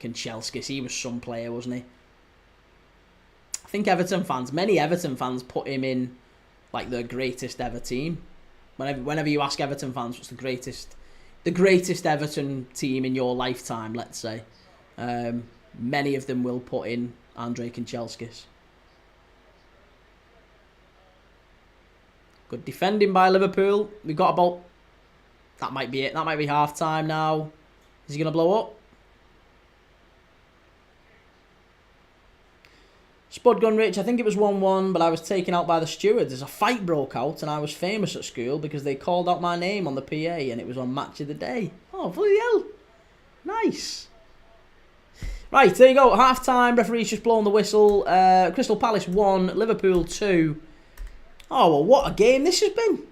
[SPEAKER 1] Kanchelskis, he was some player, wasn't he? I think many Everton fans put him in like the greatest ever team. Whenever you ask Everton fans what's the greatest Everton team in your lifetime, let's say, many of them will put in Andrei Kanchelskis. Good defending by Liverpool. We've got about... That might be it. That might be half-time now. Is he going to blow up? Spudgun Rich, I think it was 1-1, but I was taken out by the stewards as a fight broke out, and I was famous at school because they called out my name on the PA, and it was on Match of the Day. Oh, bloody hell. Nice. Right, there you go. Half-time. Referee's just blown the whistle. Crystal Palace 1, Liverpool 2. Oh, well, what a game this has been.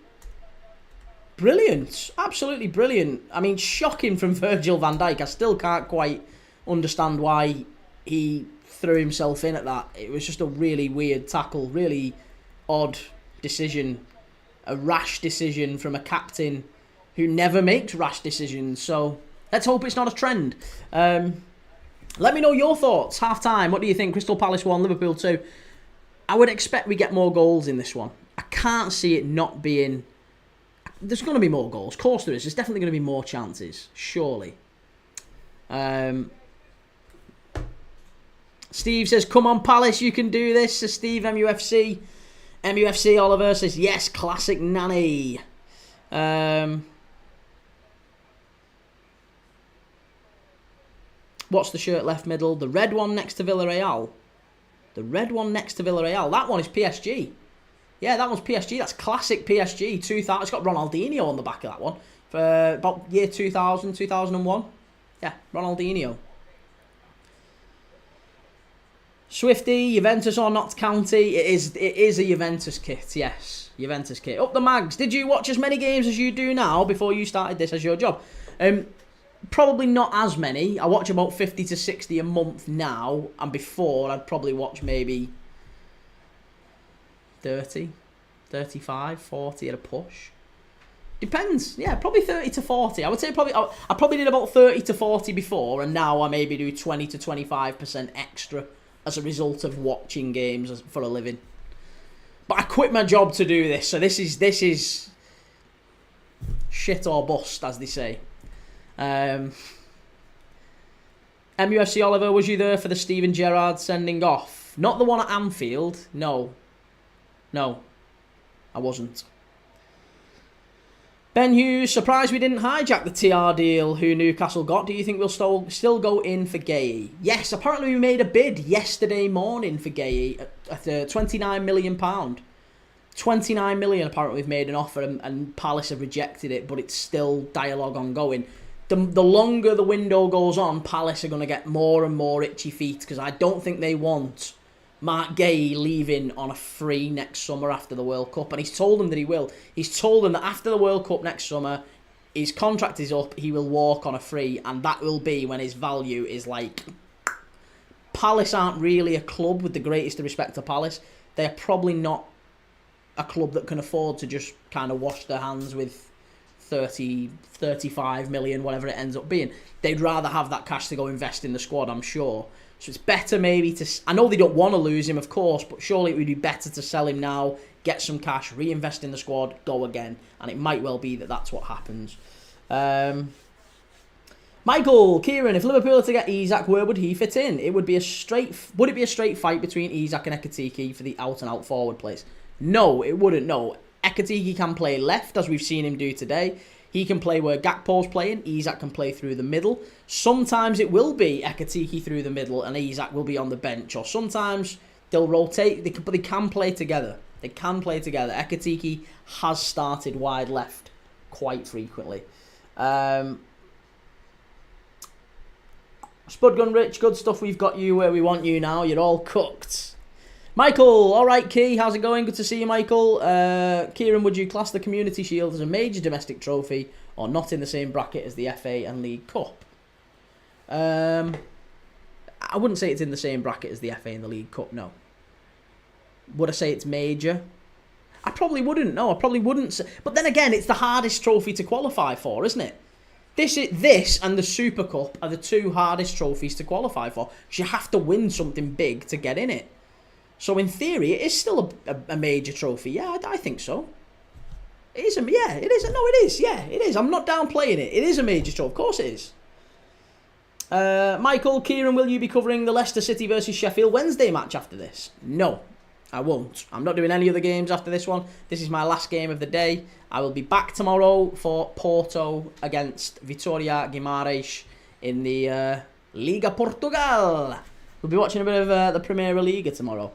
[SPEAKER 1] Brilliant. Absolutely brilliant. I mean, shocking from Virgil van Dijk. I still can't quite understand why he threw himself in at that. It was just a really weird tackle. Really odd decision. A rash decision from a captain who never makes rash decisions. So, let's hope it's not a trend. Let me know your thoughts. Half-time. What do you think? Crystal Palace 1, Liverpool 2. I would expect we get more goals in this one. I can't see it not being... There's going to be more goals. Of course there is. There's definitely going to be more chances. Surely. Steve says, come on, Palace, you can do this. Says Steve, MUFC. MUFC Oliver says, yes, classic nanny. What's the shirt left middle? The red one next to Villarreal. The red one next to Villarreal. That one is PSG. Yeah, that one's PSG. That's classic PSG. 2000. It's got Ronaldinho on the back of that one. For about year 2000, 2001. Yeah, Ronaldinho. Swifty, Juventus or Notts County? It is a Juventus kit, yes. Juventus kit. Up the mags. Did you watch as many games as you do now before you started this as your job? Probably not as many. I watch about 50 to 60 a month now, and before I'd probably watch maybe 30, 35, 40 at a push. Depends. Yeah, probably 30 to 40. I would say I probably did about 30 to 40 before, and now I maybe do 20 to 25% extra as a result of watching games for a living. But I quit my job to do this, so this is shit or bust, as they say. MUFC Oliver, was you there for the Steven Gerrard sending off? Not the one at Anfield. No, I wasn't. Ben Hughes, surprised we didn't hijack the TR deal who Newcastle got. Do you think we'll still go in for Gueye? Yes, apparently we made a bid yesterday morning for Gueye at £29 million. 29 million apparently we've made an offer, and Palace have rejected it, but it's still dialogue ongoing. The longer the window goes on, Palace are going to get more and more itchy feet, because I don't think they want Mark Gueye leaving on a free next summer after the World Cup. And he's told them that he will. He's told them that after the World Cup next summer, his contract is up, he will walk on a free, and that will be when his value is like... Palace aren't really a club, with the greatest of respect to Palace. They're probably not a club that can afford to just kind of wash their hands with 30, 35 million, whatever it ends up being. They'd rather have that cash to go invest in the squad, I'm sure. So it's better maybe to... I know they don't want to lose him, of course, but surely it would be better to sell him now, get some cash, reinvest in the squad, go again. And it might well be that that's what happens. Michael, Kieran, if Liverpool were to get Isak, where would he fit in? Would it be a straight fight between Isak and Ekitike for the out-and-out forward place? No, it wouldn't, no. Ekitike can play left, as we've seen him do today. He can play where Gakpo's playing. Isak can play through the middle. Sometimes it will be Ekitike through the middle and Isak will be on the bench. Or sometimes they'll rotate, but they can play together. They can play together. Ekitike has started wide left quite frequently. Spudgun Rich, good stuff. We've got you where we want you now. You're all cooked. Michael, alright Key, how's it going? Good to see you, Michael. Kieran, would you class the Community Shield as a major domestic trophy or not in the same bracket as the FA and League Cup? I wouldn't say it's in the same bracket as the FA and the League Cup, no. Would I say it's major? I probably wouldn't, no, I probably wouldn't say. But then again, it's the hardest trophy to qualify for, isn't it? This and the Super Cup are the two hardest trophies to qualify for. So you have to win something big to get in it. So in theory, it is still a major trophy. Yeah, I think so. It is. Yeah, it is. No, it is. Yeah, it is. I'm not downplaying it. It is a major trophy. Of course it is. Michael, Kieran, will you be covering the Leicester City versus Sheffield Wednesday match after this? No, I won't. I'm not doing any other games after this one. This is my last game of the day. I will be back tomorrow for Porto against Vitória Guimarães in the Liga Portugal. We'll be watching a bit of the Primeira Liga tomorrow.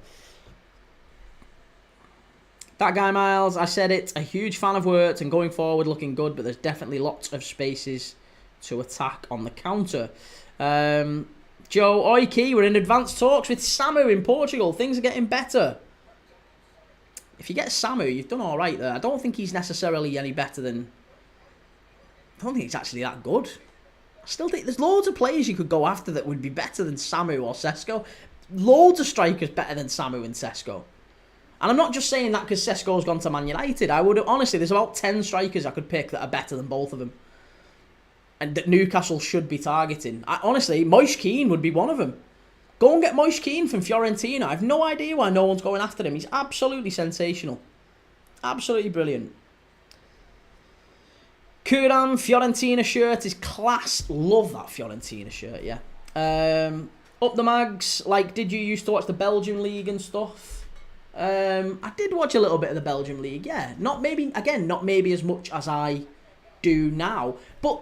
[SPEAKER 1] That guy Miles, I said it, a huge fan of Wirtz and going forward looking good, but there's definitely lots of spaces to attack on the counter. Joe Oiki, we're in advanced talks with Samu in Portugal. Things are getting better. If you get Samu, you've done all right there. I don't think he's necessarily any better than... I don't think he's actually that good. I still think there's loads of players you could go after that would be better than Samu or Sesko. Loads of strikers better than Samu and Sesko. And I'm not just saying that because Sesko's gone to Man United. I would honestly, there's about 10 strikers I could pick that are better than both of them. And that Newcastle should be targeting. Honestly, Moise Kean would be one of them. Go and get Moise Kean from Fiorentina. I have no idea why no one's going after him. He's absolutely sensational. Absolutely brilliant. Kuran, Fiorentina shirt is class. Love that Fiorentina shirt, yeah. Up the mags. Like, did you used to watch the Belgian league and stuff? I did watch a little bit of the Belgian league. Yeah, not maybe as much as I do now. But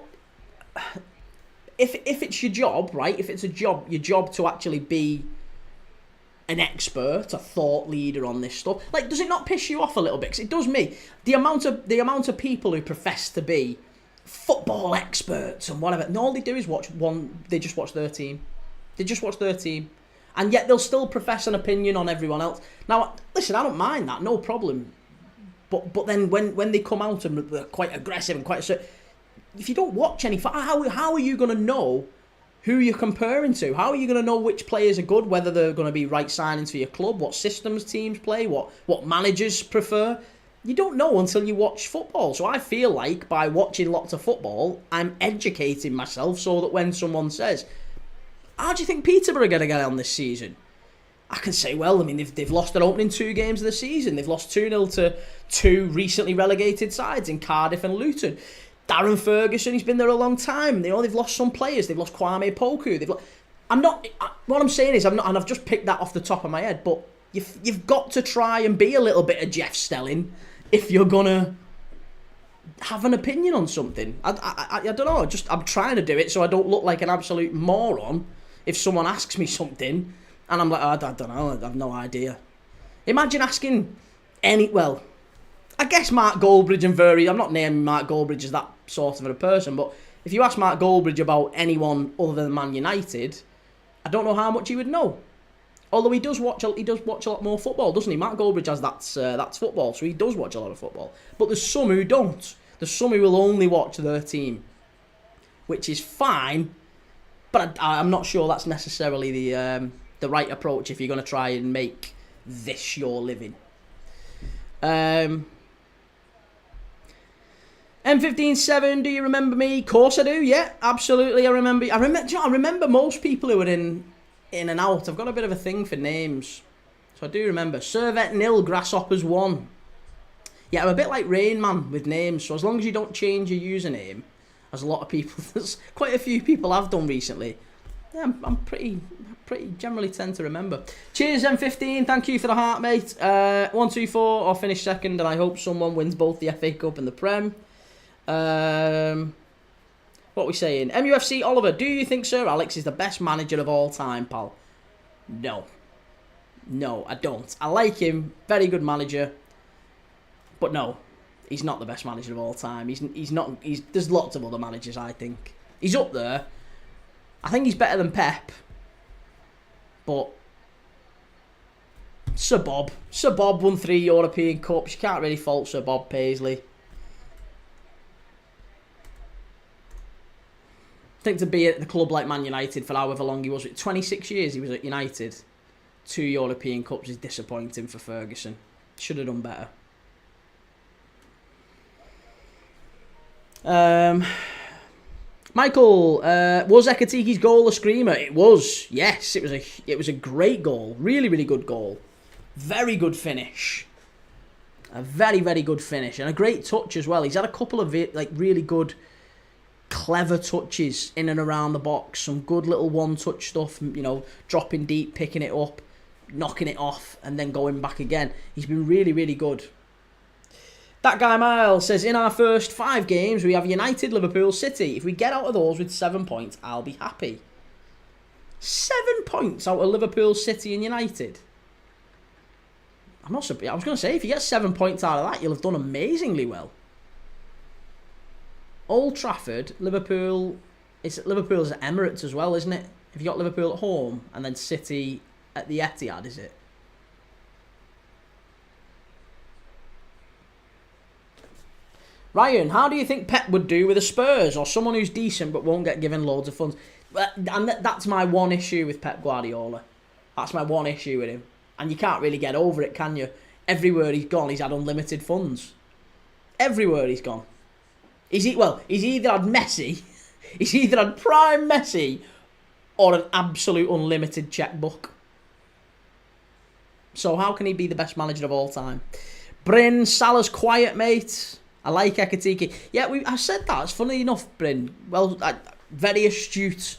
[SPEAKER 1] if it's your job, right? If it's your job to actually be an expert, a thought leader on this stuff, like, does it not piss you off a little bit? Because it does me. The amount of people who profess to be football experts and whatever, and all they do is watch one. They just watch their team. They just watch their team, and yet they'll still profess an opinion on everyone else. Now, listen, I don't mind that, no problem. But then when they come out and they're quite aggressive and quite, if you don't watch any, how are you going to know who you're comparing to? How are you going to know which players are good, whether they're going to be right signings for your club, what systems teams play, what managers prefer? You don't know until you watch football. So I feel like by watching lots of football, I'm educating myself so that when someone says, how do you think Peterborough are going to get on this season? I can say, well, I mean, they've lost their opening 2 games of the season. They've lost 2-0 to 2 recently relegated sides in Cardiff and Luton. Darren Ferguson, he's been there a long time. They've lost some players. They've lost Kwame Poku. What I'm saying is, and I've just picked that off the top of my head, but you've got to try and be a little bit of Jeff Stelling if you're gonna have an opinion on something. I don't know. I'm trying to do it so I don't look like an absolute moron if someone asks me something and I'm like, I don't know. I have no idea. Imagine asking I guess Mark Goldbridge and I'm not naming Mark Goldbridge as that sort of a person, but if you ask Mark Goldbridge about anyone other than Man United, I don't know how much he would know. Although he does watch a lot more football, doesn't he? Mark Goldbridge has that's football, so he does watch a lot of football. But there's some who don't. There's some who will only watch their team, which is fine, but I'm not sure that's necessarily the right approach if you're going to try and make this your living. M157, do you remember me? Of course I do, yeah, absolutely. I remember most people who were in and out. I've got a bit of a thing for names, so I do remember. Servette 0, Grasshoppers 1. Yeah, I'm a bit like Rain Man with names, so as long as you don't change your username, as a lot of people, there's quite a few people have done recently, yeah, I'm pretty generally tend to remember. Cheers M15, thank you for the heart, mate. 124, I'll finish second, and I hope someone wins both the FA Cup and the Prem. What are we saying? MUFC Oliver, do you think Sir Alex is the best manager of all time, pal? No, I don't. I like him, very good manager, but no, he's not the best manager of all time. He's not. There's lots of other managers. I think he's up there. I think he's better than Pep, but Sir Bob won 3 European Cups. You can't really fault Sir Bob Paisley. I think to be at the club like Man United for however long he was, 26 years he was at United, 2 European Cups is disappointing for Ferguson. Should have done better. Michael, was Ekitike's goal a screamer? It was. Yes, it was a great goal. Really, really good goal. Very good finish. A very, very good finish and a great touch as well. He's had a couple of really good, clever touches in and around the box. Some good little one-touch stuff. Dropping deep, picking it up, knocking it off, and then going back again. He's been really, really good. That guy Miles says, in our first 5 games, we have United, Liverpool, City. If we get out of those with 7 points, I'll be happy. 7 points out of Liverpool, City and United. I'm not surprised. I was going to say, if you get 7 points out of that, you'll have done amazingly well. Old Trafford, Liverpool, Liverpool's at Emirates as well, isn't it? Have you got Liverpool at home and then City at the Etihad, is it? Ryan, how do you think Pep would do with a Spurs or someone who's decent but won't get given loads of funds? And that's my one issue with Pep Guardiola. That's my one issue with him. And you can't really get over it, can you? Everywhere he's gone, he's had unlimited funds. Everywhere he's gone. He's either had Messi, he's either had prime Messi, or an absolute unlimited checkbook. So how can he be the best manager of all time? Bryn, Salah's quiet, mate. I like Ekitike. Yeah, I said that. It's funny enough, Bryn. Well, very astute.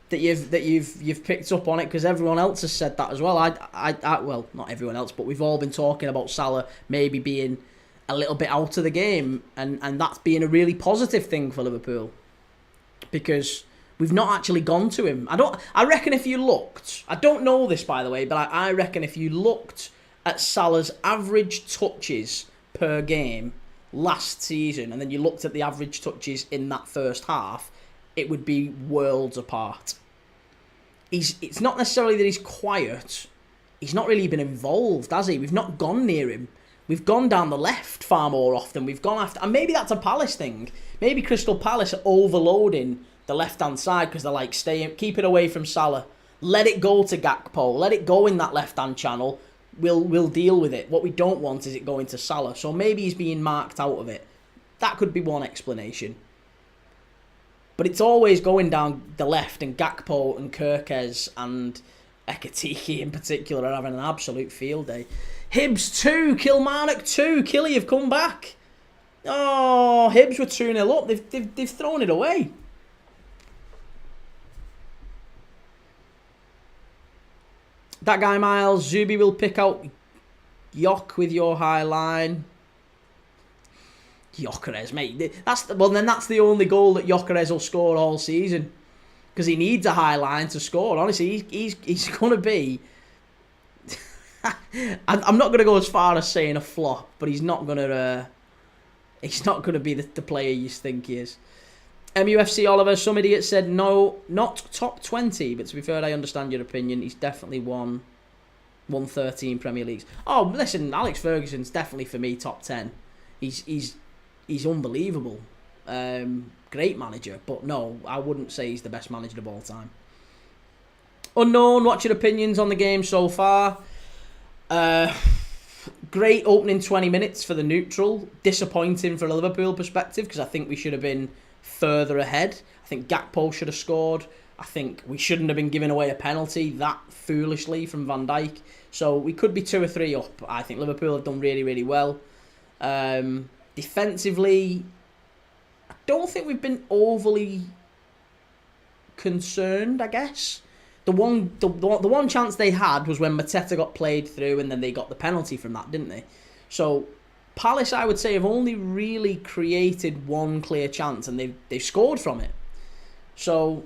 [SPEAKER 1] that you've picked up on it, because everyone else has said that as well. Well, not everyone else, but we've all been talking about Salah maybe being a little bit out of the game, and that's being a really positive thing for Liverpool, because we've not actually gone to him. I reckon if you looked, I don't know this by the way, but I reckon if you looked at Salah's average touches per game last season, and then you looked at the average touches in that first half, it would be worlds apart. It's not necessarily that he's quiet. He's not really been involved, has he? We've not gone near him. We've gone down the left far more often. We've gone after... And maybe that's a Palace thing. Maybe Crystal Palace are overloading the left-hand side because they're like, keep it away from Salah. Let it go to Gakpo. Let it go in that left-hand channel. We'll deal with it. What we don't want is it going to Salah. So maybe he's being marked out of it. That could be one explanation. But it's always going down the left, and Gakpo and Kirkez and Ekitike in particular are having an absolute field day. Hibs 2, Kilmarnock 2. Killy have come back. Oh, Hibs were 2-0 up. They've thrown it away. That guy Miles, Zubi will pick out Yok with your high line. Gyökeres, mate. That's the only goal that Gyökeres will score all season, because he needs a high line to score. Honestly, he's going to be... I'm not going to go as far as saying a flop, but he's not going to be the player you think he is. MUFC Oliver, some idiot said no, not top 20, but to be fair, I understand your opinion. He's definitely won 13 Premier Leagues. Oh, listen, Alex Ferguson's definitely for me top 10. He's unbelievable. Great manager, but no, I wouldn't say he's the best manager of all time. Unknown, what's your opinions on the game so far? Great opening 20 minutes for the neutral. Disappointing for a Liverpool perspective, because I think we should have been further ahead. I think Gakpo should have scored. I think we shouldn't have been giving away a penalty that foolishly from Van Dijk. So we could be 2 or 3 up. I think Liverpool have done really, really well. Defensively, I don't think we've been overly concerned, I guess. The one chance they had was when Mateta got played through, and then they got the penalty from that, didn't they? So Palace, I would say, have only really created one clear chance, and they've scored from it. So,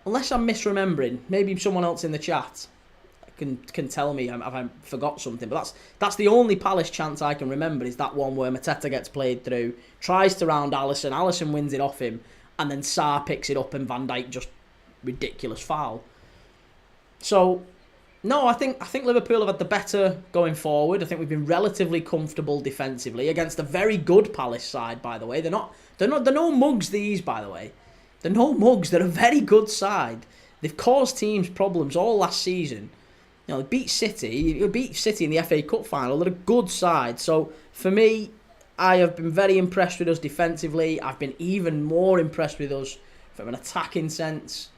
[SPEAKER 1] unless I'm misremembering, maybe someone else in the chat can tell me if I forgot something. But that's the only Palace chance I can remember, is that one where Mateta gets played through, tries to round Alisson, Alisson wins it off him, and then Sarr picks it up, and Van Dijk just ridiculous foul. So, no, I think Liverpool have had the better going forward. I think we've been relatively comfortable defensively against a very good Palace side, by the way. They're no mugs, these, by the way. They're no mugs. They're a very good side. They've caused teams problems all last season. You know, they beat City. They beat City in the FA Cup final. They're a good side. So, for me, I have been very impressed with us defensively. I've been even more impressed with us from an attacking sense.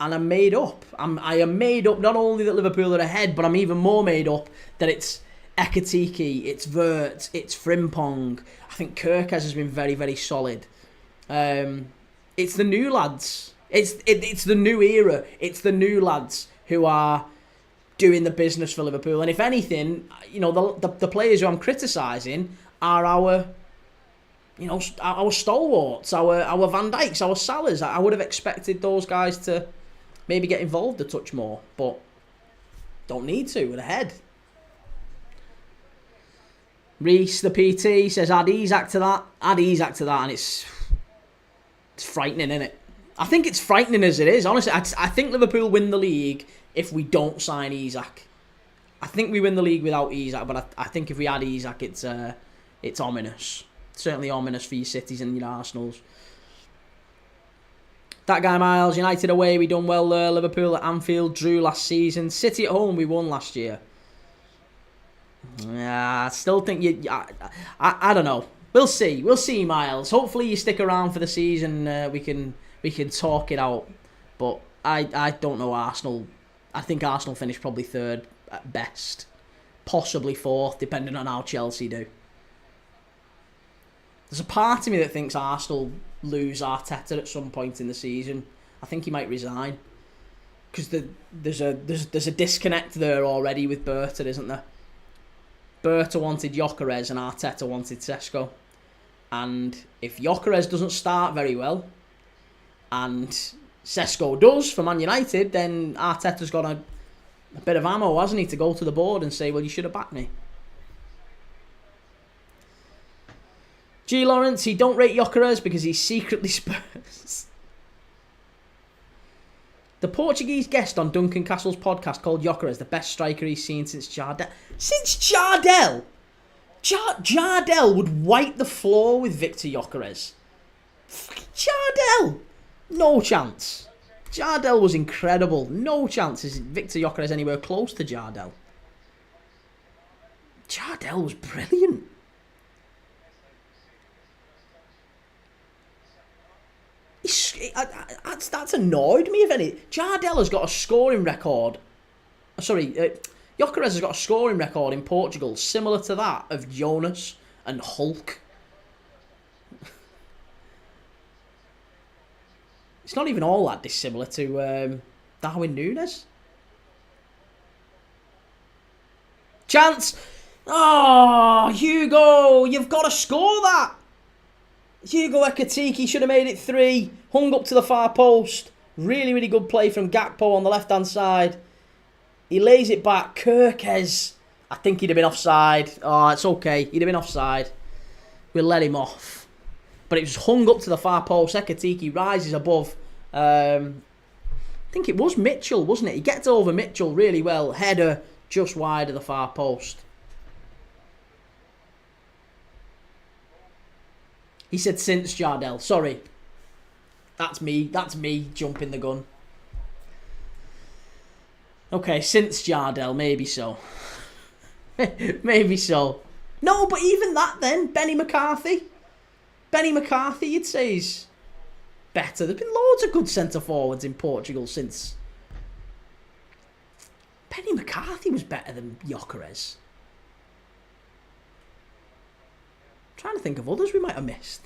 [SPEAKER 1] And I'm made up. I am made up not only that Liverpool are ahead, but I'm even more made up that it's Ekitike, it's Vert, it's Frimpong. I think Kirkez has been very, very solid. It's the new lads. It's the new era. It's the new lads who are doing the business for Liverpool. And if anything, you know, the players who I'm criticising are our stalwarts, our Van Dijks, our Salahs. I would have expected those guys to maybe get involved a touch more, but don't need to. We're ahead. Reese, the PT, says add Isak to that. Add Isak to that, and it's frightening, isn't it? I think it's frightening as it is. Honestly, I think Liverpool win the league if we don't sign Isak. I think we win the league without Isak, but I think if we add Isak, it's ominous. Certainly ominous for your Cities and your Arsenals. That guy Miles, United away, we done well there. Liverpool at Anfield, drew last season. City at home, we won last year. Yeah, I still think I don't know. We'll see, Miles. Hopefully you stick around for the season. We can talk it out. But I don't know Arsenal. I think Arsenal finish probably 3rd at best. Possibly 4th, depending on how Chelsea do. There's a part of me that thinks Arsenal lose Arteta at some point in the season. I think he might resign. Because there's a disconnect there already with Berta, isn't there? Berta wanted Gyökeres and Arteta wanted Sesko. And if Gyökeres doesn't start very well, and Sesko does for Man United, then Arteta's got a bit of ammo, hasn't he, to go to the board and say, well, you should have backed me. G. Lawrence, he don't rate Gyökeres because he's secretly Spurs. The Portuguese guest on Duncan Castle's podcast called Gyökeres the best striker he's seen since Jardel. Since Jardel? Jardel would wipe the floor with Victor Gyökeres. Jardel! No chance. Jardel was incredible. No chance is Victor Gyökeres anywhere close to Jardel. Jardel was brilliant. That's annoyed me, if any. Jardel has got a scoring record. Sorry, Gyökeres has got a scoring record in Portugal similar to that of Jonas and Hulk. It's not even all that dissimilar to Darwin Núñez. Chance! Oh, Hugo, you've got to score that! Hugo Ekitike should have made it 3. Hung up to the far post. Really, really good play from Gakpo on the left-hand side. He lays it back. Kirkes. I think he'd have been offside. Oh, it's okay. He'd have been offside. We'll let him off. But it was hung up to the far post. Ekitike rises above. I think it was Mitchell, wasn't it? He gets over Mitchell really well. Header just wide of the far post. He said since Jardel. Sorry. That's me jumping the gun. Okay, since Jardel, maybe so. Maybe so. No, but even that then, Benny McCarthy. Benny McCarthy, you'd say, is better. There's been loads of good centre-forwards in Portugal since. Benny McCarthy was better than Gyökeres. Trying to think of others we might have missed.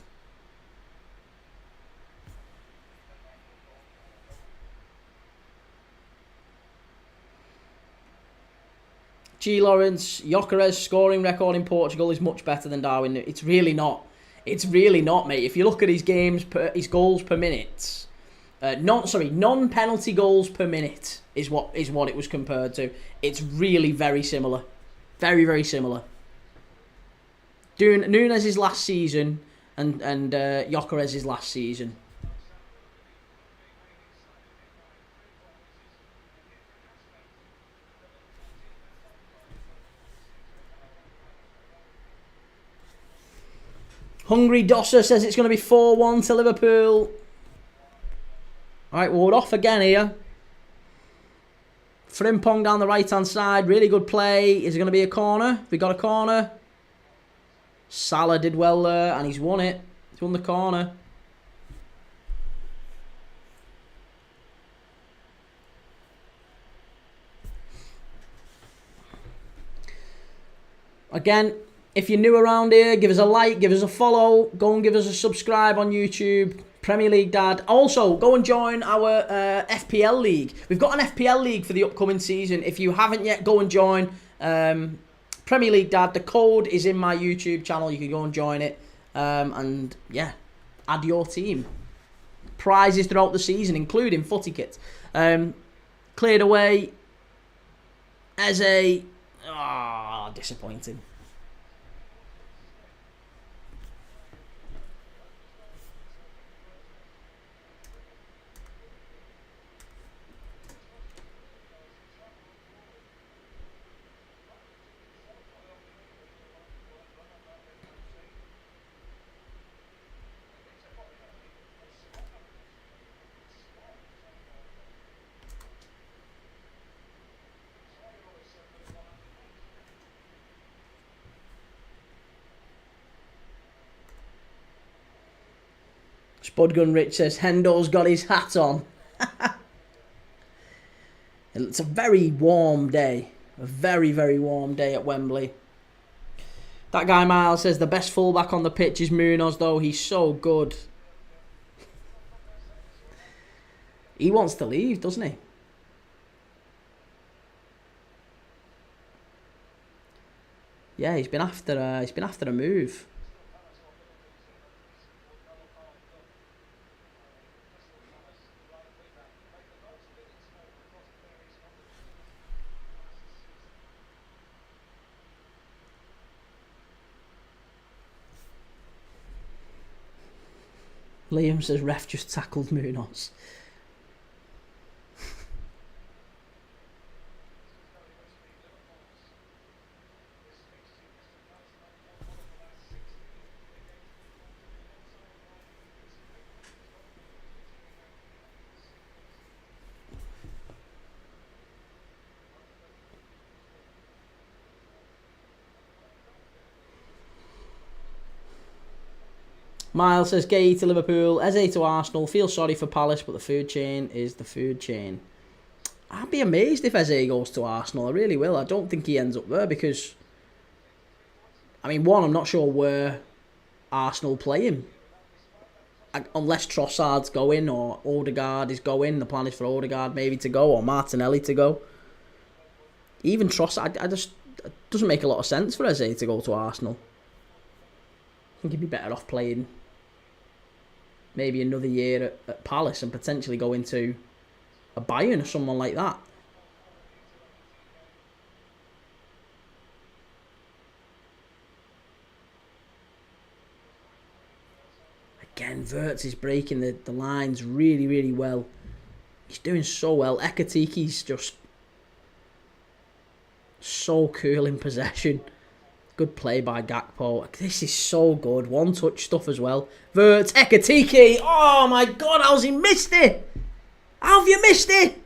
[SPEAKER 1] G. Lawrence, Gyökeres' scoring record in Portugal is much better than Darwin. It's really not. It's really not, mate. If you look at his his goals per minute, non-penalty goals per minute is what it was compared to. It's really very similar, very very similar. Núñez' last season and Gyökeres' last season. Hungry Dosser says it's going to be 4-1 to Liverpool. Alright, well, we're off again here. Frimpong down the right-hand side. Really good play. Is it going to be a corner? We got a corner. Salah did well there, and he's won it. He's won the corner. Again, if you're new around here, give us a like, give us a follow, go and give us a subscribe on YouTube. Premier League Dad. Also, go and join our FPL League. We've got an FPL League for the upcoming season. If you haven't yet, go and join. Premier League Dad. The code is in my YouTube channel. You can go and join it. And, yeah, add your team. Prizes throughout the season, including footy kits. Cleared away as a... Ah, disappointing. Spudgun Rich says, Hendo's got his hat on. It's a very warm day. A very, very warm day at Wembley. That guy Miles says, the best fullback on the pitch is Munoz, though. He's so good. He wants to leave, doesn't he? Yeah, he's been after a move. Liam says ref just tackled Munoz. Miles says, Gay to Liverpool, Eze to Arsenal, feel sorry for Palace, but the food chain is the food chain. I'd be amazed if Eze goes to Arsenal, I really will. I don't think he ends up there because, I mean, one, I'm not sure where Arsenal play him. Unless Trossard's going or Odegaard is going, the plan is for Odegaard maybe to go or Martinelli to go. Even Trossard, it doesn't make a lot of sense for Eze to go to Arsenal. I think he'd be better off playing maybe another year at Palace and potentially go into a Bayern or someone like that. Again, Wirtz is breaking the lines really, really well. He's doing so well. Ekitike's just so cool in possession. Good play by Gakpo. This is so good. One touch stuff as well. Wirtz, Ekitike. Oh my God, how's he missed it? How have you missed it?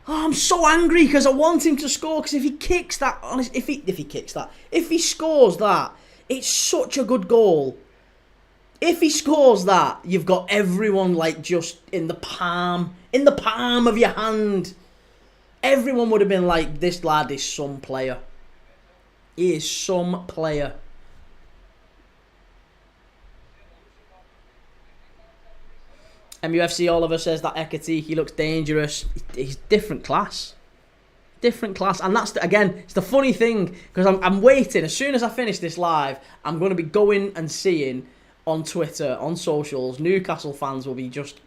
[SPEAKER 1] Oh, I'm so angry because I want him to score. Because if he kicks that, if he scores that, it's such a good goal. If he scores that, you've got everyone like just in the palm of your hand. Everyone would have been like, this lad is some player. He is some player. MUFC Oliver says that Ekitike looks dangerous. He's different class. Different class. And that's, again, it's the funny thing. Because I'm waiting. As soon as I finish this live, I'm going to be going and seeing on Twitter, on socials, Newcastle fans will be just...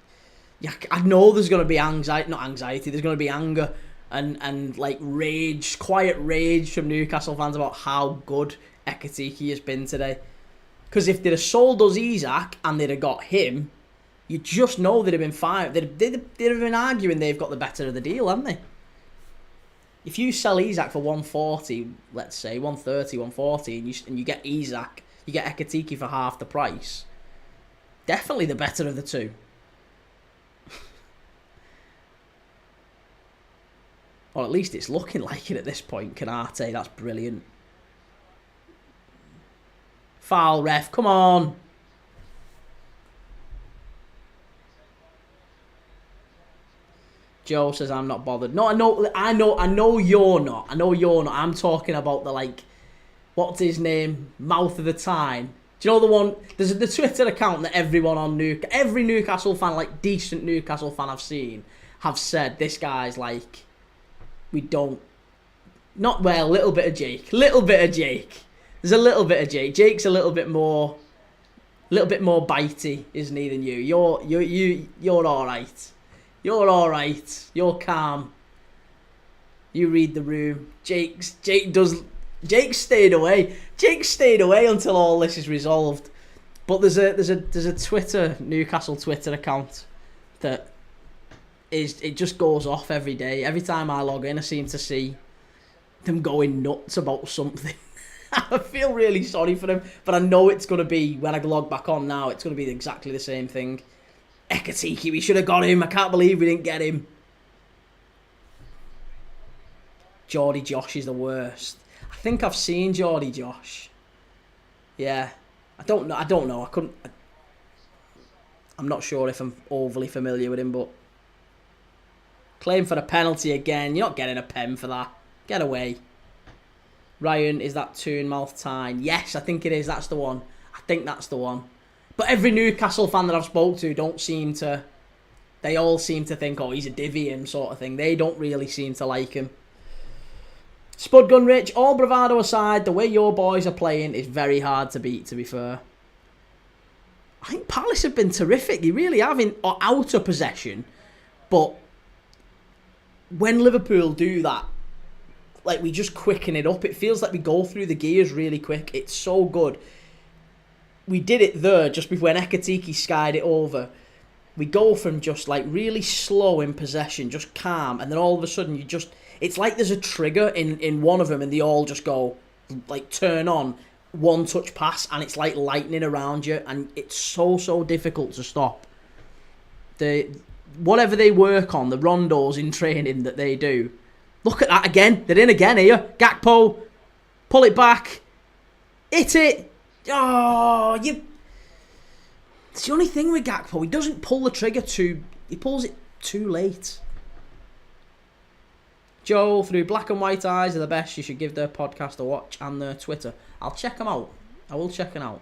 [SPEAKER 1] Yeah, I know there's going to be anxiety. Not anxiety. There's going to be anger. And like rage, quiet rage from Newcastle fans about how good Ekitike has been today. Because if they'd have sold us Isak and they'd have got him, you just know they'd have been fine. They'd have been arguing they've got the better of the deal, haven't they? If you sell Isak for 140, let's say 130, 140, and you get Isak, you get Ekitike for half the price. Definitely the better of the two. Or at least it's looking like it at this point. Kanate, that's brilliant. Foul, ref, come on. Joe says I'm not bothered. No, I know you're not. I know you're not. I'm talking about the, like, what's his name? Mouth of the time. Do you know the one? There's the Twitter account that everyone on every Newcastle fan, like decent Newcastle fan I've seen, have said this guy's like, we don't... Not well, a little bit of Jake. There's a little bit of Jake. Jake's a little bit more bitey, isn't he, than you? You're all right. You're all right. You're calm. You read the room. Jake stayed away. Jake stayed away until all this is resolved. But there's a Newcastle Twitter account that it just goes off every day. Every time I log in, I seem to see them going nuts about something. I feel really sorry for them, but I know it's going to be, when I log back on now, it's going to be exactly the same thing. Ekitike, we should have got him. I can't believe we didn't get him. Geordie Josh is the worst. I think I've seen Geordie Josh. Yeah. I don't know. I'm not sure if I'm overly familiar with him, but... Claim for a penalty again. You're not getting a pen for that. Get away. Ryan, is that Toonmouth Tyne? Yes, I think it is. That's the one. I think that's the one. But every Newcastle fan that I've spoke to don't seem to They all seem to think, oh, he's a divvy him sort of thing. They don't really seem to like him. Spud Gun Rich, all bravado aside, the way your boys are playing is very hard to beat, to be fair. I think Palace have been terrific. They really have in outer possession. But when Liverpool do that, like, we just quicken it up. It feels like we go through the gears really quick. It's so good. We did it there just before when Ekitike skied it over. We go from just like really slow in possession, just calm, and then all of a sudden you just... It's like there's a trigger in one of them and they all just go, like, turn on, one touch pass, and it's like lightning around you, and it's so difficult to stop. Whatever they work on, the rondos in training that they do. Look at that again. They're in again here. Gakpo, pull it back. Hit it. Oh, it's the only thing with Gakpo. He doesn't pull the trigger he pulls it too late. Joel, through Black and White Eyes are the best. You should give their podcast a watch and their Twitter. I'll check them out. I will check them out.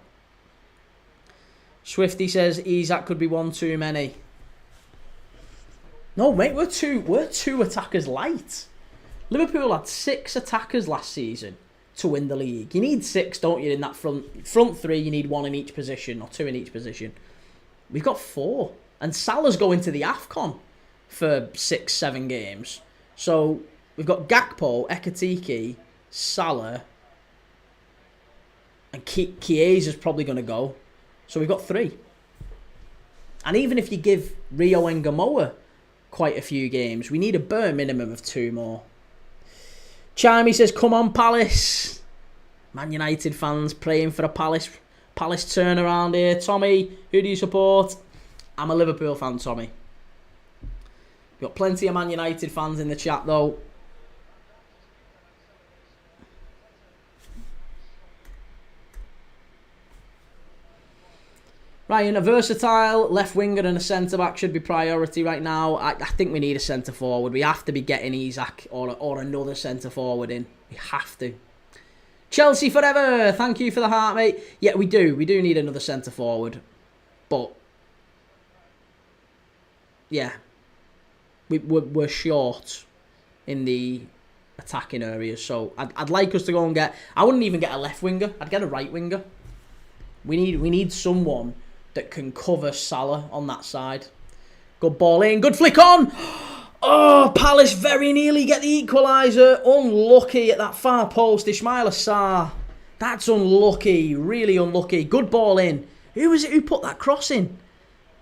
[SPEAKER 1] Swifty says Isak could be one too many. No, mate, we're two attackers light. Liverpool had 6 attackers last season to win the league. You need 6, don't you, in that front 3, you need 1 in each position, or 2 in each position. We've got 4. And Salah's going to the AFCON for 6-7 games. So we've got Gakpo, Ekitike, Salah, and Chiesa's probably going to go. So we've got 3. And even if you give Rio and Gamoa quite a few games, we need a bare minimum of 2 more. Chimey says, come on, Palace. Man United fans praying for a Palace turnaround here. Tommy, who do you support? I'm a Liverpool fan, Tommy. We've got plenty of Man United fans in the chat, though. Ryan, a versatile left winger and a centre-back should be priority right now. I think we need a centre-forward. We have to be getting Isak or another centre-forward in. We have to. Chelsea forever. Thank you for the heart, mate. Yeah, we do. We do need another centre-forward. But, yeah. We're short in the attacking areas. So, I'd like us to go and get... I wouldn't even get a left winger. I'd get a right winger. We need someone that can cover Salah on that side. Good ball in. Good flick on. Oh, Palace very nearly get the equaliser. Unlucky at that far post. Ismaila Sarr. That's unlucky. Really unlucky. Good ball in. Who was it who put that cross in?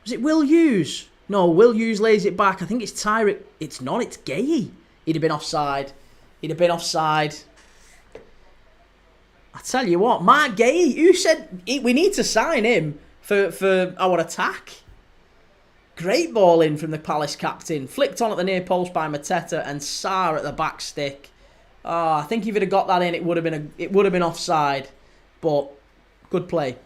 [SPEAKER 1] Was it Will Hughes? No, Will Hughes lays it back. I think it's Tyrick. It's not. It's Gay. He'd have been offside. I tell you what, Mark Gay, who said we need to sign him for our attack. Great ball in from the Palace captain. Flicked on at the near post by Mateta and Sarr at the back stick. Oh, I think if he'd have got that in, it would have been offside. But good play.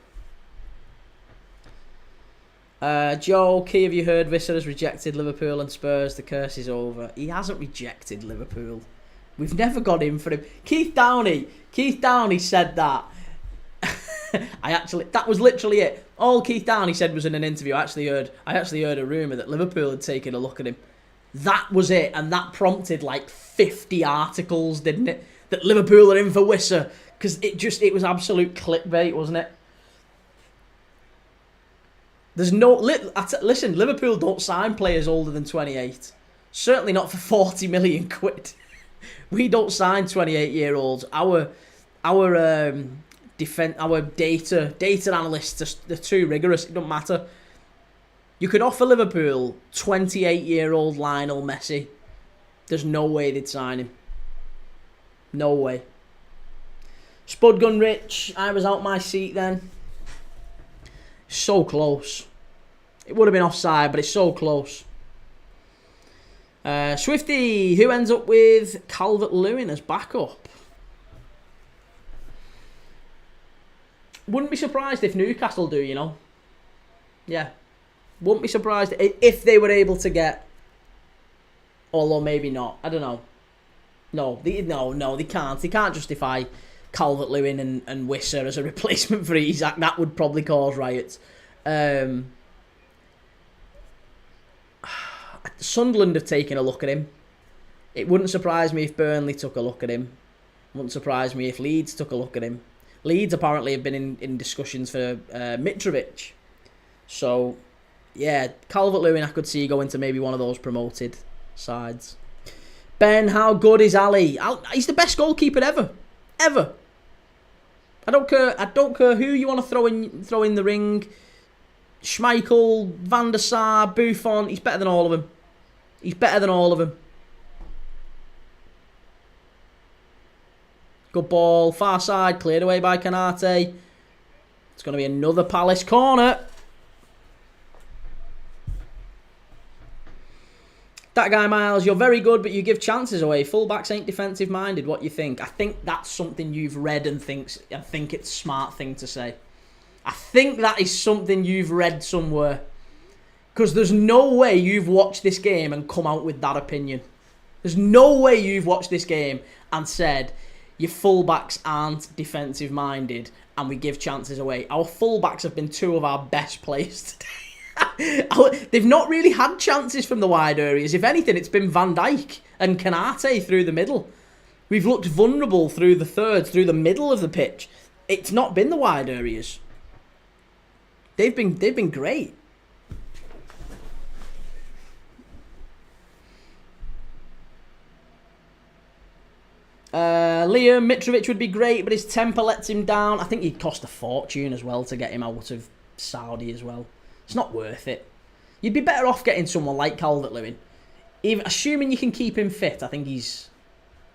[SPEAKER 1] Joel, Key, have you heard Visser has rejected Liverpool and Spurs? The curse is over. He hasn't rejected Liverpool. We've never got in for him. Keith Downey said that. That was literally it. All Keith Downey said was in an interview. I actually heard a rumour that Liverpool had taken a look at him. That was it, and that prompted like 50 articles, didn't it? That Liverpool are in for Wisser, because it was absolute clickbait, wasn't it? There's no... Listen, Liverpool don't sign players older than 28. Certainly not for 40 million quid. We don't sign 28-year-olds. Our data analysts, they're too rigorous. It doesn't matter. You could offer Liverpool 28-year-old Lionel Messi. There's no way they'd sign him. No way. Spudgun Rich, I was out my seat then. So close. It would have been offside, but it's so close. Swifty, who ends up with Calvert-Lewin as backup? Wouldn't be surprised if Newcastle do, you know. Yeah. Wouldn't be surprised if they were able to get... Although maybe not. I don't know. No, they can't. They can't justify Calvert-Lewin and Wisser as a replacement for Isak. That would probably cause riots. Sunderland have taken a look at him. It wouldn't surprise me if Burnley took a look at him. Wouldn't surprise me if Leeds took a look at him. Leeds apparently have been in discussions for Mitrovic. So, yeah, Calvert-Lewin I could see going to maybe one of those promoted sides. Ben, how good is Ali? He's the best goalkeeper ever. Ever. I don't care who you want to throw in the ring. Schmeichel, Van der Sar, Buffon. He's better than all of them. He's better than all of them. Good ball, far side, cleared away by Konate. It's going to be another Palace corner. That guy, Miles, you're very good, but you give chances away. Fullbacks ain't defensive-minded. What you think? I think that's something you've read and think it's a smart thing to say. I think that is something you've read somewhere. Because there's no way you've watched this game and come out with that opinion. There's no way you've watched this game and said, your fullbacks aren't defensive-minded and we give chances away. Our fullbacks have been two of our best players today. They've not really had chances from the wide areas. If anything, it's been Van Dijk and Konate through the middle. We've looked vulnerable through the thirds, through the middle of the pitch. It's not been the wide areas. They've been great. Liam, Mitrovic would be great, but his temper lets him down. I think he'd cost a fortune as well to get him out of Saudi as well. It's not worth it. You'd be better off getting someone like Calvert-Lewin. Even assuming you can keep him fit, I think he's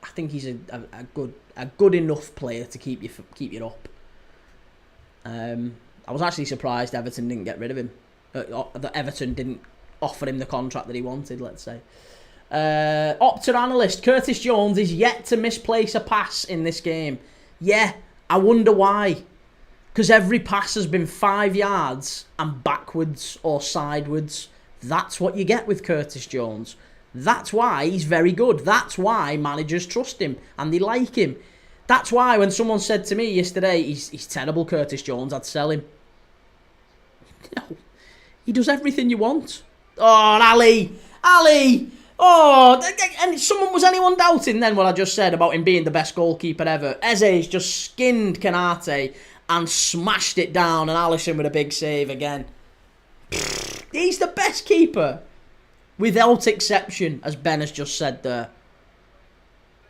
[SPEAKER 1] a good enough player to keep you up. I was actually surprised Everton didn't get rid of him. That Everton didn't offer him the contract that he wanted, let's say. Opta analyst, Curtis Jones is yet to misplace a pass in this game. Yeah, I wonder why. Because every pass has been 5 yards and backwards or sideways. That's what you get with Curtis Jones. That's why he's very good. That's why managers trust him and they like him. That's why when someone said to me yesterday, he's terrible, Curtis Jones, I'd sell him. No, he does everything you want. Oh, Ali! Oh, and was anyone doubting then what I just said about him being the best goalkeeper ever? Eze's just skinned Konate and smashed it down, and Alisson with a big save again. He's the best keeper, without exception, as Ben has just said there.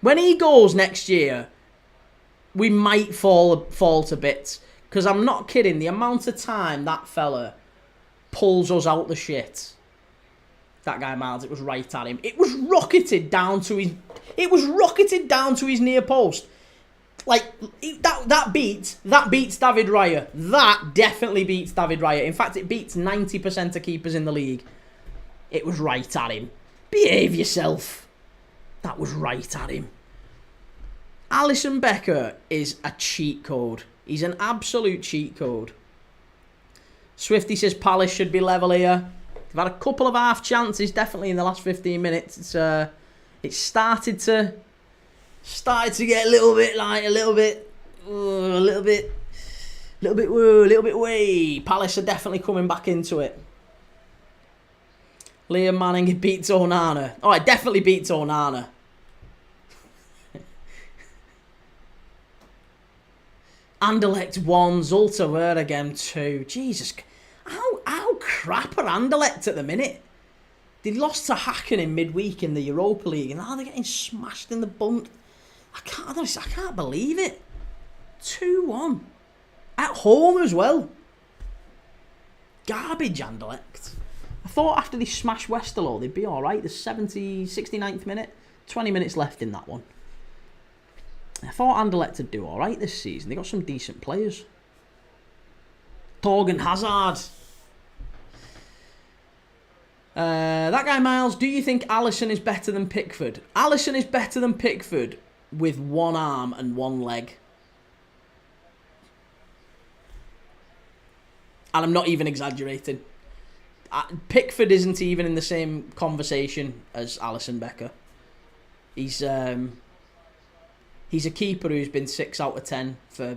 [SPEAKER 1] When he goes next year, we might fall to bits, because I'm not kidding, the amount of time that fella pulls us out the shit. That guy Miles, it was right at him. It was rocketed down to his near post. Like that beats David Raya. That definitely beats David Raya. In fact, it beats 90% of keepers in the league. It was right at him. Behave yourself. That was right at him. Alisson Becker is a cheat code. He's an absolute cheat code. Swifty says Palace should be level here. They've had a couple of half chances, definitely in the last 15 minutes. It's started to get a little bit way. Palace are definitely coming back into it. Liam Manning, it beats Onana. Oh, it definitely beats Onana. Anderlecht 1, Zulte Waregem 2. Jesus, how crap are Anderlecht at the minute? They lost to Hacken in midweek in the Europa League, and now they're getting smashed in the bunt. I can't believe it. 2-1 at home as well. Garbage Anderlecht. I thought after they smashed Westerlo they'd be all right. The 69th minute, 20 minutes left in that one. I thought Anderlecht would do all right this season. They got some decent players. Torgan Hazard. That guy Miles, do you think Alisson is better than Pickford? Alisson is better than Pickford with one arm and one leg. And I'm not even exaggerating. Pickford isn't even in the same conversation as Alisson Becker. He's a keeper who's been 6 out of 10 for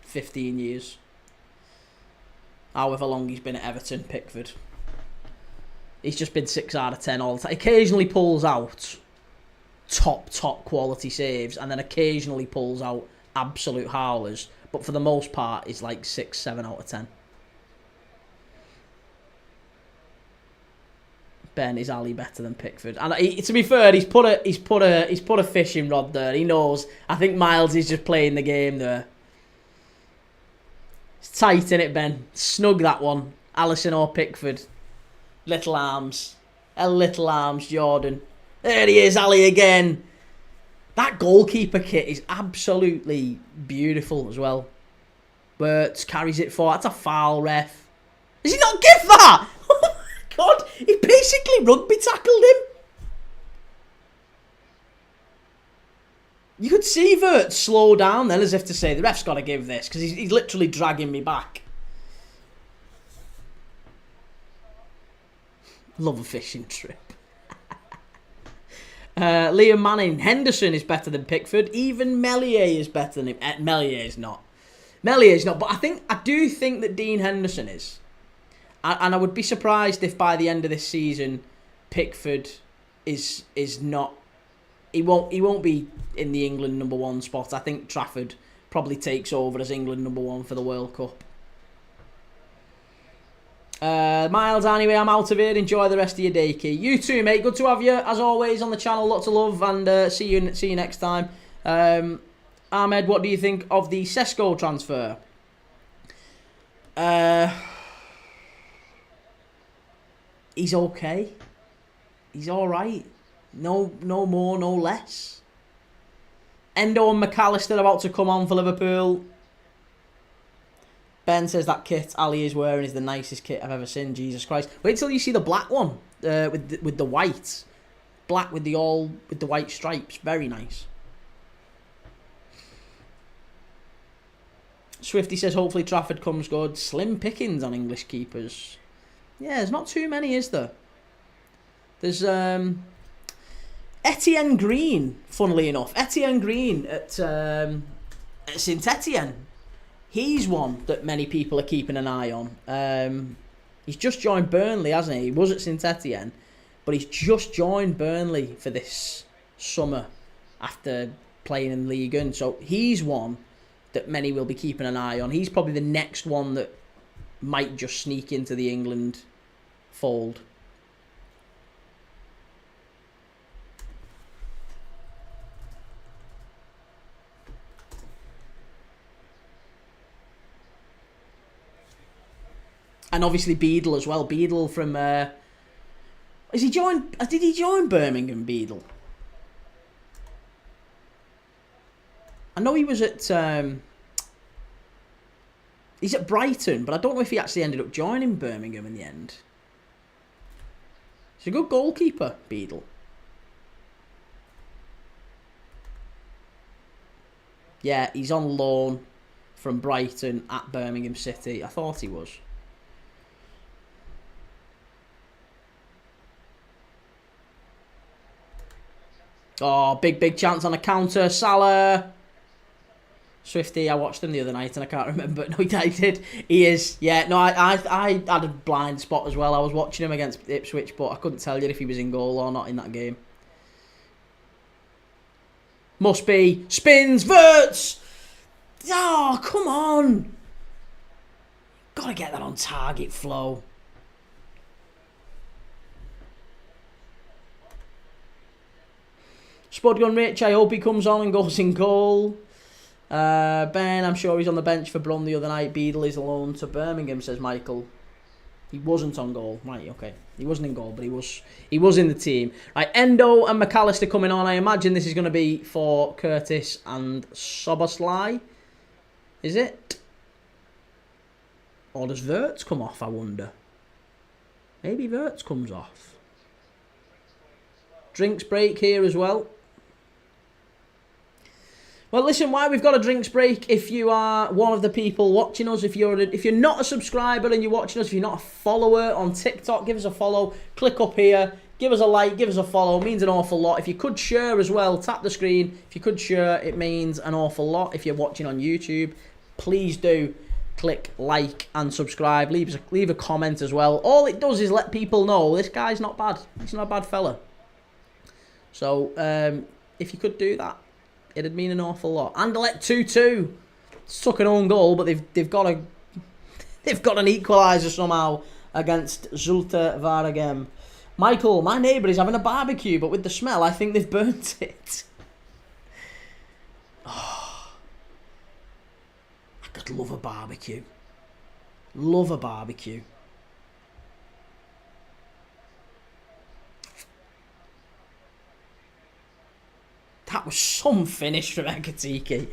[SPEAKER 1] 15 years. However long he's been at Everton, Pickford. He's just been 6 out of 10 all the time. Occasionally pulls out top quality saves, and then occasionally pulls out absolute howlers. But for the most part, he's like 6, 7 out of 10. Ben, is Ali better than Pickford? And to be fair, he's put a fishing rod there. He knows. I think Miles is just playing the game there. It's tight, innit, Ben? Snug that one. Alisson or Pickford? Little arms. Little arms, Jordan. There he is, Ali again. That goalkeeper kit is absolutely beautiful as well. Bertz carries it forward. That's a foul, ref. Does he not give that? God, he basically rugby tackled him. You could see Vert slow down then, as if to say, the ref's got to give this, because he's literally dragging me back. Love a fishing trip. Liam Manning, Henderson is better than Pickford. Even Meslier is better than him. Meslier is not. But I do think that Dean Henderson is. And I would be surprised if by the end of this season, Pickford is not. He won't be in the England #1 spot. I think Trafford probably takes over as England #1 for the World Cup. Miles, anyway, I'm out of here. Enjoy the rest of your day, Kee. You too, mate. Good to have you as always on the channel. Lots of love, and see you next time. Ahmed, what do you think of the Sesko transfer? He's okay. He's all right. No more, no less. Endo and McAllister about to come on for Liverpool. Ben says that kit Ali is wearing is the nicest kit I've ever seen. Jesus Christ! Wait till you see the black one with the white, black with the white stripes. Very nice. Swifty says hopefully Trafford comes good. Slim pickings on English keepers. Yeah, there's not too many, is there? There's Etienne Green, funnily enough. Etienne Green at Saint Etienne. He's one that many people are keeping an eye on. He's just joined Burnley, hasn't he? He was at Saint Etienne, but he's just joined Burnley for this summer after playing in League One. So he's one that many will be keeping an eye on. He's probably the next one that might just sneak into the England fold. And obviously Beadle as well. Beadle from did he join Birmingham, Beadle? I know he was at he's at Brighton, but I don't know if he actually ended up joining Birmingham in the end. He's a good goalkeeper, Beadle. Yeah, he's on loan from Brighton at Birmingham City. I thought he was. Oh, big chance on a counter. Salah. Swifty, I watched him the other night and I can't remember. No, I did. He is. Yeah, no, I had a blind spot as well. I was watching him against Ipswich, but I couldn't tell you if he was in goal or not in that game. Must be. Spins. Verts. Oh, come on. Got to get that on target, Flo. Spudgun Rich, I hope he comes on and goes in goal. Ben, I'm sure he's on the bench for Brum the other night. Beadle is loan to Birmingham, says Michael. He wasn't on goal. Right, okay. He wasn't in goal, but he was in the team. Right, Endo and McAllister coming on. I imagine this is going to be for Curtis and Soboslai. Is it? Or does Verts come off, I wonder? Maybe Verts comes off. Drinks break here as well. Well, listen, why we've got a drinks break, if you are one of the people watching us, if you're not a subscriber and you're watching us, if you're not a follower on TikTok, give us a follow, click up here, give us a like, give us a follow, it means an awful lot. If you could share as well, tap the screen, if you could share, it means an awful lot. If you're watching on YouTube, please do click like and subscribe. Leave a comment as well. All it does is let people know this guy's not bad. He's not a bad fella. So if you could do that, it'd mean an awful lot. Anderlecht 2-2. Took an own goal, but they've got an equaliser somehow against Zulte Waregem. Michael, my neighbour is having a barbecue, but with the smell, I think they've burnt it. Oh, I could love a barbecue. Love a barbecue. That was some finish from Ekitike.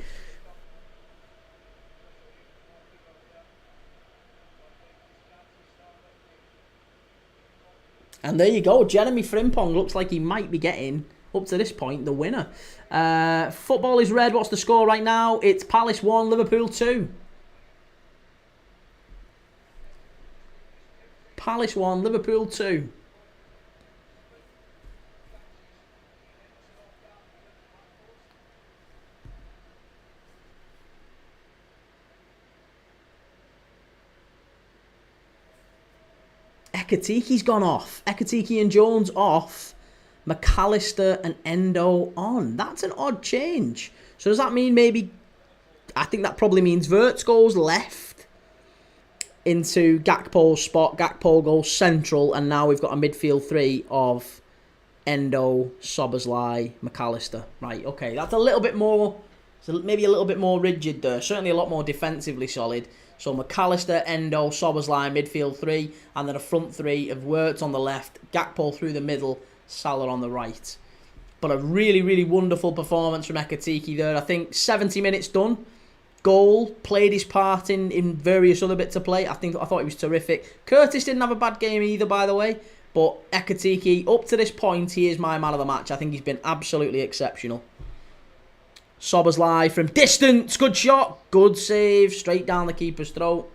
[SPEAKER 1] And there you go. Jeremy Frimpong looks like he might be getting, up to this point, the winner. Football is red. What's the score right now? It's Palace 1, Liverpool 2. Palace 1, Liverpool 2. Ekitike's gone off. Ekitike and Jones off. McAllister and Endo on. That's an odd change. So does that mean maybe... I think that probably means Wirtz goes left into Gakpo's spot. Gakpo goes central. And now we've got a midfield three of Endo, Szoboszlai, McAllister. Right, okay. That's a little bit more... So maybe a little bit more rigid there. Certainly a lot more defensively solid. So McAllister, Endo, Szoboszlai, midfield three. And then a front three of Wirtz on the left. Gakpo through the middle. Salah on the right. But a really, really wonderful performance from Ekitike there. I think 70 minutes done. Goal. Played his part in various other bits of play. I thought he was terrific. Curtis didn't have a bad game either, by the way. But Ekitike, up to this point, he is my man of the match. I think he's been absolutely exceptional. Szoboszlai from distance. Good shot. Good save. Straight down the keeper's throat.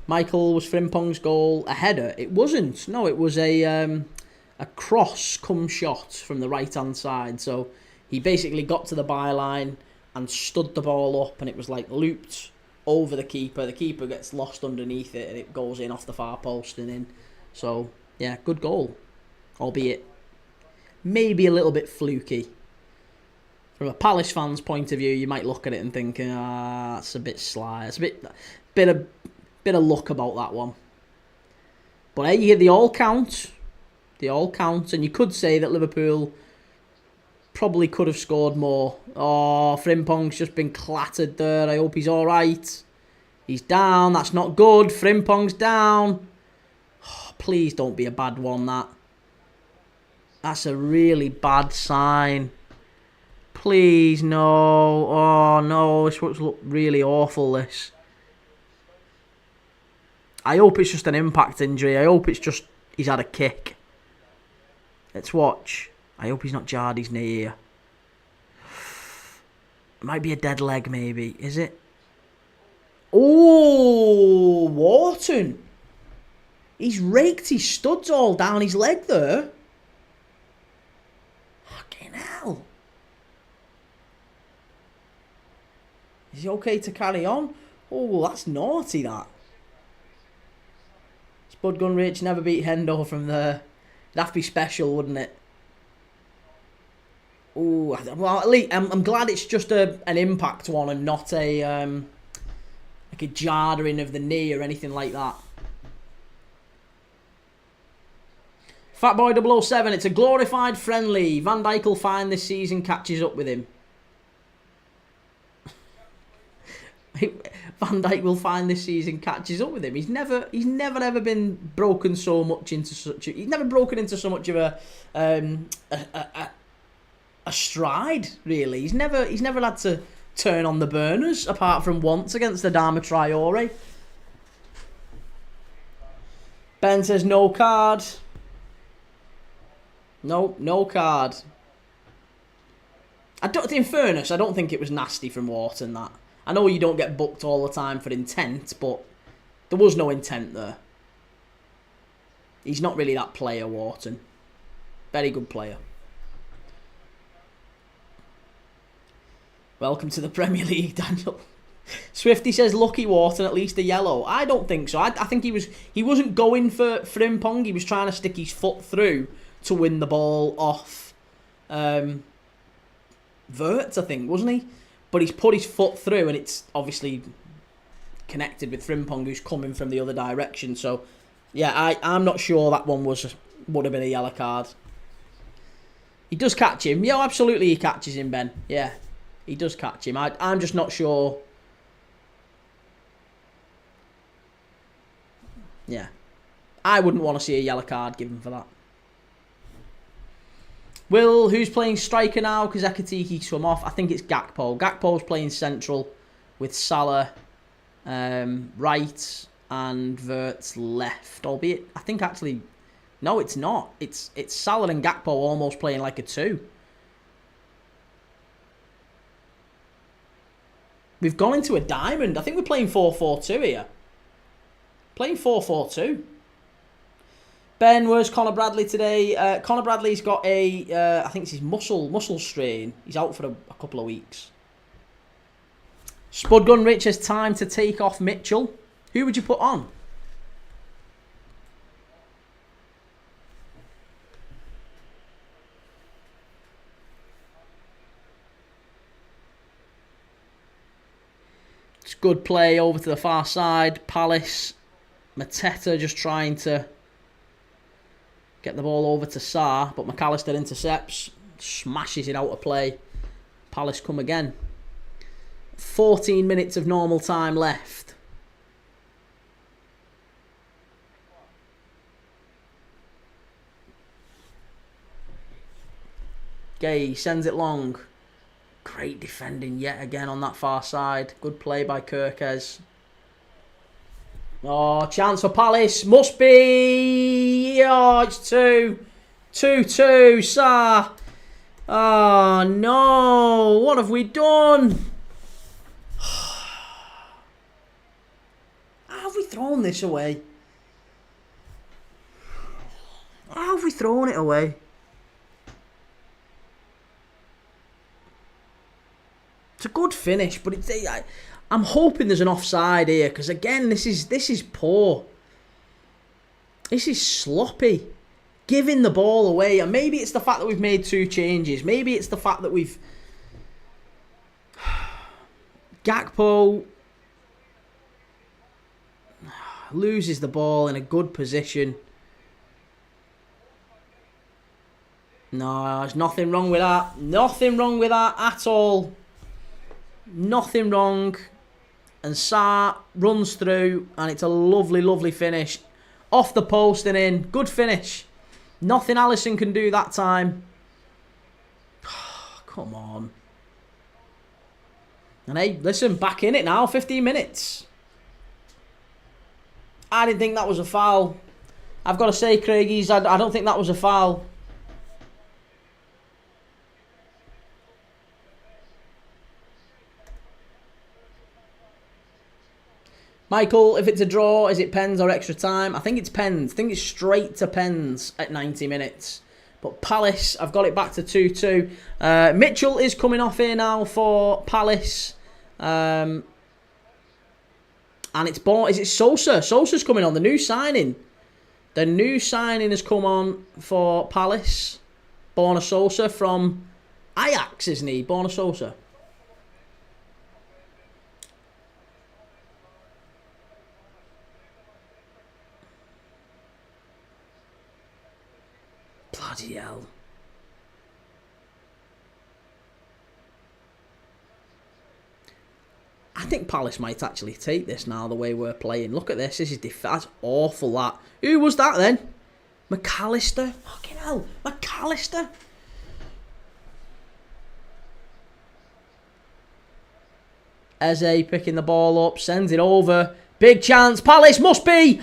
[SPEAKER 1] Michael, was Frimpong's goal a header? It wasn't. No, it was a cross come shot from the right-hand side. So he basically got to the byline and stood the ball up, and it was like looped over the keeper. The keeper gets lost underneath it, and it goes in off the far post and in. So, yeah, good goal. Albeit maybe a little bit fluky. From a Palace fan's point of view, you might look at it and think, that's a bit sly. It's a bit of luck about that one. But hey, they all count. They all count. And you could say that Liverpool probably could have scored more. Oh, Frimpong's just been clattered there. I hope he's alright. He's down. That's not good. Frimpong's down. Oh, please don't be a bad one, that. That's a really bad sign. Please, no. Oh, no. This looks really awful, this. I hope it's just an impact injury. I hope it's just he's had a kick. Let's watch. I hope he's not jarred his knee here. It might be a dead leg, maybe. Is it? Oh, Wharton. He's raked his studs all down his leg there. Fucking hell. Is he okay to carry on? Oh, that's naughty, that. Spud Gunrich never beat Hendo from there. It'd have to be special, wouldn't it? Ooh, well, at least I'm glad it's just an impact one and not a like a jarring of the knee or anything like that. Fatboy 007, it's a glorified friendly. Van Dijk will find this season catches up with him. Van Dijk will find this season catches up with him. He's never ever been broken so much into such. He's never broken into so much of a stride, really. He's never had to turn on the burners apart from once against the Adama Traore. Ben says no card. No card. In fairness, I don't think it was nasty from Wharton, that. I know you don't get booked all the time for intent, but there was no intent there. He's not really that player, Wharton. Very good player. Welcome to the Premier League, Daniel. Swifty says, lucky Wharton, at least a yellow. I don't think so. I think he wasn't going for Frimpong. He was trying to stick his foot through to win the ball off Wirtz, I think, wasn't he? But he's put his foot through, and it's obviously connected with Frimpong, who's coming from the other direction. So, yeah, I'm not sure that one would have been a yellow card. He does catch him. Yeah, absolutely he catches him, Ben. Yeah. He does catch him. I'm just not sure. Yeah. I wouldn't want to see a yellow card given for that. Who's playing striker now? Because Ekitike come off. I think it's Gakpo. Gakpo's playing central with Salah right and Wirtz left. Albeit, I think actually... No, it's not. It's Salah and Gakpo almost playing like a two. We've gone into a diamond. I think we're playing 4-4-2 here. Playing 4-4-2. Ben, where's Conor Bradley today? Conor Bradley's got a, I think it's his muscle strain. He's out for a couple of weeks. Spudgun Rich has time to take off Mitchell. Who would you put on? It's good play over to the far side. Palace. Mateta just trying to get the ball over to Sarr, but McAllister intercepts. Smashes it out of play. Palace come again. 14 minutes of normal time left. Gay sends it long. Great defending yet again on that far side. Good play by Kirkes. Oh, chance for Palace. Must be. Oh, it's 2-2. Sarr. Oh, no. What have we done? How have we thrown this away? How have we thrown it away? It's a good finish, but I'm hoping there's an offside here, because again, this is poor. This is sloppy. Giving the ball away, and maybe it's the fact that we've made 2 changes. Maybe it's the fact that we've... Gakpo loses the ball in a good position. No, there's nothing wrong with that. Nothing wrong with that at all. Nothing wrong. And Sarr runs through, and it's a lovely, lovely finish. Off the post and in. Good finish. Nothing Alisson can do that time. Come on. And hey, listen, back in it now. 15 minutes. I didn't think that was a foul. I've got to say, Craigies, I don't think that was a foul. Michael, if it's a draw, is it pens or extra time? I think it's pens. I think it's straight to pens at 90 minutes. But Palace, I've got it back to 2-2. Mitchell is coming off here now for Palace. And it's is it Sosa? Sosa's coming on, the new signing. The new signing has come on for Palace. Borna Sosa from Ajax, isn't he? Borna Sosa. Bloody hell. I think Palace might actually take this now, the way we're playing. Look at this. This is that's awful, that. Who was that then? McAllister? Fucking hell. McAllister? Eze picking the ball up. Sends it over. Big chance. Palace must be.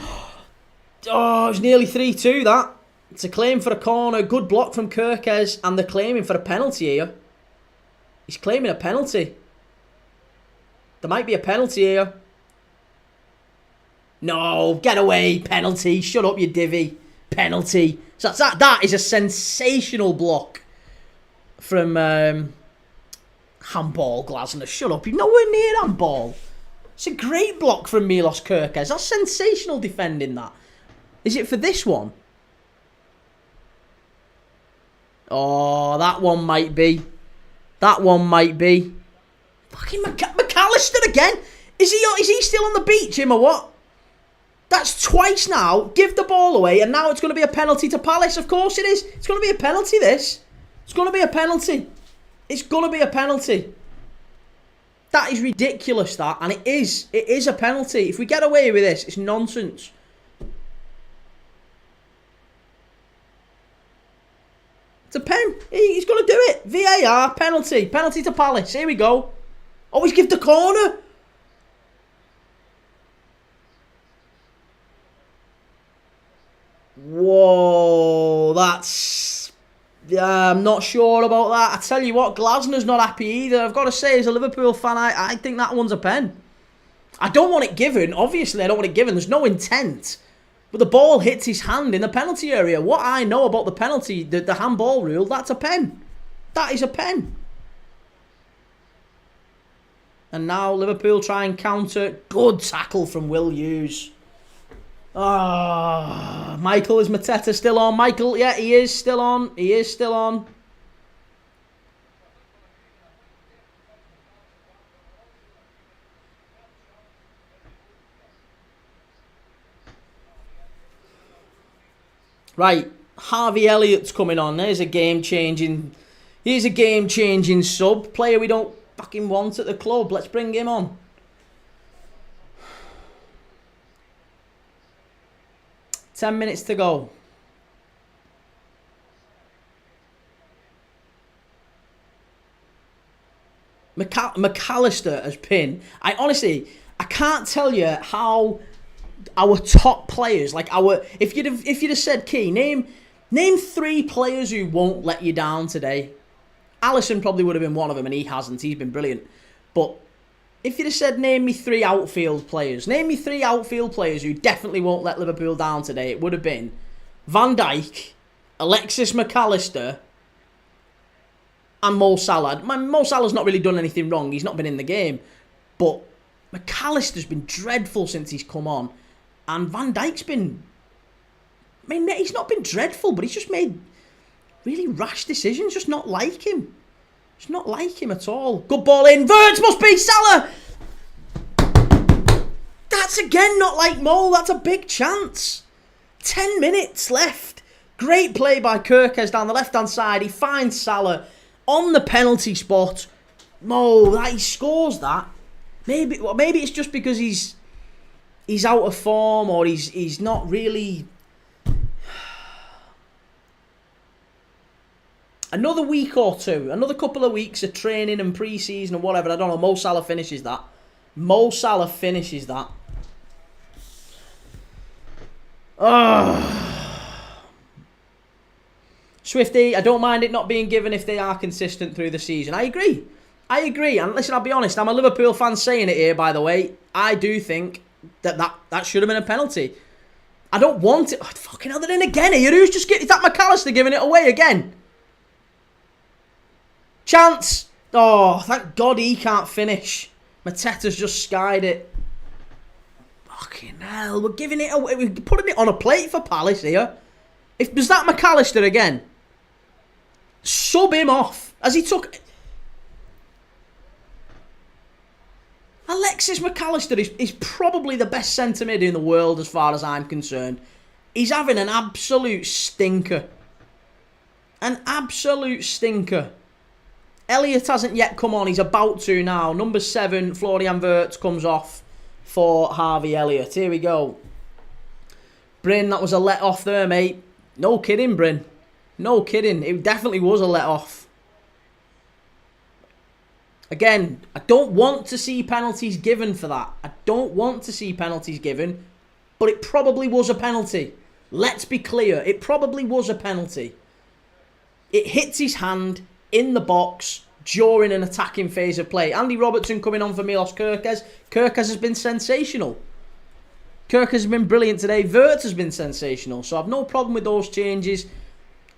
[SPEAKER 1] Oh, it's nearly 3-2, that. It's a claim for a corner. Good block from Kirkes. And they're claiming for a penalty here. He's claiming a penalty. There might be a penalty here. No, get away. Penalty. Shut up, you divvy. Penalty. So that is a sensational block from handball, Glasner. Shut up. You're nowhere near handball. It's a great block from Milos Kerkez. That's sensational defending, that. Is it for this one? Oh, that one might be. That one might be. Fucking McAllister again. Is he still on the beach, him, or what? That's twice now. Give the ball away, and now it's going to be a penalty to Palace. Of course it is. It's going to be a penalty, this. It's going to be a penalty. It's going to be a penalty. That is ridiculous, that. And it is. It is a penalty. If we get away with this, it's nonsense. It's a pen. He's going to do it. VAR, penalty. Penalty to Palace. Here we go. Always give the corner. Whoa, that's... Yeah, I'm not sure about that. I tell you what, Glasner's not happy either. I've got to say, as a Liverpool fan, I think that one's a pen. I don't want it given. Obviously, I don't want it given. There's no intent. But the ball hits his hand in the penalty area. What I know about the penalty, the handball rule, that's a pen. That is a pen. And now Liverpool try and counter. Good tackle from Will Hughes. Ah, Michael, is Mateta still on? Michael, yeah, he is still on. He is still on. Right, Harvey Elliott's coming on. There's a game-changing... Here's a game-changing sub. Player we don't fucking want at the club. Let's bring him on. Ten minutes to go. McAllister as pin. I can't tell you how our top players, like if you'd have said, Key, name 3 players who won't let you down today. Alisson probably would have been one of them, and he hasn't. He's been brilliant. But if you'd have said, name me 3 outfield players. Name me 3 outfield players who definitely won't let Liverpool down today. It would have been Van Dijk, Alexis McAllister, and Mo Salah. Mo Salah's not really done anything wrong. He's not been in the game. But McAllister's been dreadful since he's come on. And Van Dijk's been... I mean, he's not been dreadful, but he's just made really rash decisions. Just not like him. It's not like him at all. Good ball in. Verts must be Salah. That's again not like Mo. That's a big chance. 10 minutes left. Great play by Kerkez down the left-hand side. He finds Salah on the penalty spot. Mo, he scores that. Maybe it's just because he's out of form, or he's not really... Another week or two, another couple of weeks of training and pre-season and whatever, I don't know, Mo Salah finishes that. Mo Salah finishes that. Swifty, I don't mind it not being given if they are consistent through the season. I agree. And listen, I'll be honest, I'm a Liverpool fan saying it here, by the way. I do think that should have been a penalty. I don't want it. Oh, fucking hell, they're in again here. Is that McAllister giving it away again? Chance! Oh, thank God he can't finish. Mateta's just skied it. Fucking hell, we're giving it away. We're putting it on a plate for Palace here. Was that McAllister again? Sub him off. As he took... Alexis McAllister is probably the best centre mid in the world as far as I'm concerned. He's having an absolute stinker. An absolute stinker. Elliott hasn't yet come on. He's about to now. Number 7, Florian Wirtz comes off for Harvey Elliott. Here we go. Bryn, that was a let-off there, mate. No kidding, Bryn. No kidding. It definitely was a let-off. Again, I don't want to see penalties given for that. I don't want to see penalties given. But it probably was a penalty. Let's be clear. It probably was a penalty. It hits his hand in the box during an attacking phase of play. Andy Robertson coming on for Milos Kerkez. Kerkez has been sensational. Kirk has been brilliant today. Wirtz has been sensational. So I've no problem with those changes.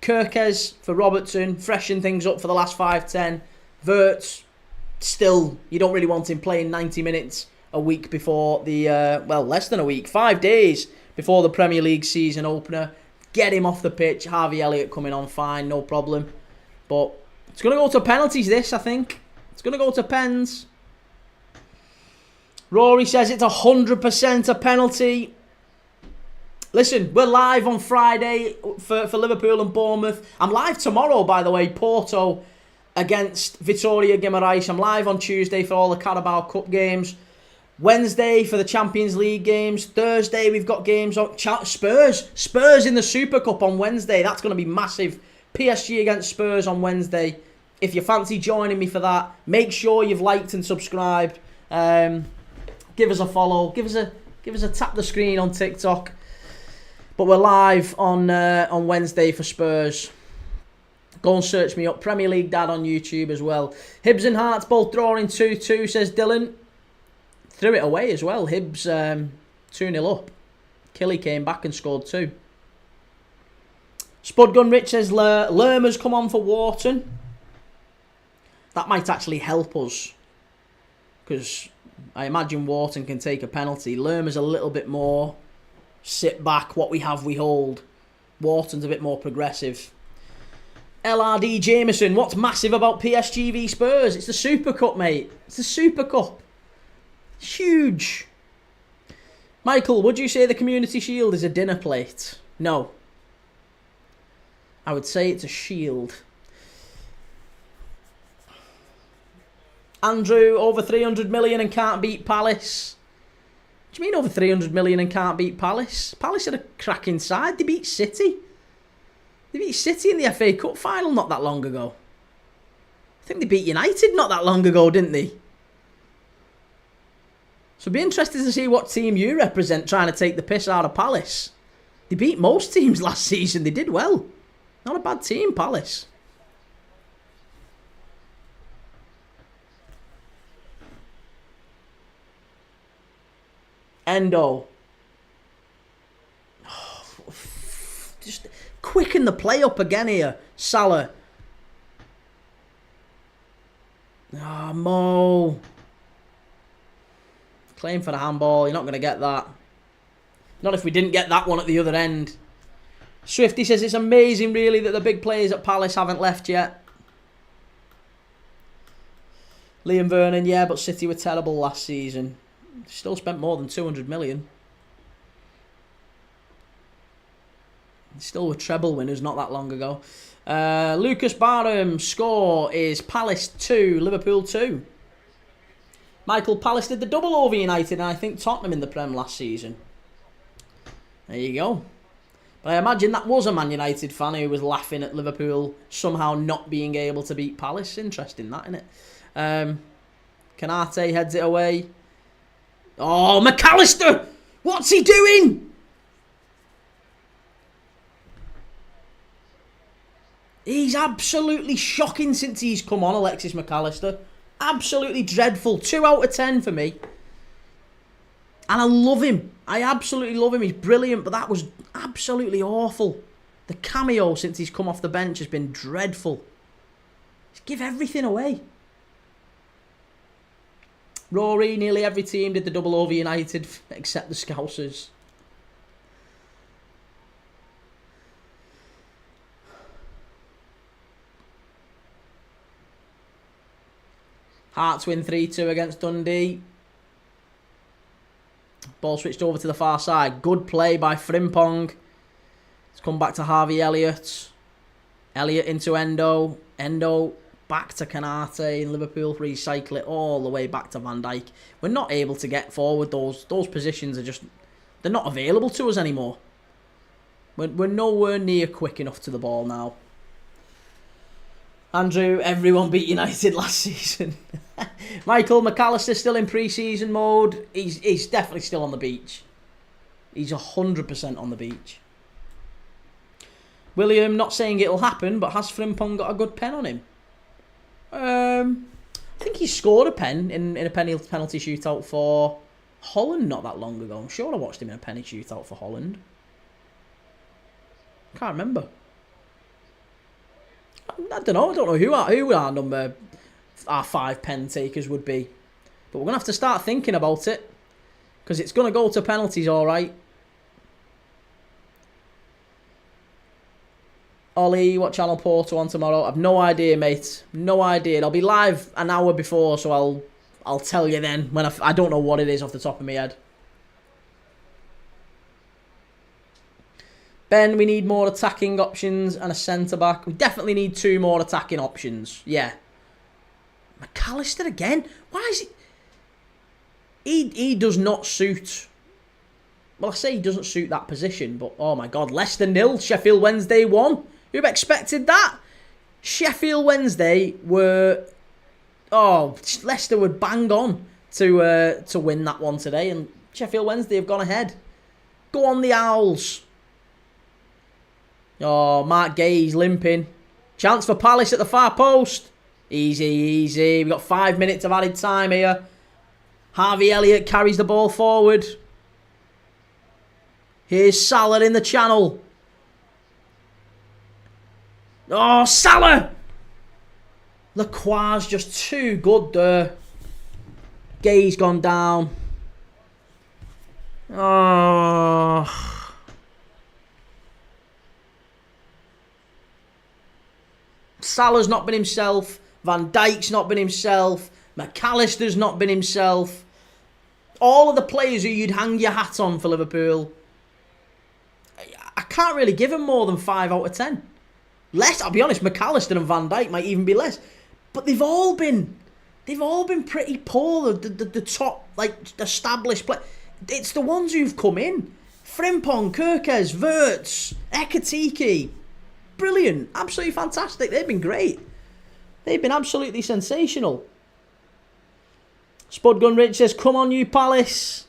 [SPEAKER 1] Kirkes for Robertson, freshen things up for the last 5-10. Wirtz, still, you don't really want him playing 90 minutes a week before the, less than a week, 5 days before the Premier League season opener. Get him off the pitch. Harvey Elliott coming on fine, no problem. But it's going to go to penalties, this, I think. It's going to go to pens. Rory says it's 100% a penalty. Listen, we're live on Friday for Liverpool and Bournemouth. I'm live tomorrow, by the way, Porto against Vitória Guimarães. I'm live on Tuesday for all the Carabao Cup games. Wednesday for the Champions League games. Thursday we've got games on Spurs in the Super Cup on Wednesday. That's going to be massive. PSG against Spurs on Wednesday. If you fancy joining me for that, make sure you've liked and subscribed. Give us a follow. Give us a tap the screen on TikTok. But we're live on Wednesday for Spurs. Go and search me up. Premier League Dad on YouTube as well. Hibs and Hearts both drawing 2-2, says Dylan. Threw it away as well. Hibs 2-0 up. Killy came back and scored 2. Spudgun Rich says Lerma's come on for Wharton. That might actually help us. Because I imagine Wharton can take a penalty. Lerma's a little bit more sit back, what we have we hold. Wharton's a bit more progressive. LRD Jameson, what's massive about PSG v Spurs? It's the Super Cup, mate. It's the Super Cup. Huge. Michael, would you say the Community Shield is a dinner plate? No. I would say it's a shield. Andrew, over 300 million and can't beat Palace. What do you mean over 300 million and can't beat Palace? Palace had a cracking side. They beat City. They beat City in the FA Cup final not that long ago. I think they beat United not that long ago, didn't they? So it'd be interested to see what team you represent trying to take the piss out of Palace. They beat most teams last season. They did well. Not a bad team, Palace. Endo. Oh, just quicken the play up again here. Salah. Ah, Mo. Claim for the handball. You're not going to get that. Not if we didn't get that one at the other end. Swifty says it's amazing really that the big players at Palace haven't left yet. Liam Vernon, yeah, but City were terrible last season. Still spent more than 200 million. Still were treble winners not that long ago. Lucas Barham, score is Palace 2, Liverpool 2. Michael, Palace did the double over United and I think Tottenham in the Prem last season. There you go. But I imagine that was a Man United fan who was laughing at Liverpool somehow not being able to beat Palace. Interesting that, isn't it? Canate heads it away. Oh, McAllister! What's he doing? He's absolutely shocking since he's come on, Alexis McAllister. Absolutely dreadful. 2 out of 10 for me. And I love him. I absolutely love him. He's brilliant, but that was absolutely awful. The cameo since he's come off the bench has been dreadful. Just give everything away. Rory, nearly every team did the double over United except the Scousers. Hearts win 3-2 against Dundee. Ball switched over to the far side. Good play by Frimpong. It's come back to Harvey Elliott. Elliott into Endo. Endo back to Canate in Liverpool. Recycle it all the way back to Van Dijk. We're not able to get forward. Those positions are just... They're not available to us anymore. We're nowhere near quick enough to the ball now. Andrew, everyone beat United last season. Michael, McAllister still in pre-season mode. He's definitely still on the beach. He's 100% on the beach. William, not saying it'll happen, but has Frimpong got a good pen on him? I think he scored a pen in a penalty shootout for Holland not that long ago. I'm sure I watched him in a penny shootout for Holland. Can't remember. I don't know. I don't know who our 5 pen takers would be. But we're going to have to start thinking about it. Because it's going to go to penalties, all right. Ollie, what channel Porto on tomorrow? I've no idea, mate. No idea. I'll be live an hour before, so I'll tell you then. When I don't know what it is off the top of my head. Ben, we need more attacking options and a centre-back. We definitely need 2 more attacking options. Yeah. McAllister again? Why is he... He does not suit... Well, I say he doesn't suit that position, but oh my God. Leicester 0, Sheffield Wednesday 1. Who'd have expected that? Sheffield Wednesday were... Oh, Leicester would bang on to win that one today, and Sheffield Wednesday have gone ahead. Go on the Owls. Oh, Mark Gay's limping. Chance for Palace at the far post. Easy, easy. We've got 5 minutes of added time here. Harvey Elliott carries the ball forward. Here's Salah in the channel. Oh, Salah! Lacroix's just too good there. Gay's gone down. Oh... Salah's not been himself. Van Dijk's not been himself. McAllister's not been himself. All of the players who you'd hang your hat on for Liverpool, I can't really give them more than 5 out of 10. Less, I'll be honest, McAllister and Van Dijk might even be less. But they've all been pretty poor. The top, like, established players. It's the ones who've come in. Frimpong, Kirkes, Wirtz, Ekitike. Brilliant. Absolutely fantastic. They've been great. They've been absolutely sensational. Spudgun Rich says, come on you Palace.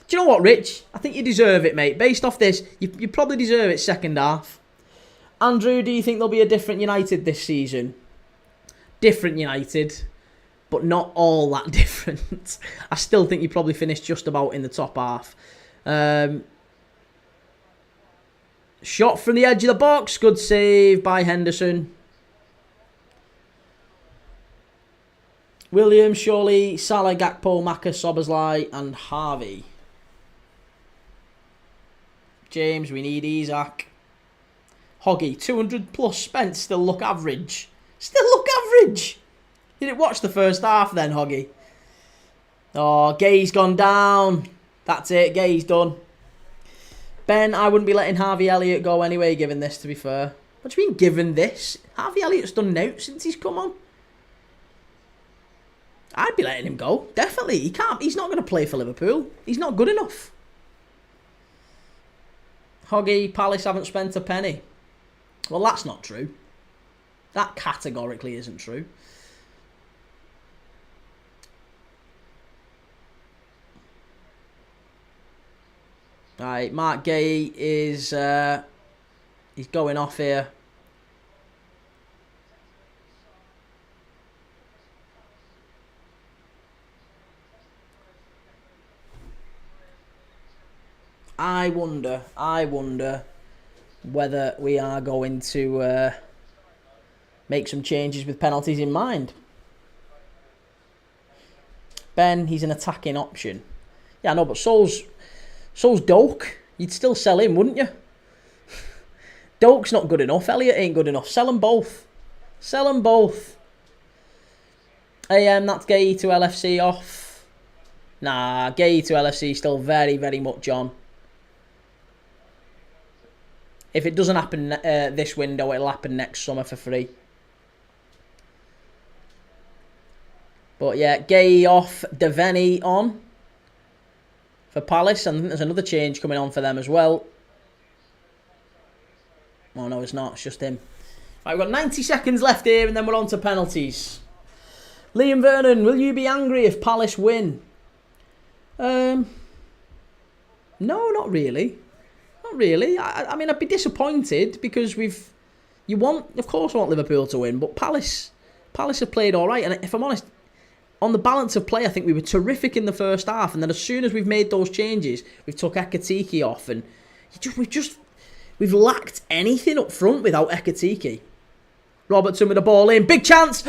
[SPEAKER 1] Do you know what, Rich? I think you deserve it, mate. Based off this, you probably deserve it second half. Andrew, do you think there'll be a different United this season? Different United, but not all that different. I still think you probably finished just about in the top half. Shot from the edge of the box. Good save by Henderson. Williams, Surely, Salah, Gakpo, Maka, Szoboszlai and Harvey. James, we need Isaac. Hoggy, 200 plus spent. Still look average. Still look average. You didn't watch the first half then, Hoggy. Oh, Gay's gone down. That's it. Gay's done. Ben, I wouldn't be letting Harvey Elliott go anyway, given this, to be fair. What do you mean, given this? Harvey Elliott's done now since he's come on. I'd be letting him go. Definitely. He can't. He's not going to play for Liverpool. He's not good enough. Hoggy, Palace haven't spent a penny. Well, that's not true. That categorically isn't true. Right, Mark Gay is he's going off here. I wonder whether we are going to make some changes with penalties in mind. Ben, he's an attacking option. Yeah, I know, but so's Doak. You'd still sell him, wouldn't you? Doak's not good enough. Elliott ain't good enough. Sell them both. Sell them both. That's Gay to LFC off. Nah, Gay to LFC still very, very much on. If it doesn't happen this window, it'll happen next summer for free. But yeah, Gay off, Devaney on for Palace. And I think there's another change coming on for them as well. Oh no, it's not. It's just him. Right, we've got 90 seconds left here and then we're on to penalties. Liam Vernon, will you be angry if Palace win? No, not really. Not really. I mean, I'd be disappointed because of course I want Liverpool to win, but Palace have played all right. And if I'm honest, on the balance of play, I think we were terrific in the first half, and then as soon as we've made those changes, we've took Ekitike off, and we've lacked anything up front without Ekitike. Robertson with the ball in, big chance.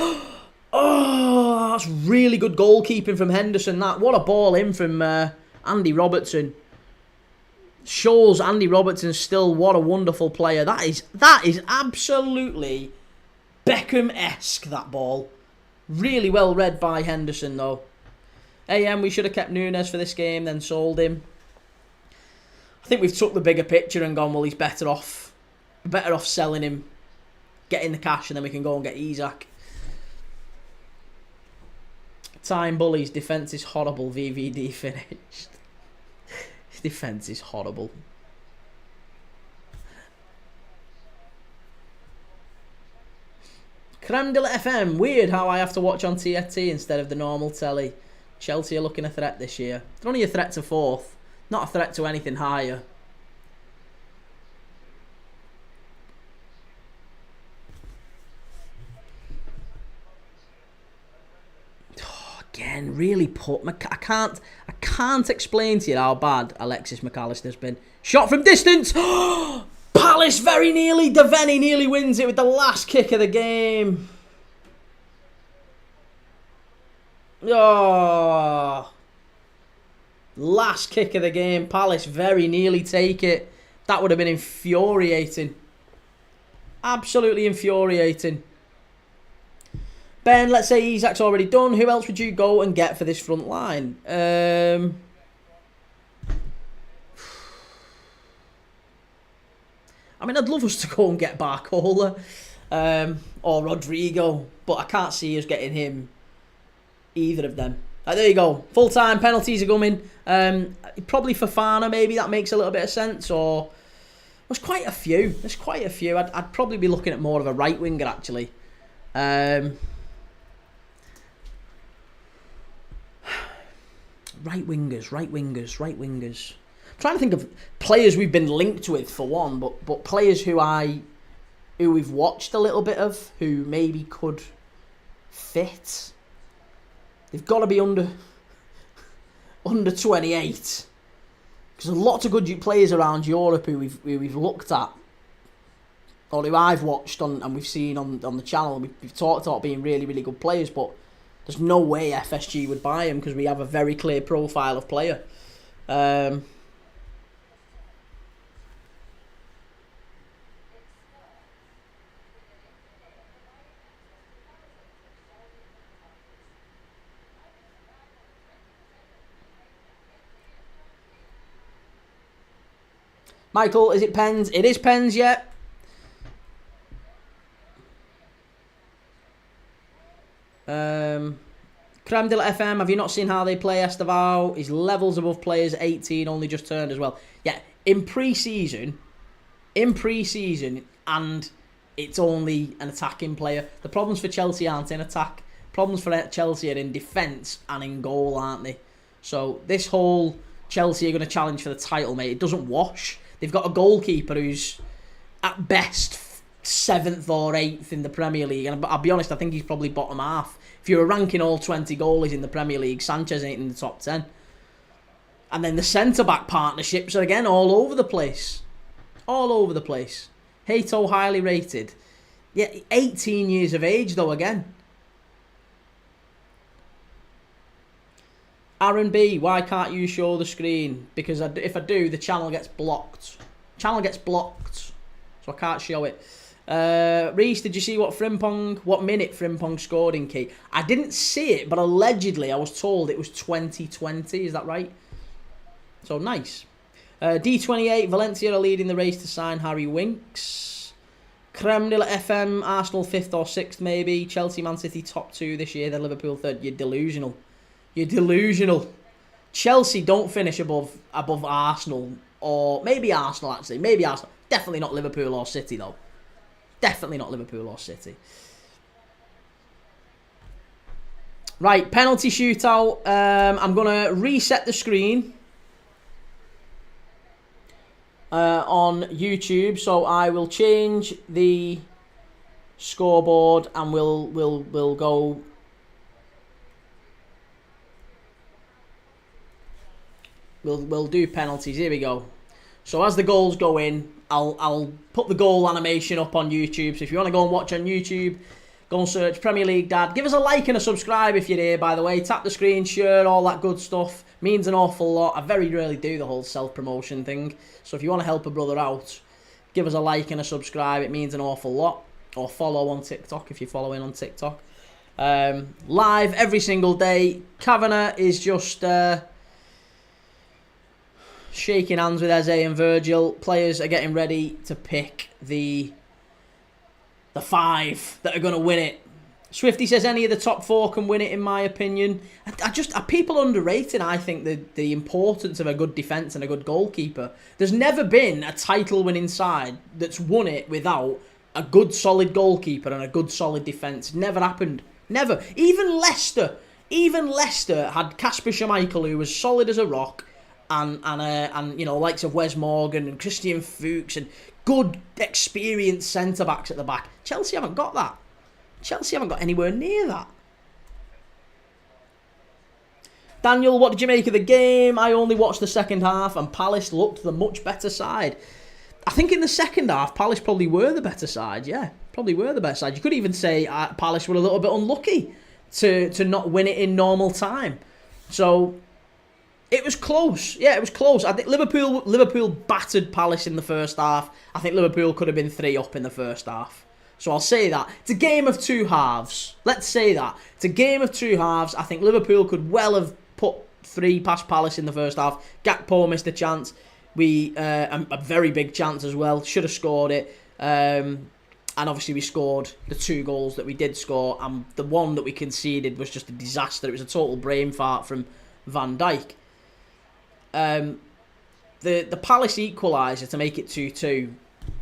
[SPEAKER 1] Oh, that's really good goalkeeping from Henderson. What a ball in from Andy Robertson. Shows Andy Robertson still what a wonderful player. That is absolutely Beckham-esque, that ball. Really well read by Henderson, though. We should have kept Núñez for this game, then sold him. I think we've took the bigger picture and gone, well, he's better off selling him, getting the cash, and then we can go and get Isak. Time bullies, defence is horrible, VVD finished. His defence is horrible. Creme de la FM. Weird how I have to watch on TFT instead of the normal telly. Chelsea are looking a threat this year. They're only a threat to 4th. Not a threat to anything higher. Oh, again, really I can't explain to you how bad Alexis McAllister's been. Shot from distance. Palace very nearly. Devaney nearly wins it with the last kick of the game. Oh, last kick of the game. Palace very nearly take it. That would have been infuriating. Absolutely infuriating. Ben, let's say Isak's already done. Who else would you go and get for this front line? I mean, I'd love us to go and get Barcola or Rodrigo, but I can't see us getting him. Either of them. There you go. Full-time penalties are coming. Probably Fofana, maybe that makes a little bit of sense. Or there's quite a few. I'd probably be looking at more of a right winger actually. Right wingers. I'm trying to think of players we've been linked with for one, but players who we've watched a little bit of, who maybe could fit. They've got to be under 28. Because there's lots of good players around Europe who we've looked at, or who I've watched and we've seen on the channel. We've talked about being really, really good players, but there's no way FSG would buy them because we have a very clear profile of player. Michael, is it pens? It is pens, yeah. Creme de la FM, have you not seen how they play Estevao? His levels above players 18, only just turned as well. Yeah, in pre-season, and it's only an attacking player. The problems for Chelsea aren't in attack. Problems for Chelsea are in defence and in goal, aren't they? So this whole Chelsea are going to challenge for the title, mate, it doesn't wash. They've got a goalkeeper who's at best 7th or 8th in the Premier League, and I'll be honest, I think he's probably bottom half. If you were ranking all 20 goalies in the Premier League, Sanchez ain't in the top 10. And then the centre-back partnerships are again all over the place. Hato highly rated. Yeah, 18 years of age though again. Aaron B, why can't you show the screen? Because if I do, the channel gets blocked. So I can't show it. Reese, did you see what minute Frimpong scored in Key? I didn't see it, but allegedly I was told it was 2020. Is that right? So nice. D28, Valencia are leading the race to sign Harry Winks. Creme de la FM, Arsenal 5th or 6th maybe. Chelsea, Man City top 2 this year, then Liverpool 3rd. You're delusional. Chelsea don't finish above Arsenal, or maybe Arsenal actually. Maybe Arsenal. Definitely not Liverpool or City though. Right, penalty shootout. I'm going to reset the screen on YouTube, so I will change the scoreboard and we'll go We'll do penalties. Here we go. So as the goals go in, I'll put the goal animation up on YouTube. So if you want to go and watch on YouTube, go and search Premier League Dad. Give us a like and a subscribe if you're here, by the way. Tap the screen, share, all that good stuff. Means an awful lot. I very rarely do the whole self-promotion thing. So if you want to help a brother out, give us a like and a subscribe. It means an awful lot. Or follow on TikTok if you're following on TikTok. Live every single day. Kavanagh is just shaking hands with Eze and Virgil. Players are getting ready to pick the 5 that are going to win it. Swifty says any of the top 4 can win it, in my opinion. Are people underrating, I think, the importance of a good defence and a good goalkeeper. There's never been a title-winning side that's won it without a good, solid goalkeeper and a good, solid defence. Never happened. Never. Even Leicester had Kasper Schmeichel, who was solid as a rock, and you know, likes of Wes Morgan and Christian Fuchs and good, experienced centre-backs at the back. Chelsea haven't got that. Chelsea haven't got anywhere near that. Daniel, what did you make of the game? I only watched the second half and Palace looked the much better side. I think in the second half, Palace probably were the better side. Yeah, probably were the better side. You could even say Palace were a little bit unlucky to not win it in normal time. So it was close. Yeah, it was close. I think Liverpool battered Palace in the first half. I think Liverpool could have been 3 up in the first half. So I'll say that. It's a game of 2 halves. Let's say that. It's a game of 2 halves. I think Liverpool could well have put 3 past Palace in the first half. Gakpo missed a chance. A very big chance as well. Should have scored it. And obviously we scored the 2 goals that we did score. And the one that we conceded was just a disaster. It was a total brain fart from Van Dijk. The Palace equaliser to make it 2-2,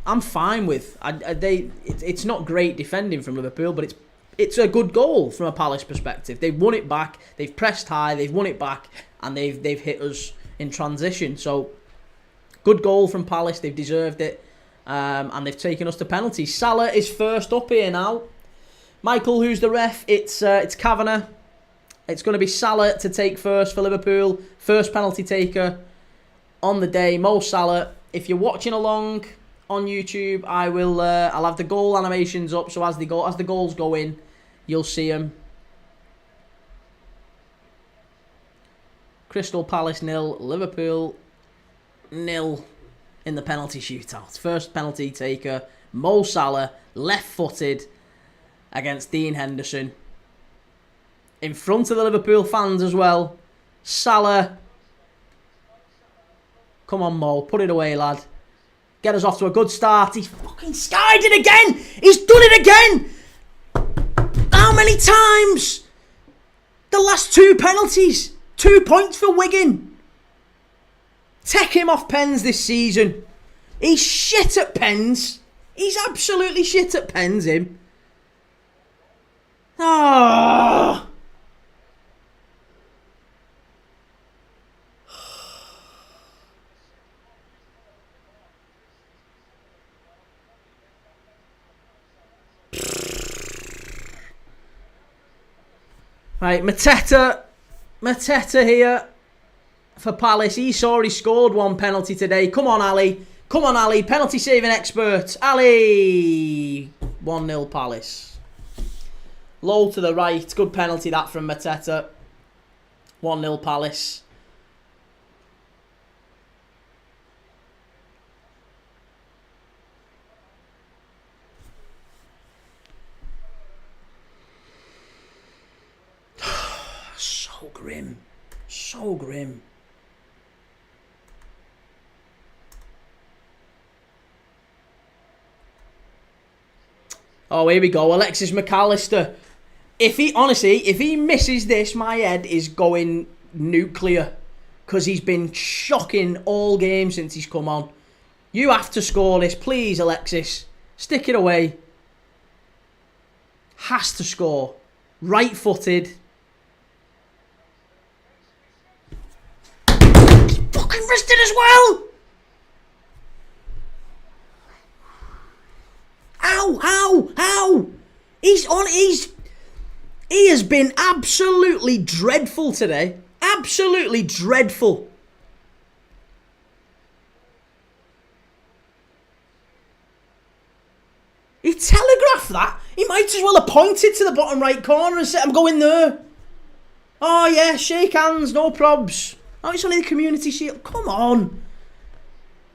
[SPEAKER 1] I'm fine with. It's not great defending from Liverpool, but it's a good goal from a Palace perspective. They've won it back. They've pressed high. They've won it back, and they've hit us in transition. So good goal from Palace. They've deserved it, and they've taken us to penalties. Salah is first up here now. Michael, who's the ref? It's Kavanagh. It's going to be Salah to take first for Liverpool. First penalty taker on the day, Mo Salah. If you're watching along on YouTube, I'll have the goal animations up, so as the goals go in, you'll see them. Crystal Palace 0, Liverpool 0 in the penalty shootout. First penalty taker, Mo Salah, left-footed against Dean Henderson. In front of the Liverpool fans as well. Salah. Come on, Mo, put it away, lad. Get us off to a good start. He's fucking skied it again. He's done it again. How many times? The last 2 penalties. 2 points for Wigan. Take him off pens this season. He's shit at pens. He's absolutely shit at pens, him. Ah. Right, Mateta here for Palace. He's already scored 1 penalty today. Come on, Ali. Come on, Ali. Penalty saving expert. Ali. 1-0 Palace. Low to the right. Good penalty that from Mateta. 1-0 Palace. So grim. So grim. Oh, here we go. Alexis McAllister. If he misses this, my head is going nuclear. Because he's been shocking all game since he's come on. You have to score this. Please, Alexis. Stick it away. Has to score. Right-footed. Fucking wristed as well! Ow! He has been absolutely dreadful today. Absolutely dreadful. He telegraphed that. He might as well have pointed to the bottom right corner and said, I'm going there. Oh yeah, shake hands, no probs. Oh, it's only the Community Shield. Come on.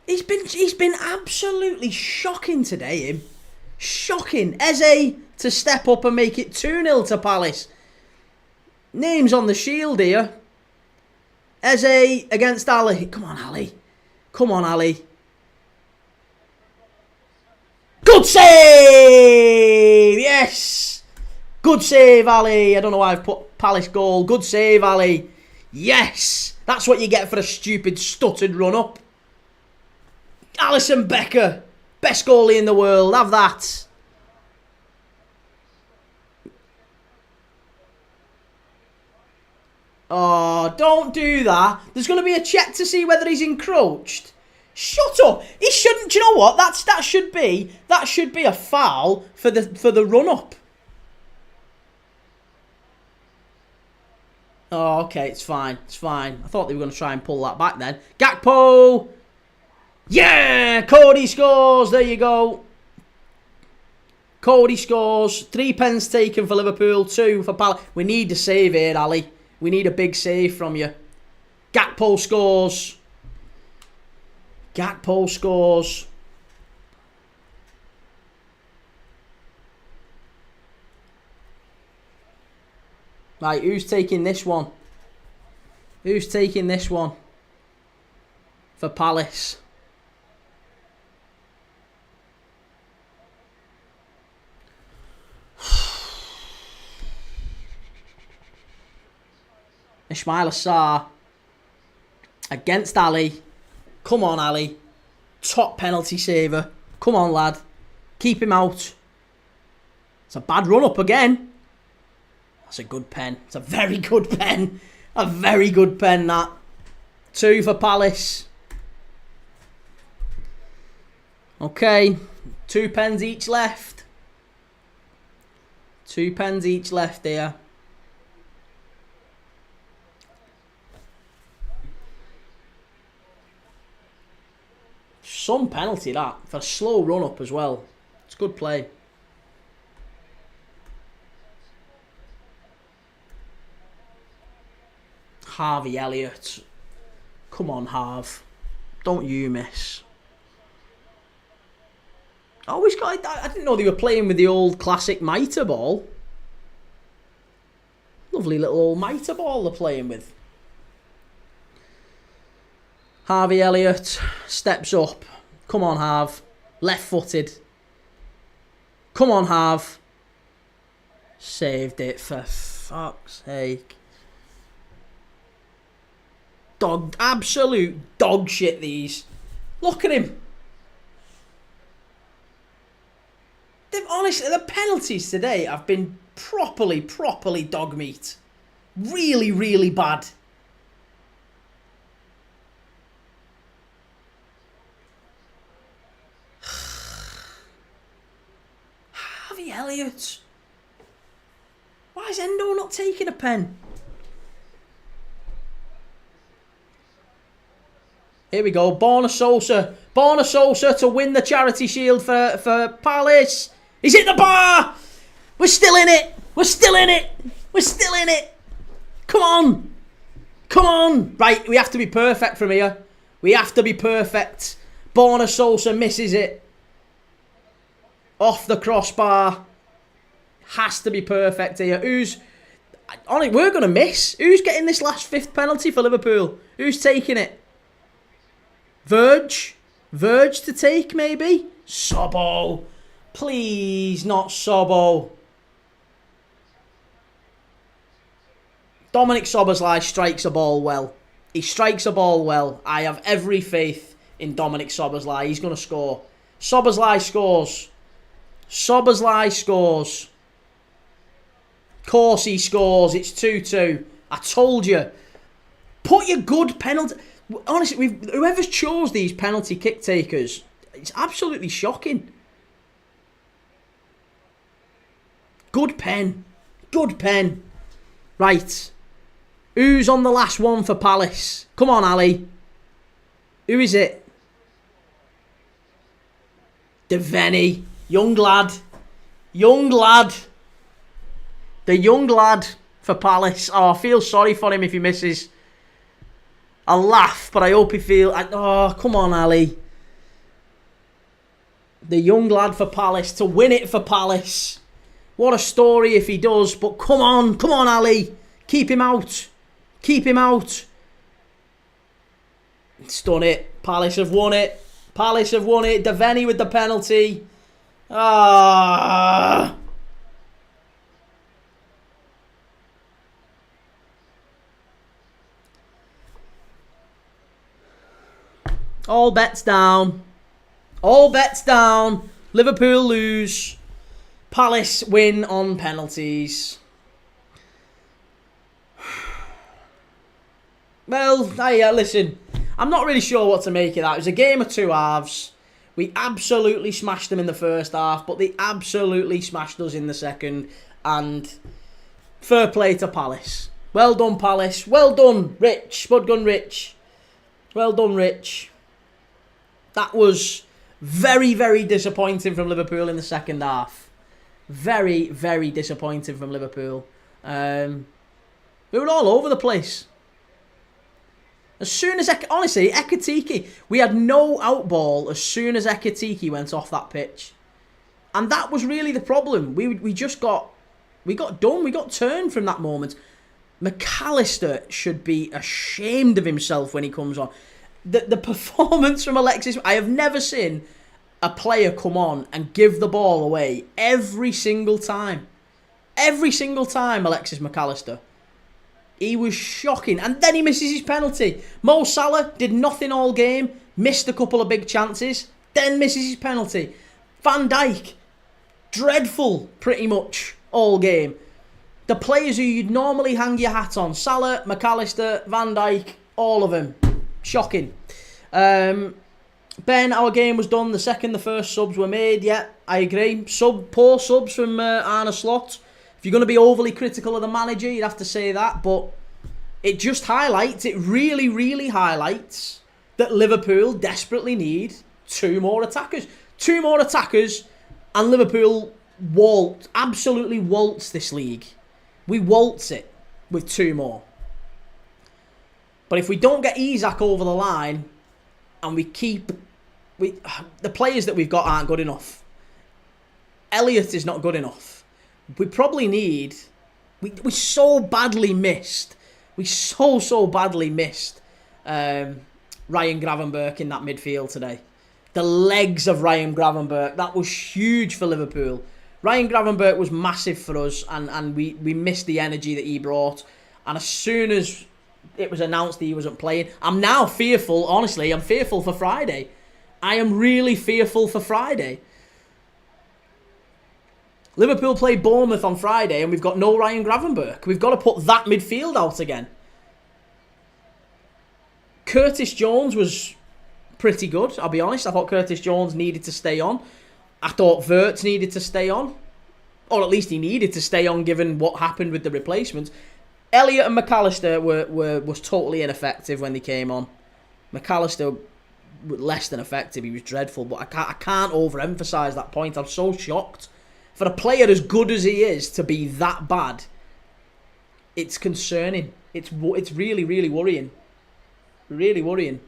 [SPEAKER 1] He's been absolutely shocking today, him. Shocking. Eze to step up and make it 2-0 to Palace. Names on the shield here. Eze against Ali. Come on, Ali. Come on, Ali. Good save! Yes! Good save, Ali. I don't know why I've put Palace goal. Good save, Ali. Yes! That's what you get for a stupid stuttered run-up. Alisson Becker. Best goalie in the world. Have that. Oh, don't do that. There's going to be a check to see whether he's encroached. Shut up. He shouldn't. Do you know what? That should be a foul for the run up. Oh, okay, it's fine. It's fine. I thought they were going to try and pull that back then. Gakpo. Yeah, Cody scores. There you go. Cody scores. 3 pens taken for Liverpool, 2 for Palace. We need a save here, Ali. We need a big save from you. Gakpo scores. Gakpo scores. Right, who's taking this one? Who's taking this one? For Palace. Ismail Assar against Ali. Come on, Ali. Top penalty saver. Come on, lad. Keep him out. It's a bad run-up again. That's a good pen. It's a very good pen. A very good pen, that. 2 for Palace. Okay. 2 pens each left. 2 pens each left here. Some penalty, that. For a slow run-up as well. It's good play. Harvey Elliott. Come on, Harv. Don't you miss. I didn't know they were playing with the old classic mitre ball. Lovely little old mitre ball they're playing with. Harvey Elliott steps up. Come on, Harv. Left-footed. Come on, Harv. Saved it, for fuck's sake. Absolute dog shit, these. Look at him. Honestly, the penalties today have been properly dog meat. Really, really bad. Harvey Elliott. Why is Endo not taking a pen? Here we go. Borna Sosa. Borna Sosa to win the Charity Shield for Palace. He's hit the bar. We're still in it. We're still in it. We're still in it. Come on. Come on. Right, we have to be perfect from here. We have to be perfect. Borna Sosa misses it. Off the crossbar. Has to be perfect here. We're going to miss. Who's getting this last 5th penalty for Liverpool? Who's taking it? Verge to take, maybe? Sobbo. Please, not Sobbo. Dominic Szoboszlai strikes a ball well. He strikes a ball well. I have every faith in Dominic Szoboszlai. He's going to score. Szoboszlai scores. Szoboszlai scores. Of course he scores. It's 2-2. I told you. Put your good penalty... Honestly, whoever's chose these penalty kick takers, it's absolutely shocking. Good pen. Good pen. Right. Who's on the last one for Palace? Come on, Ali. Who is it? Devaney. Young lad. Young lad. The young lad for Palace. Oh, I feel sorry for him if he misses. I laugh, but I hope he feels... Oh, come on, Ali. The young lad for Palace. To win it for Palace. What a story if he does. But come on. Come on, Ali. Keep him out. Keep him out. It's done it. Palace have won it. Palace have won it. Devaney with the penalty. Ah. All bets down. All bets down. Liverpool lose. Palace win on penalties. Well, listen. I'm not really sure what to make of that. It was a game of two halves. We absolutely smashed them in the first half, but they absolutely smashed us in the second. And fair play to Palace. Well done, Palace. Well done, Rich. Spudgun Rich. Well done, Rich. That was very, very disappointing from Liverpool in the second half. Very, very disappointing from Liverpool. We were all over the place. As soon as, honestly, Ekitike, we had no outball as soon as Ekitike went off that pitch. And that was really the problem. We just got done. We got turned from that moment. McAllister should be ashamed of himself when he comes on. The performance from Alexis, I have never seen a player come on and give the ball away every single time. Every single time, Alexis McAllister. He was shocking. And then he misses his penalty. Mo Salah did nothing all game. Missed a couple of big chances. Then misses his penalty. Van Dijk, dreadful pretty much all game. The players who you'd normally hang your hat on. Salah, McAllister, Van Dijk, all of them. Shocking. Ben, our game was done the second the first subs were made. Yeah, I agree. Poor subs from Arne Slot. If you're going to be overly critical of the manager, you'd have to say that. But it just highlights, it really, really highlights that Liverpool desperately need two more attackers. Two more attackers and Liverpool absolutely waltz this league. We waltz it with two more. But if we don't get Isak over the line and the players that we've got aren't good enough. Elliott is not good enough. We probably need... We so badly missed. We so badly missed Ryan Gravenberch in that midfield today. The legs of Ryan Gravenberch. That was huge for Liverpool. Ryan Gravenberch was massive for us and we missed the energy that he brought. And as soon as it was announced that he wasn't playing, I'm now fearful, honestly, I'm fearful for Friday. I am really fearful for Friday. Liverpool play Bournemouth on Friday and we've got no Ryan Gravenberch. We've got to put that midfield out again. Curtis Jones was pretty good, I'll be honest. I thought Curtis Jones needed to stay on. I thought Wirtz needed to stay on. Or at least he needed to stay on given what happened with the replacements. Elliott and McAllister was totally ineffective when they came on. McAllister was less than effective. He was dreadful. But I can't overemphasise that point. I'm so shocked. For a player as good as he is to be that bad, it's concerning. It's really, really worrying. Really worrying.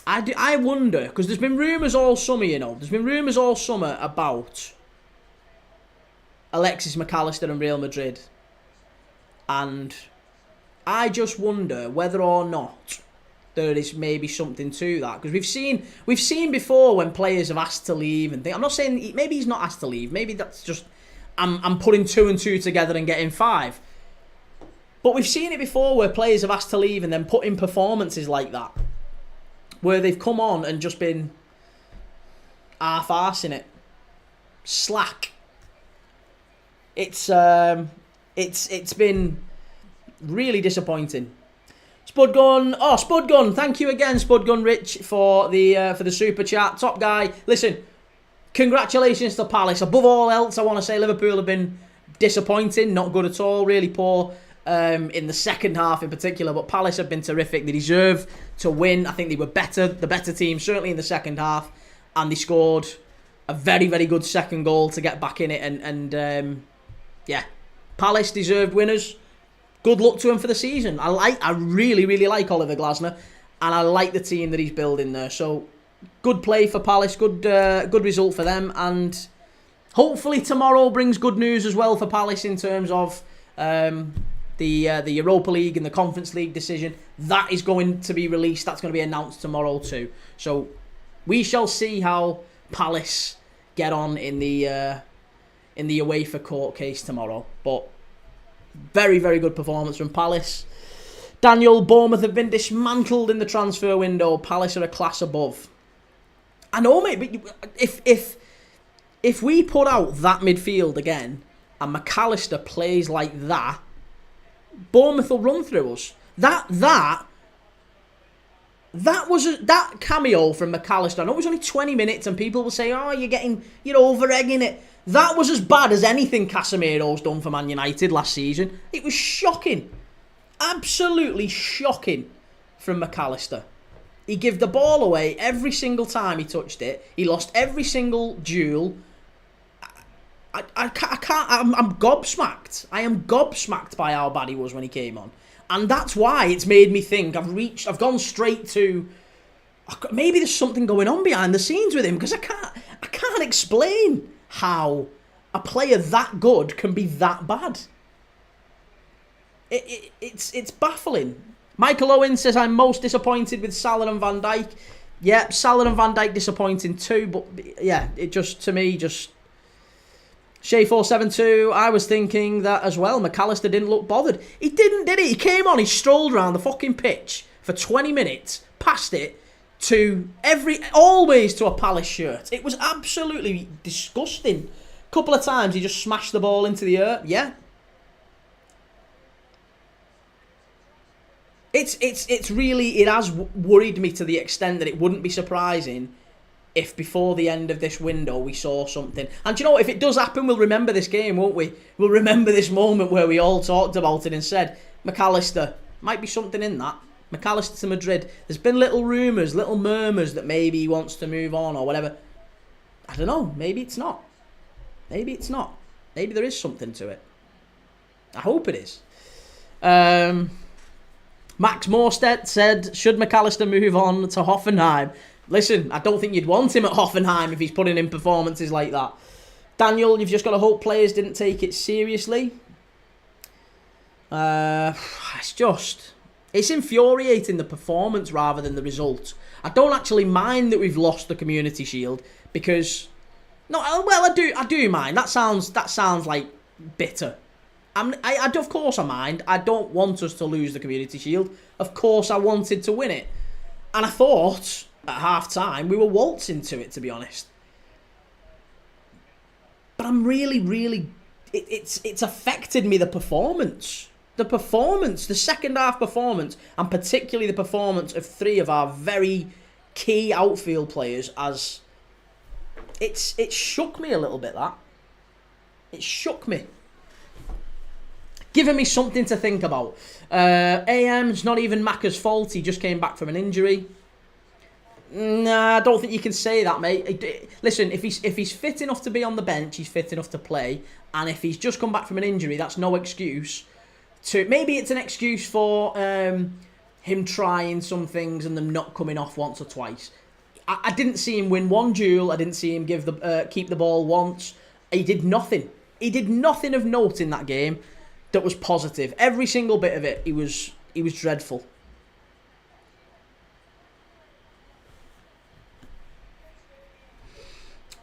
[SPEAKER 1] I wonder, because there's been rumours all summer, you know. There's been rumours all summer about Alexis McAllister and Real Madrid. And I just wonder whether or not there is maybe something to that, because we've seen before when players have asked to leave and things. I'm not saying maybe he's not asked to leave. Maybe that's just I'm putting two and two together and getting five. But we've seen it before where players have asked to leave and then put in performances like that, where they've come on and just been half-arsing it, slack. It's been really disappointing. Spudgun, thank you again, Spudgun Rich, for the super chat. Top guy. Listen, congratulations to Palace. Above all else, I want to say Liverpool have been disappointing, not good at all, really poor in the second half in particular. But Palace have been terrific. They deserve to win. I think they were the better team, certainly in the second half. and they scored a very, very good second goal to get back in it. And yeah, Palace deserved winners. Good luck to him for the season. I really, really like Oliver Glasner, and I like the team that he's building there. So good play for Palace, good result for them, and hopefully tomorrow brings good news as well for Palace in terms of the Europa League and the Conference League decision. That is going to be released. That's going to be announced tomorrow too. So we shall see how Palace get on in the UEFA court case tomorrow. But very, very good performance from Palace. Daniel, Bournemouth have been dismantled in the transfer window. Palace are a class above. I know, mate, but if we put out that midfield again and McAllister plays like that, Bournemouth will run through us. That cameo from McAllister, I know it was only 20 minutes and people will say, oh, you're over-egging it. That was as bad as anything Casemiro's done for Man United last season. It was shocking. Absolutely shocking from McAllister. He gave the ball away every single time he touched it. He lost every single duel. I'm gobsmacked. I am gobsmacked by how bad he was when he came on. And that's why it's made me think I've gone straight to, maybe there's something going on behind the scenes with him, because I can't explain how a player that good can be that bad. It's baffling. Michael Owen says, I'm most disappointed with Salah and Van Dijk. Yeah, Salah and Van Dijk disappointing too, but yeah, it just, to me, just... Shay472, I was thinking that as well. McAllister didn't look bothered. He didn't, did he? He came on, he strolled around the fucking pitch for 20 minutes, passed it to always to a Palace shirt. It was absolutely disgusting. A couple of times he just smashed the ball into the air. Yeah. It's really, it has worried me to the extent that it wouldn't be surprising if before the end of this window we saw something. And do you know what? If it does happen, we'll remember this game, won't we? We'll remember this moment where we all talked about it and said, McAllister, might be something in that. McAllister to Madrid. There's been little rumours, little murmurs that maybe he wants to move on or whatever. I don't know. Maybe it's not. Maybe it's not. Maybe there is something to it. I hope it is. Max Morstedt said, should McAllister move on to Hoffenheim? Listen, I don't think you'd want him at Hoffenheim if he's putting in performances like that. Daniel, you've just got to hope players didn't take it seriously. It's infuriating, the performance rather than the result. I don't actually mind that we've lost the Community Shield because, I do mind. That sounds like bitter. Of course I mind. I don't want us to lose the Community Shield. Of course I wanted to win it, and I thought at half time we were waltzing to it, to be honest. But I'm really, it's affected me, the performance. The second half performance, and particularly the performance of three of our very key outfield players, as it shook me a little bit, that. It shook me. Giving me something to think about. AM's not even Macca's fault, he just came back from an injury. Nah, I don't think you can say that, mate. Listen, if he's fit enough to be on the bench, he's fit enough to play. And if he's just come back from an injury, that's no excuse. Maybe it's an excuse for him trying some things and them not coming off once or twice. I didn't see him win one duel. I didn't see him keep the ball once. He did nothing. He did nothing of note in that game that was positive. Every single bit of it, he was dreadful.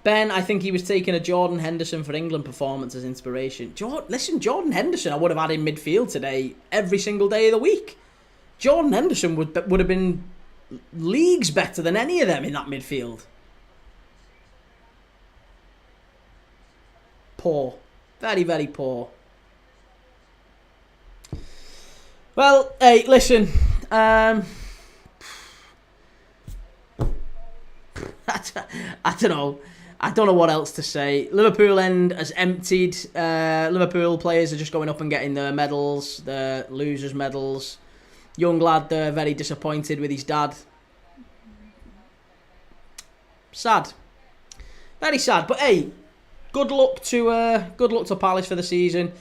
[SPEAKER 1] Ben, I think he was taking a Jordan Henderson for England performance as inspiration. Jordan Henderson, I would have had in midfield today every single day of the week. Jordan Henderson would have been leagues better than any of them in that midfield. Poor. Very, very poor. Well, hey, listen. I don't know. I don't know what else to say. Liverpool end has emptied. Liverpool players are just going up and getting their medals, their losers' medals. Young lad, very disappointed with his dad. Sad. Very sad. But hey, good luck to Palace for the season.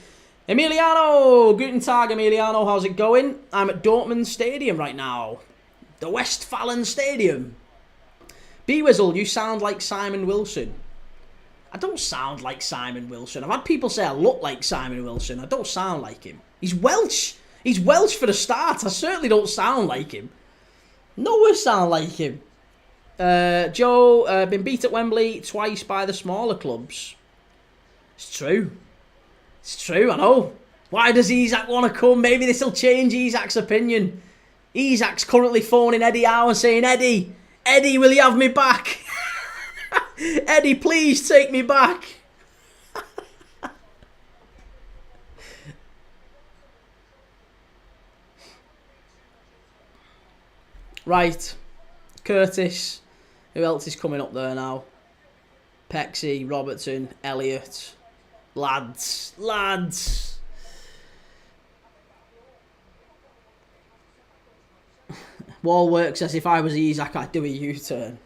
[SPEAKER 1] Emiliano! Guten Tag, Emiliano. How's it going? I'm at Dortmund Stadium right now. The Westfalen Stadium. B-Wizzle, you sound like Simon Wilson. I don't sound like Simon Wilson. I've had people say I look like Simon Wilson. I don't sound like him. He's Welsh. He's Welsh for a start. I certainly don't sound like him. Nowhere sound like him. Joe, been beat at Wembley twice by the smaller clubs. It's true. It's true, I know. Why does Isak want to come? Maybe this will change Isak's opinion. Isak's currently phoning Eddie Howe and saying, Eddie, will you have me back? Eddie, please take me back. Right. Curtis. Who else is coming up there now? Pexy, Robertson, Elliott. Lads. Wallwork says if I was Isak, I'd do a U-turn.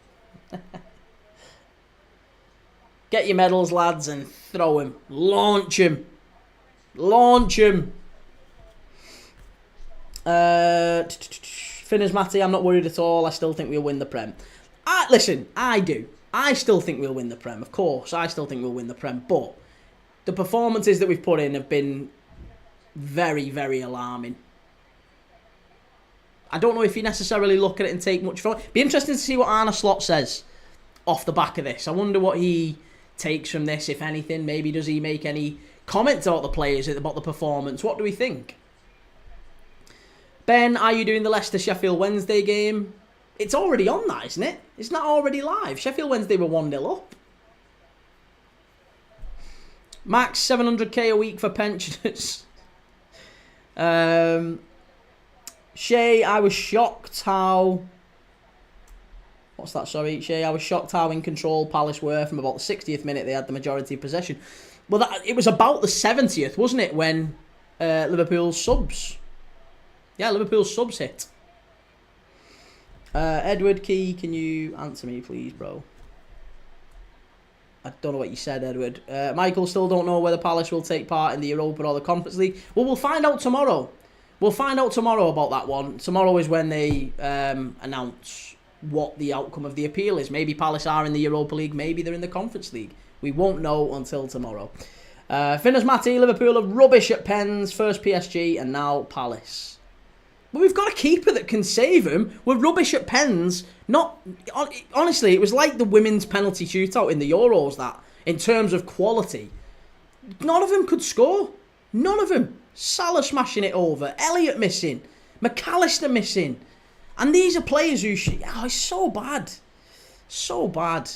[SPEAKER 1] Get your medals, lads, and throw him. Launch him. Finners Matty, I'm not worried at all. I still think we'll win the Prem. Listen, I do. I still think we'll win the Prem, of course. I still think we'll win the Prem. But the performances that we've put in have been very, very alarming. I don't know if you necessarily look at it and take much from it. Be interesting to see what Arne Slot says off the back of this. I wonder what he takes from this, if anything. Maybe does he make any comments about the players, about the performance? What do we think? Ben, are you doing the Leicester-Sheffield Wednesday game? It's already on that, isn't it? It's not already live. Sheffield Wednesday were 1-0 up. Max, 700k a week for pensioners. Shay, I was shocked how... What's that, sorry, Shay? I was shocked how in control Palace were from about the 60th minute. They had the majority of possession. Well, it was about the 70th, wasn't it, when Liverpool's subs... Yeah, Liverpool's subs hit. Edward Key, can you answer me, please, bro? I don't know what you said, Edward. Michael, still don't know whether Palace will take part in the Europa or the Conference League. Well, we'll find out tomorrow. We'll find out tomorrow about that one. Tomorrow is when they announce what the outcome of the appeal is. Maybe Palace are in the Europa League. Maybe they're in the Conference League. We won't know until tomorrow. Finners Matty, Liverpool are rubbish at pens. First PSG and now Palace. But we've got a keeper that can save him. We're rubbish at pens. Honestly, it was like the women's penalty shootout in the Euros, that, in terms of quality. None of them could score. None of them. Salah smashing it over. Elliott missing. McAllister missing. And these are players who... Oh, it's so bad. So bad.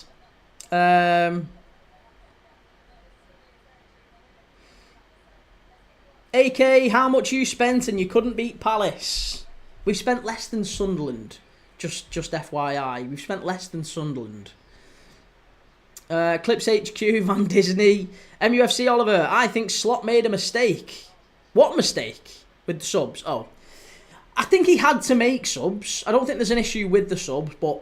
[SPEAKER 1] AK, how much you spent and you couldn't beat Palace? We've spent less than Sunderland. Just FYI. We've spent less than Sunderland. Clips HQ, Van Disney. MUFC Oliver, I think Slot made a mistake. What mistake? With the subs? Oh. I think he had to make subs. I don't think there's an issue with the subs, but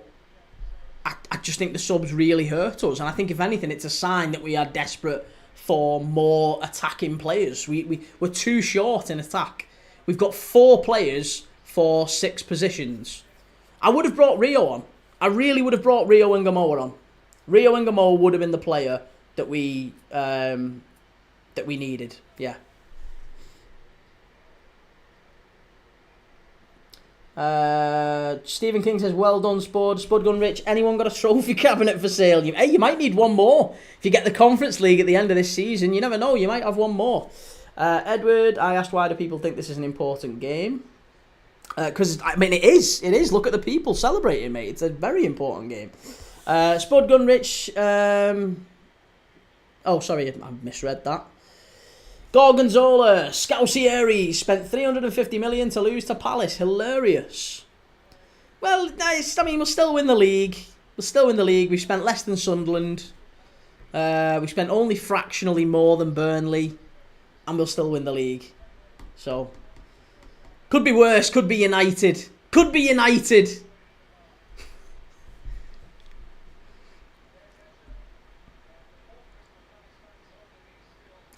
[SPEAKER 1] I just think the subs really hurt us. And I think, if anything, it's a sign that we are desperate for more attacking players. We're too short in attack. We've got 4 players for 6 positions. I would have brought Rio on. I really would have brought Rio and Gamoa on. Rio and Gamoa would have been the player that we needed. Yeah. Stephen King says, well done, Spudgun Rich. Anyone got a trophy cabinet for sale? Hey, you might need one more if you get the Conference League at the end of this season. You never know, you might have one more. Edward, I asked, why do people think this is an important game? Because I mean, it is. Look at the people celebrating, mate. It's a very important game. Spudgun Rich. Oh, sorry, I misread that. Gorgonzola, Scousieri spent 350 million to lose to Palace. Hilarious. Well, nice. I mean, we'll still win the league. We spent less than Sunderland. We spent only fractionally more than Burnley, and we'll still win the league. So, could be worse. Could be United.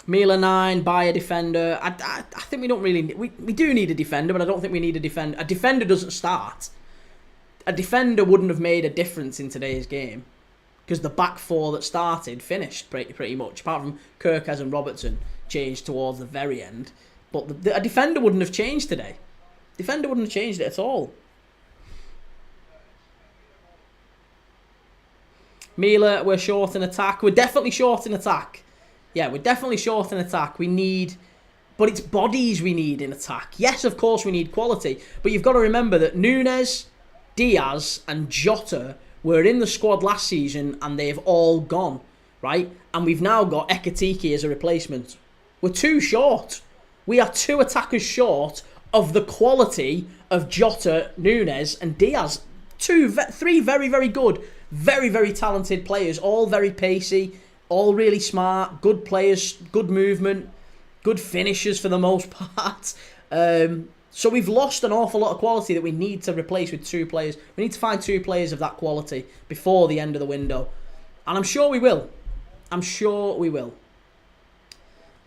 [SPEAKER 1] Mila 9, buy a defender. I think we don't really... We do need a defender, but I don't think we need a defender. A defender doesn't start. A defender wouldn't have made a difference in today's game. Because the back four that started finished pretty much. Apart from Kirkes and Robertson changed towards the very end. But a defender wouldn't have changed today. Defender wouldn't have changed it at all. Mila, we're short in attack. We're definitely short in attack. Yeah, we're definitely short in attack. We need... But it's bodies we need in attack. Yes, of course we need quality. But you've got to remember that Núñez, Diaz and Jota were in the squad last season and they've all gone, right? And we've now got Ekitike as a replacement. We're too short. We are 2 attackers short of the quality of Jota, Núñez and Diaz. 3 very, very good, very, very talented players, all very pacey, all really smart, good players, good movement, good finishers for the most part. So we've lost an awful lot of quality that we need to replace with 2 players. We need to find 2 players of that quality before the end of the window. And I'm sure we will. I'm sure we will.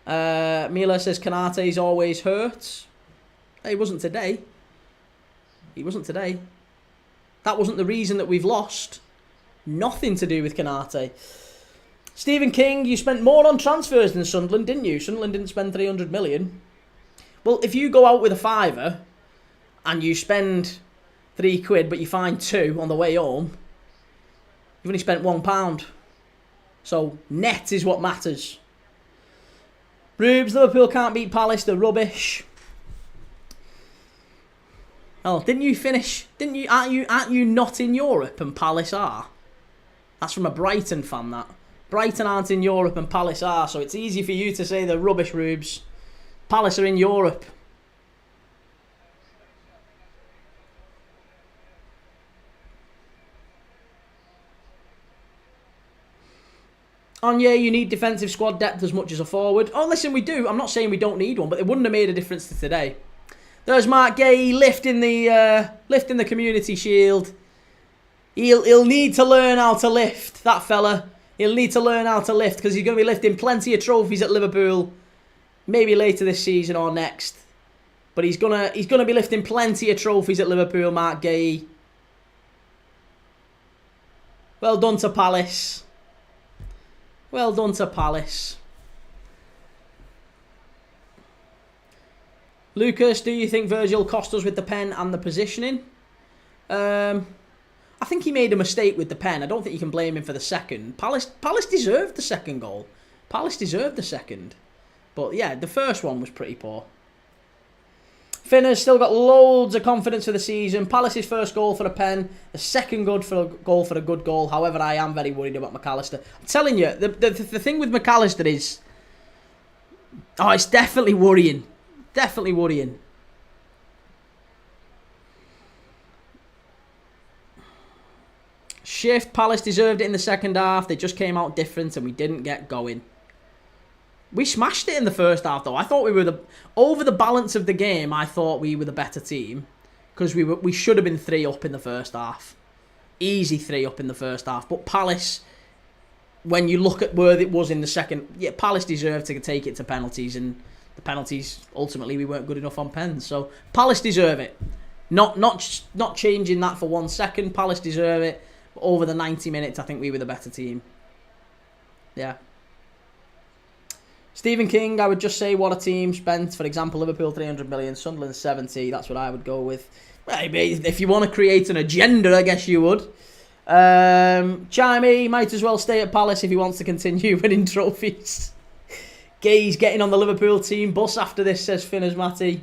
[SPEAKER 1] Mila says Konate's always hurt. He wasn't today. He wasn't today. That wasn't the reason that we've lost. Nothing to do with Konate. Stephen King, you spent more on transfers than Sunderland, didn't you? Sunderland didn't spend 300 million. Well, if you go out with a fiver and you spend £3 but you find 2 on the way home, you've only spent £1. So net is what matters. Rubes, Liverpool can't beat Palace, they're rubbish. Oh, didn't you finish? Didn't you? Aren't you not in Europe and Palace are? That's from a Brighton fan, that. Brighton aren't in Europe and Palace are, so it's easy for you to say they're rubbish, Rubes. Palace are in Europe. Anya, you need defensive squad depth as much as a forward. Oh, listen, we do. I'm not saying we don't need one, but it wouldn't have made a difference to today. There's Mark Gay lifting the Community Shield. He'll need to learn how to lift, that fella. He'll need to learn how to lift because he's going to be lifting plenty of trophies at Liverpool. Maybe later this season or next. But he's gonna be lifting plenty of trophies at Liverpool, Mark Gay. Well done to Palace. Well done to Palace. Lucas, do you think Virgil cost us with the pen and the positioning? I think he made a mistake with the pen. I don't think you can blame him for the second. Palace deserved the second goal. Palace deserved the second. But yeah, the first one was pretty poor. Finner's still got loads of confidence for the season. Palace's first goal for a pen. The second goal for a good goal. However, I am very worried about McAllister. I'm telling you, the thing with McAllister is... Oh, it's definitely worrying. Definitely worrying. Shift, Palace deserved it in the second half. They just came out different and we didn't get going. We smashed it in the first half though. I thought we were over the balance of the game, I thought we were the better team. Because we should have been 3 up in the first half. Easy 3 up in the first half. But Palace, when you look at where it was in the second... Yeah, Palace deserved to take it to penalties. And the penalties, ultimately, we weren't good enough on pens. So, Palace deserve it. Not changing that for 1 second. Palace deserve it. But over the 90 minutes, I think we were the better team. Yeah. Stephen King, I would just say what a team spent. For example, Liverpool 300 million, Sunderland 70. That's what I would go with. Well, if you want to create an agenda, I guess you would. Chimey might as well stay at Palace if he wants to continue winning trophies. Gay's getting on the Liverpool team bus after this, says Finners Matty.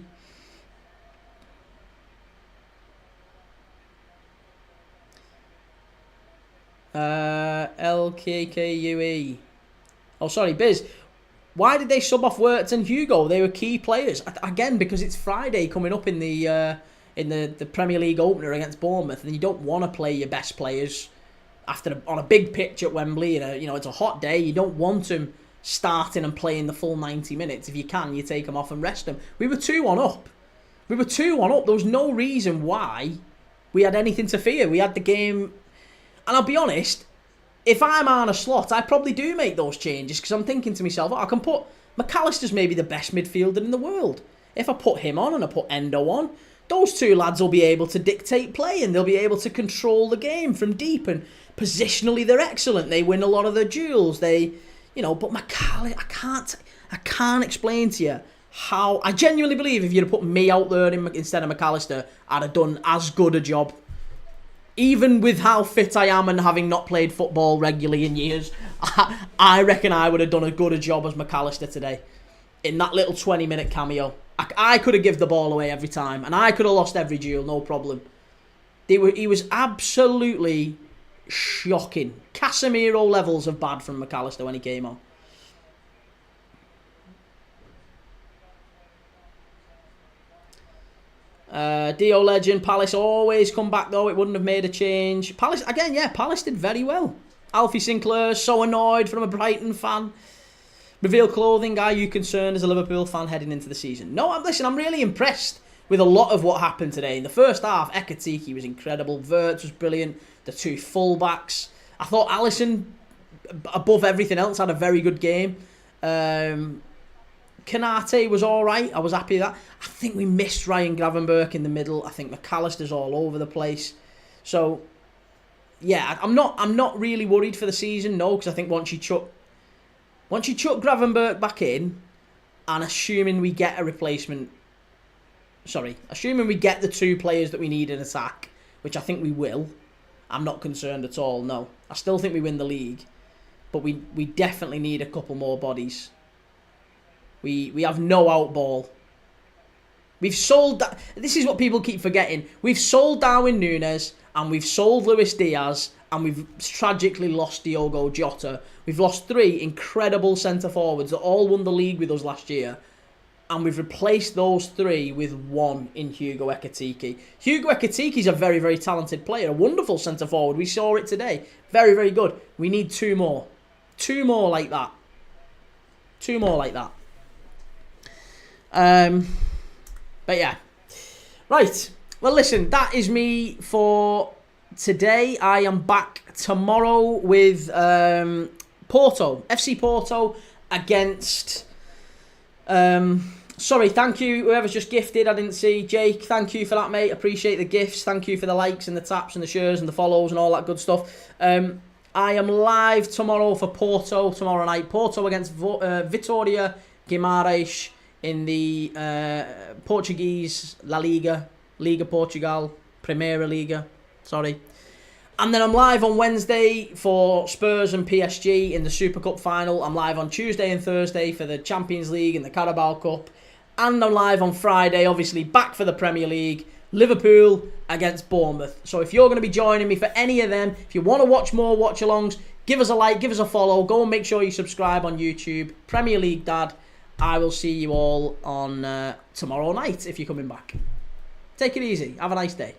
[SPEAKER 1] LKKUE. Oh, sorry, Biz. Why did they sub off Wirtz and Hugo? They were key players. Again, because it's Friday coming up in the Premier League opener against Bournemouth, and you don't want to play your best players on a big pitch at Wembley. It's a hot day. You don't want them starting and playing the full 90 minutes. If you can, you take them off and rest them. We were 2-1 up. There was no reason why we had anything to fear. We had the game... And I'll be honest, if I'm Arne Slot, I probably do make those changes because I'm thinking to myself, I can put McAllister's maybe the best midfielder in the world. If I put him on and I put Endo on, those two lads will be able to dictate play and they'll be able to control the game from deep, and positionally they're excellent. They win a lot of their duels. But McAllister, I can't explain to you how. I genuinely believe if you'd have put me out there instead of McAllister, I'd have done as good a job. Even with how fit I am and having not played football regularly in years, I reckon I would have done as good a job as McAllister today. In that little 20-minute cameo. I could have given the ball away every time, and I could have lost every duel, no problem. He was absolutely shocking. Casemiro levels of bad from McAllister when he came on. Dio Legend, Palace always come back though, it wouldn't have made a change. Palace, again, yeah, Palace did very well. Alfie Sinclair, so annoyed from a Brighton fan. Reveal Clothing, are you concerned as a Liverpool fan heading into the season? No, I'm really impressed with a lot of what happened today. In the first half, Ekitike was incredible, Wirtz was brilliant, the two full-backs. I thought Alisson, above everything else, had a very good game. Konate was alright. I was happy with that. I think we missed Ryan Gravenberch in the middle. I think McAllister's all over the place. So, yeah, I'm not really worried for the season, no, because I think once you chuck Gravenberch back in, and assuming we get a replacement, assuming we get the two players that we need in attack, which I think we will, I'm not concerned at all, no. I still think we win the league, but we definitely need a couple more bodies. We have no outball. We've sold that. This is what people keep forgetting. We've sold Darwin Núñez and we've sold Luis Diaz and we've tragically lost Diogo Jota. We've lost three incredible centre forwards that all won the league with us last year, and we've replaced those three with one in Hugo Ekitike. Hugo Ekitike is a very, very talented player, a wonderful centre forward. We saw it today. Very, very good. We need two more. Two more like that. Two more like that. But yeah, right, well listen, that is me for today. I am back tomorrow with Porto, FC Porto against thank you whoever's just gifted, I didn't see. Jake, thank you for that, mate, appreciate the gifts, thank you for the likes and the taps and the shares and the follows and all that good stuff. I am live tomorrow for Porto tomorrow night. Porto against Vitória Guimarães in the Portuguese La Liga, Liga Portugal, Primeira Liga, sorry. And then I'm live on Wednesday for Spurs and PSG in the Super Cup final. I'm live on Tuesday and Thursday for the Champions League and the Carabao Cup. And I'm live on Friday, obviously, back for the Premier League, Liverpool against Bournemouth. So if you're going to be joining me for any of them, if you want to watch more watch-alongs, give us a like, give us a follow, go and make sure you subscribe on YouTube. Premier League Dad. I will see you all on tomorrow night if you're coming back. Take it easy. Have a nice day.